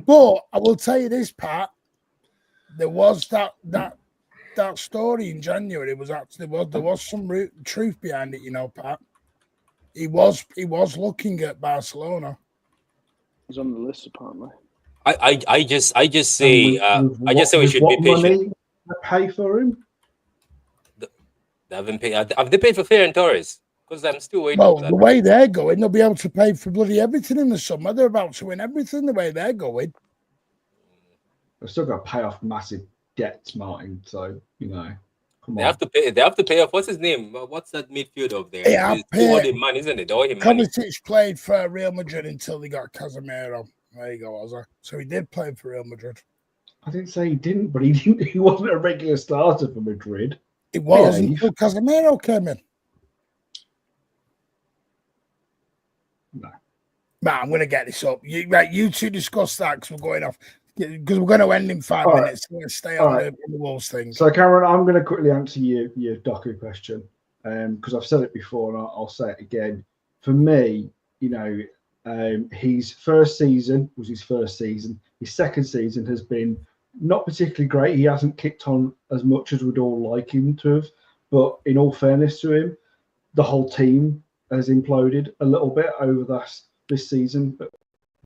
But I will tell you this, Pat. There was that story in January. It was actually there was some truth behind it, you know, Pat. He was looking at Barcelona. He's on the list apparently. I just say we should be patient. Money pay for him? They haven't paid. Have they paid for Ferran Torres? Because I'm still waiting. Well, for that. the way they're going, they'll be able to pay for bloody everything in the summer. They're about to win everything the way they're going. They've still got to pay off massive debts, Martin. So, you know, come on. They have to pay off. What's his name? What's that midfield up there? Yeah, It's all the man, isn't it? All him money. Kovacic played for Real Madrid until they got Casemiro. There you go, Ozzy. So he did play for Real Madrid. I didn't say he didn't, but he wasn't a regular starter for Madrid. It was until Casemiro came in. No. Man, I'm going to get this up. You two discuss that because we're going off. Because we're going to end in 5 minutes. We're going to stay on the Wolves thing. So, Cameron, I'm going to quickly answer your Doku question because I've said it before and I'll say it again. For me, you know, his first season was his first season. His second season has been not particularly great. He hasn't kicked on as much as we'd all like him to have. But in all fairness to him, the whole team has imploded a little bit over this season, but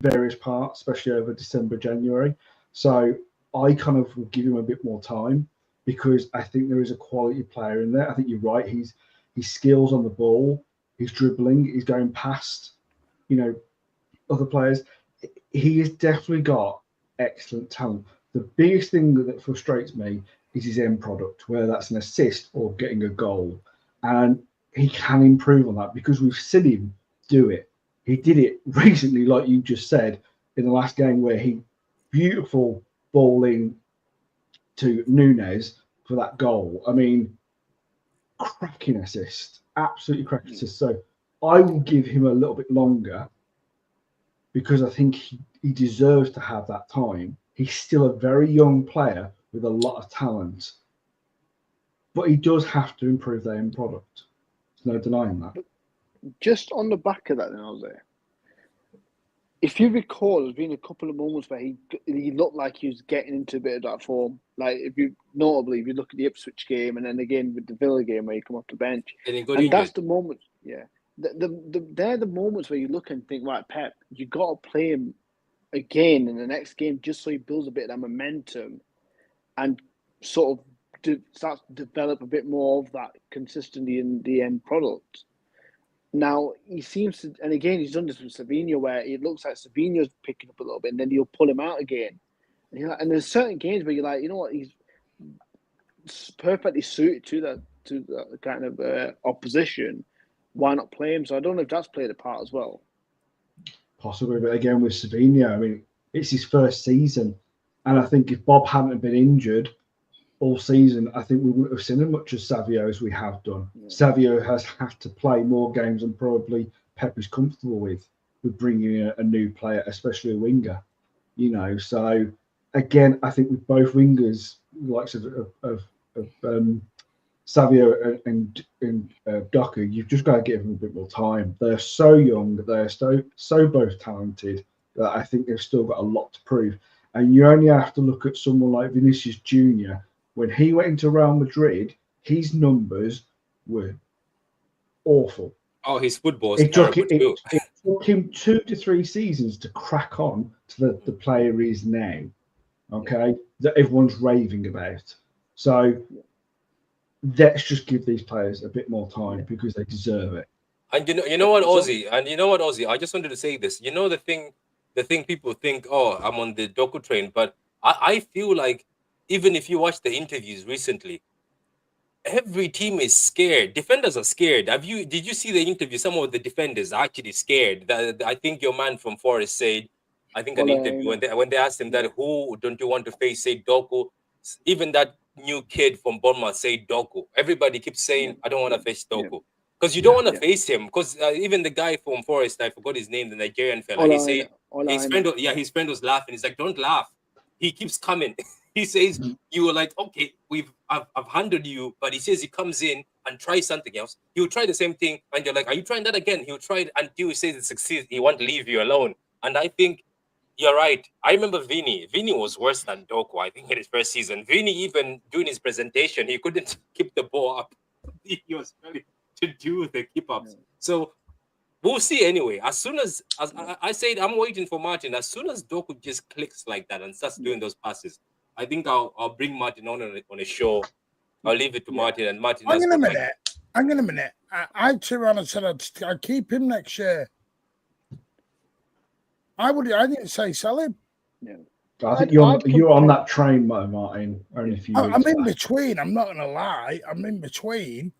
various parts, especially over December, January. So I kind of will give him a bit more time because I think there is a quality player in there. I think you're right. His skills on the ball, his dribbling, he's going past, you know, other players. He has definitely got excellent talent. The biggest thing that frustrates me is his end product, whether that's an assist or getting a goal. And he can improve on that because we've seen him do it. He did it recently, like you just said, in the last game where he beautiful ball in to Nunes for that goal. I mean, cracking assist, absolutely cracking assist. So I will give him a little bit longer because I think he deserves to have that time. He's still a very young player with a lot of talent, but he does have to improve their end product. There's no denying that. Just on the back of that, then, Jose, if you recall, there's been a couple of moments where he looked like he was getting into a bit of that form. Like, if you look at the Ipswich game and then again with the Villa game where he come off the bench. And that's the moment, yeah. They're the moments where you look and think, right, Pep, you got to play him again in the next game just so he builds a bit of that momentum and sort of starts to develop a bit more of that consistency in the end product. Now, he seems to, and again, he's done this with Savinho, where it looks like Savinho's picking up a little bit, and then he'll pull him out again. And there's certain games where you're like, you know what, he's perfectly suited to that kind of opposition. Why not play him? So I don't know if that's played a part as well. Possibly, but again, with Savinho, I mean, it's his first season. And I think if Bob hadn't been injured all season, I think we wouldn't have seen as much as Savio as we have done. Yeah. Savio has had to play more games than probably Pep is comfortable with bringing in a new player, especially a winger. You know, so again, I think with both wingers, the likes of Savio and Doku, you've just got to give them a bit more time. They're so young, they're so both talented that I think they've still got a lot to prove. And you only have to look at someone like Vinicius Junior. When he went into Real Madrid, his numbers were awful. Oh, his football is It took terrible too. it took him 2 to 3 seasons to crack on to the player he is now. Okay, that everyone's raving about. So let's just give these players a bit more time because they deserve it. And you know what, Ozzy? I just wanted to say this. You know the thing people think, oh, I'm on the Doku train, but I feel like even if you watch the interviews recently, every team is scared. Defenders are scared. Did you see the interview? Some of the defenders are actually scared. I think your man from Forest said, I think an interview when they asked him that, who don't you want to face, say Doku. Even that new kid from Bournemouth say Doku. Everybody keeps saying, I don't want to face Doku. Because you don't want to face him. Because even the guy from Forest, I forgot his name, the Nigerian fella, he said, his friend was laughing. He's like, don't laugh. He keeps coming. He says, you were like, okay, I've handled you. But he says he comes in and tries something else. He'll try the same thing. And you're like, are you trying that again? He'll try it until he says it succeeds. He won't leave you alone. And I think you're right. I remember Vini. Vini was worse than Doku, I think, in his first season. Vini, even doing his presentation, he couldn't keep the ball up. He was ready to do the keep-ups. So we'll see anyway. As soon as I said, I'm waiting for Martin. As soon as Doku just clicks like that and starts doing those passes, I think I'll bring Martin on a show. I'll leave it to Martin, and Martin. Hang on a minute. I turned around and said I'd keep him next year. I didn't say sell him. Yeah. I think you're on that train, Martin. Only a few weeks I'm in back. between. I'm not going to lie. I'm in between.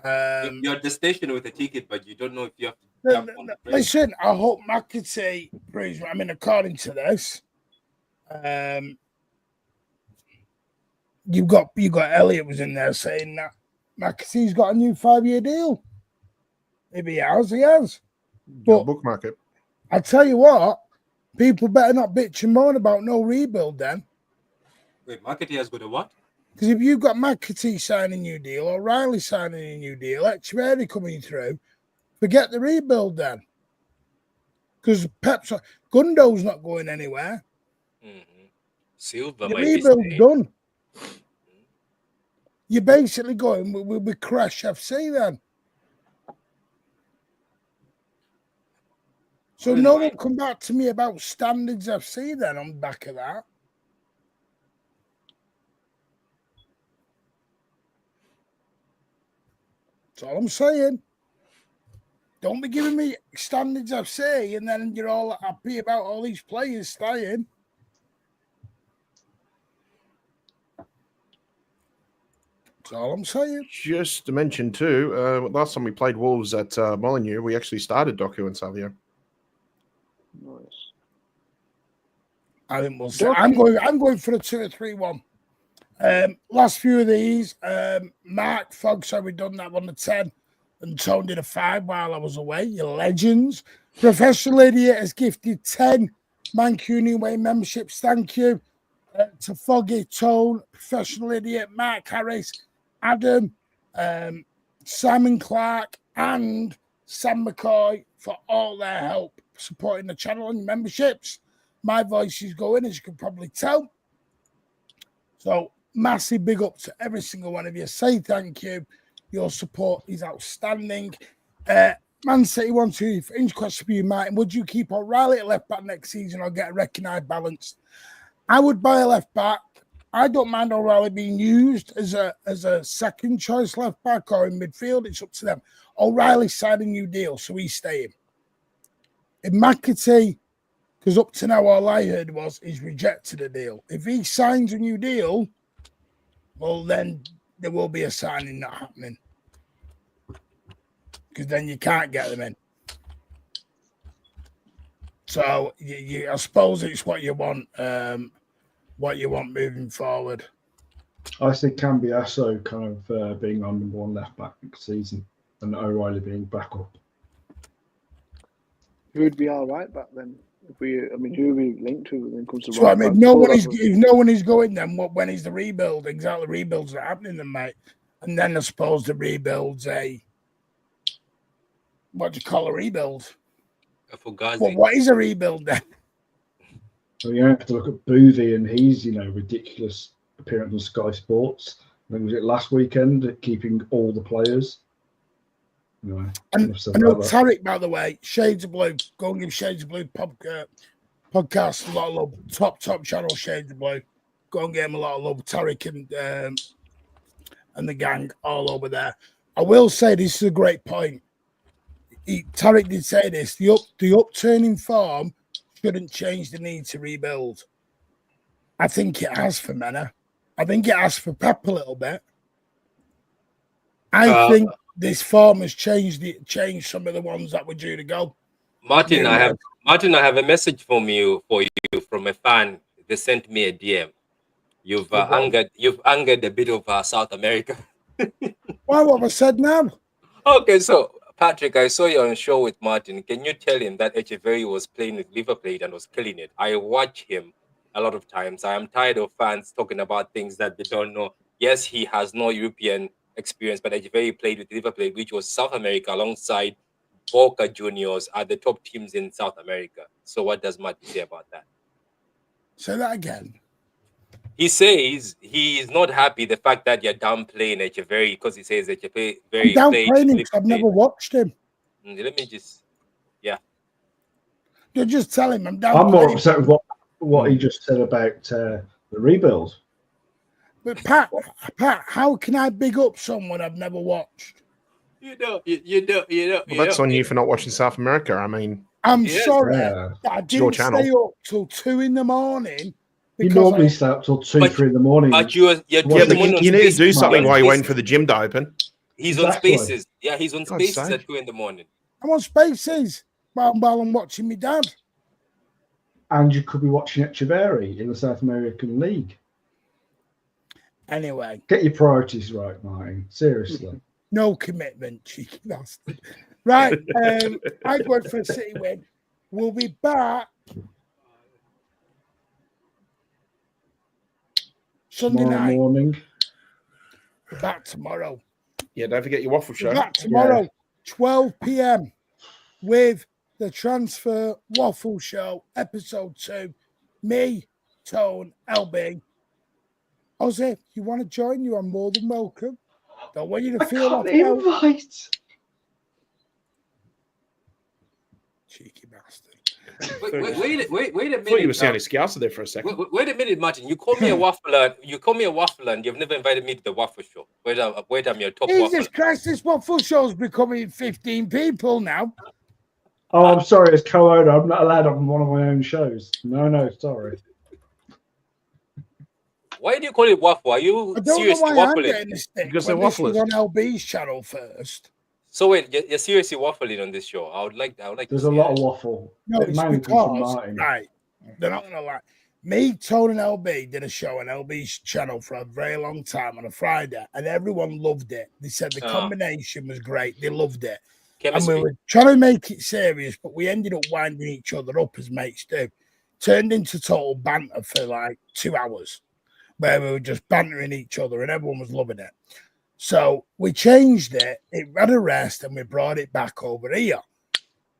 You're at the station with a ticket, but you don't know if you have to jump on the train. Listen, I hope McAtee proves. I mean, according to this, you got Elliot was in there saying that McAtee's got a new 5-year deal. Maybe he has. But bookmark it. I tell you what, people better not bitch and moan about no rebuild then. Wait, McAtee has got a what? Because if you've got McAtee signing a new deal, O'Reilly signing a new deal, Echeverri coming through, forget the rebuild then. Because Gundo's not going anywhere. Silva The might be rebuild's staying. done. You're basically going with Crash FC then. So no one come back to me about Standards FC then on the back of that. That's all I'm saying. Don't be giving me Standards FC and then you're all happy about all these players staying. That's all I'm saying. Just to mention too, last time we played Wolves at Molineux, we actually started Doku and Savio. Nice. I think we'll see. I'm going for the 2 or 3-1. Last few of these, Mark Fogg said we'd done that on the 10 and Tone did a 5 while I was away. You legends. Professional Idiot has gifted 10 Mancunian Way memberships. Thank you to Foggy, Tone, Professional Idiot, Mark Harris, Adam, Simon Clark, and Sam McCoy for all their help supporting the channel and memberships. My voice is going, as you can probably tell. So, massive big up to every single one of you. Say thank you. Your support is outstanding. Man City 1-2 inch question for you, Martin. Would you keep O'Reilly at left back next season or get a recognised balance? I would buy a left back. I don't mind O'Reilly being used as a second choice left back or in midfield. It's up to them. O'Reilly signed a new deal, so he's staying. If McAtee, because up to now all I heard was he's rejected a deal. If he signs a new deal, well, then there will be a signing not happening. Because then you can't get them in. So I suppose it's what you want moving forward. I see Cambiasso kind of being on number 1 left back next season and O'Reilly being back up. Who would be all right back then? I mean, who are we linked to when it comes to So I mean, right if no one is going, then when is the rebuild? Exactly, rebuilds are happening, then, mate. And then I suppose the rebuild's what do you call a rebuild? Fugazi. What is a rebuild then? So you have to look at Boothie and his, ridiculous appearance on Sky Sports. I think was it last weekend, keeping all the players. Anyway, And I know Tarek, by the way, Shades of Blue. Go and give Shades of Blue podcast a lot of love. Top channel, Shades of Blue. Go and give him a lot of love. Tarek and the gang all over there. I will say this is a great point. Tarek did say this. The upturn in form shouldn't change the need to rebuild. I think it has for Mena. I think it has for Pep a little bit. I think this form has changed some of the ones that were due to go. Martin, I have a message for you from a fan. They sent me a DM. You've angered a bit of South America. Why? What have I said now? Okay, so Patrick, I saw you on a show with Martin. Can you tell him that Echeverri was playing with Liver Plate and was killing it? I watch him a lot of times. I am tired of fans talking about things that they don't know. Yes, he has no European experience, but Echeverri played with Liver Plate, which was South America, alongside Boca Juniors, are the top teams in South America. So what does Martin say about that? Say that again. He says he is not happy the fact that you're downplaying Echeverri, because he says Echeverri I'm downplaying him because I've never watched him. Let me just, You just tell him I'm downplaying. I'm more upset with what he just said about the rebuild. But Pat, how can I big up someone I've never watched? You know. Well, that's on you for not watching South America. I mean, I'm sorry. Yeah. I didn't stay up till 2 a.m. You normally stay up till 2, 3 in the morning. But you need to do something while you're waiting for the gym to open. He's on Spaces. Yeah, he's on Spaces at 2 a.m. I'm on Spaces while I'm watching my dad. And you could be watching Echeverri in the South American League. Anyway. Get your priorities right, Martin. Seriously. No commitment, cheeky bastard. Right. I went for a City win. We'll be back Sunday night. Morning. We're back tomorrow. Yeah, don't forget your waffle show. We're back tomorrow, 12 p.m. with the Transfer Waffle Show, episode 2. Me, Tone, LB. Ozzy, if you want to join, you are more than welcome. Don't want you to feel like invite. Cheeky bastard. Wait a minute. I thought you were sounding Scouser there for a second. Wait a minute, Martin. You call me a waffler. And you've never invited me to the waffle show. Wait, I'm your top waffler. Jesus Christ, this waffle show's becoming 15 people now. Oh, I'm sorry. As co-owner, I'm not allowed on one of my own shows. No, sorry. Why do you call it waffle? Are you seriously waffling? Because they're wafflers. On LB's channel first. So wait, you're seriously waffling on this show? I would like. There's a lot of waffle. No, it's because right. They're not gonna lie. Me, Tone, and LB did a show on LB's channel for a very long time on a Friday, and everyone loved it. They said the combination was great. They loved it. Chemistry. And we were trying to make it serious, but we ended up winding each other up as mates do. Turned into total banter for like 2 hours, where we were just bantering each other, and everyone was loving it. So we changed it. It had a rest, and we brought it back over here.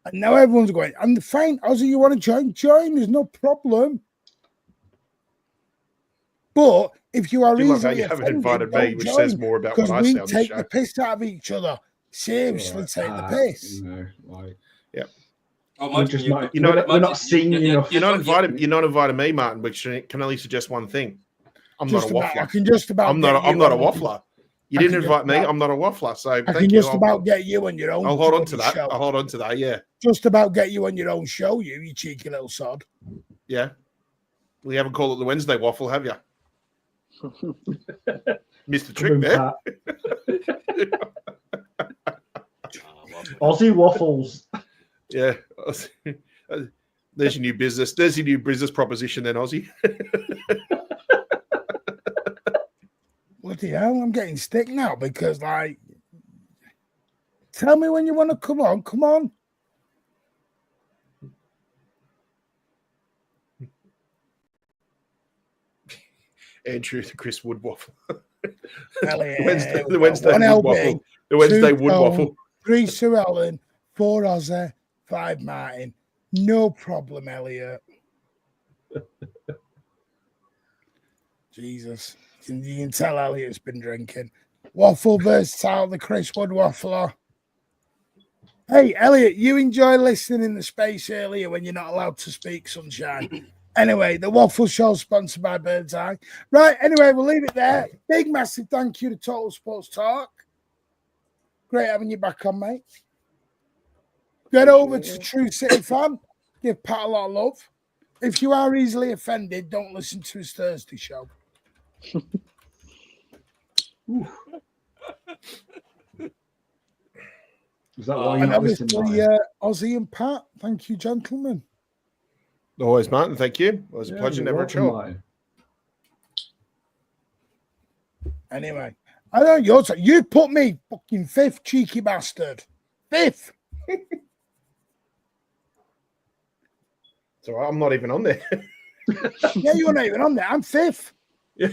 And now everyone's going, and fine, Ozzy, you want to join? Join, there's no problem. But if you are easily you haven't invited me, which says more about what I say on the show. Because we take the piss out of each other. Seriously, take the piss. Yeah. Oh, Martin, we're not seeing you. You're not inviting me, Martin, which can only suggest one thing. I'm not a waffler. I'm not a waffler. You didn't invite me. I'm not a waffler. So I can just about get you on your own. I'll hold on to that. I'll hold on to that. Yeah. Just about get you on your own show, you cheeky little sod. Yeah. We haven't called it the Wednesday waffle, have you? Missed the trick there. Aussie waffles. Yeah. There's your new business. There's your new business proposition then, Aussie. Bloody hell, I'm getting stick now because, like, tell me when you want to come on. Come on. Andrew, the Chris Wood waffle. Elliot, The Wednesday one Wood LB, waffle. The Wednesday 2 Wood Tone, waffle. 3 Sir Ellen, 4 Ozzy, 5 Martin. No problem, Elliot. Jesus. You can tell Elliot's been drinking. Waffle versatile, the Chris Wood waffler. Hey, Elliot, you enjoy listening in the space earlier when you're not allowed to speak, sunshine. Anyway, the Waffle Show sponsored by Bird's Eye. Right, anyway, we'll leave it there. Big, massive thank you to Total Sports Talk. Great having you back on, mate. Get over to True City Fan. Give Pat a lot of love. If you are easily offended, don't listen to his Thursday show. Is that why you're And not listening? obviously, Martin? Ozzy and Pat, thank you, gentlemen. Always, Martin. Thank you. It was a Yeah, pleasure. you're Never a welcome, chore. Martin. Anyway, I don't know. You put me fucking 5th, cheeky bastard. 5th. So I'm not even on there. Yeah, you're not even on there. I'm 5th. Yeah.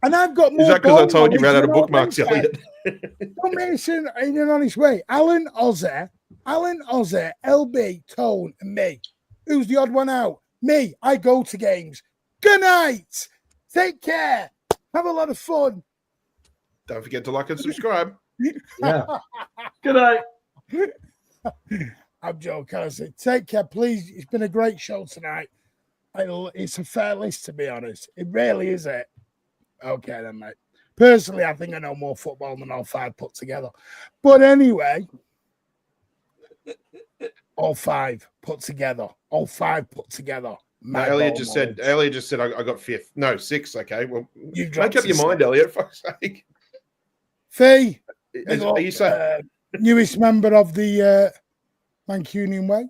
And I've got more. Is that because I told you ball ran out of knowledge bookmarks, than all them Elliot? Don't mention in an honest way. Alan Ozzy, LB, Tone, and me. Who's the odd one out? Me. I go to games. Good night. Take care. Have a lot of fun. Don't forget to like and subscribe. Yeah. Good night. I'm joking. I say, take care, please. It's been a great show tonight. It's a fair list, to be honest. It really is it. Okay, then, mate. Personally, I think I know more football than all 5 put together. But anyway, all 5 put together. All 5 put together. No, Elliot just said I got 5th. No, 6th. Okay. Well, You've make up your mind, Elliot. For fuck's sake. Fee, Are you saying newest member of the Mancunian way.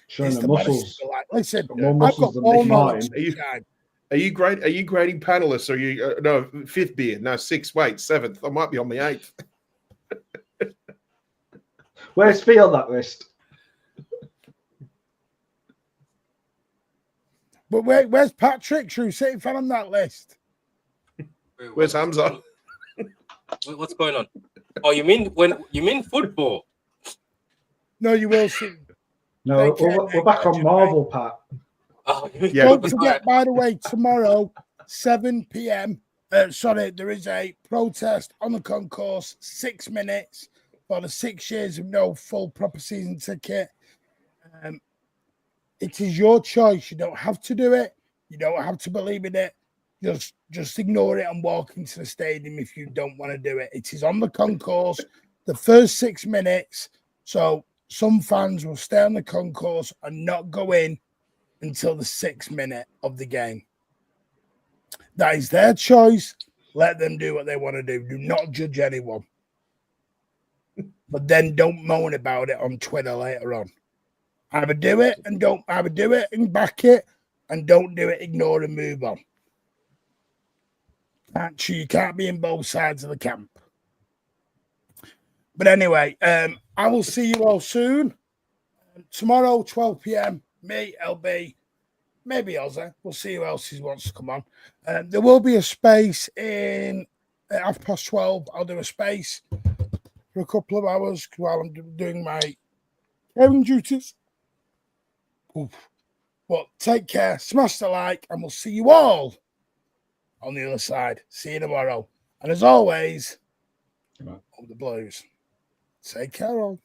Showing It's the the muscles. like, listen, Got more I've muscles got than all Nick knowledge. Martin. Are you grading panelists? Or are you no 5th beer? No 6th. Wait, 7th. I might be on the 8th. Where's Fee on that list? But where's Patrick, True City fan on that list? Where's Hamza? What's going on? Oh, you mean football? No, you will see. No, Take care, we're back on Marvel, Pat. Oh, Yeah. Don't forget, by the way, tomorrow, 7 p.m. There is a protest on the concourse, 6 minutes for the 6 years of no full proper season ticket. It is your choice. You don't have to do it. You don't have to believe in it. Just ignore it and walk into the stadium if you don't want to do it. It is on the concourse, the first 6 minutes. So some fans will stay on the concourse and not go in until the 6th minute of the game. That is their choice. Let them do what they want to do. Do not judge anyone. But then don't moan about it on Twitter later on. Either do it and don't. Either do it and back it, and don't do it. Ignore and move on. You can't be in both sides of the camp. But anyway, I will see you all soon. Tomorrow, 12 p.m. Me, LB, maybe Ozzy. We'll see who else wants to come on. There will be a space in at 12:30. I'll do a space for a couple of hours while I'm doing my caring duties. Oof. But take care, smash the like, and we'll see you all on the other side. See you tomorrow. And as always, on the Blues. Take care all.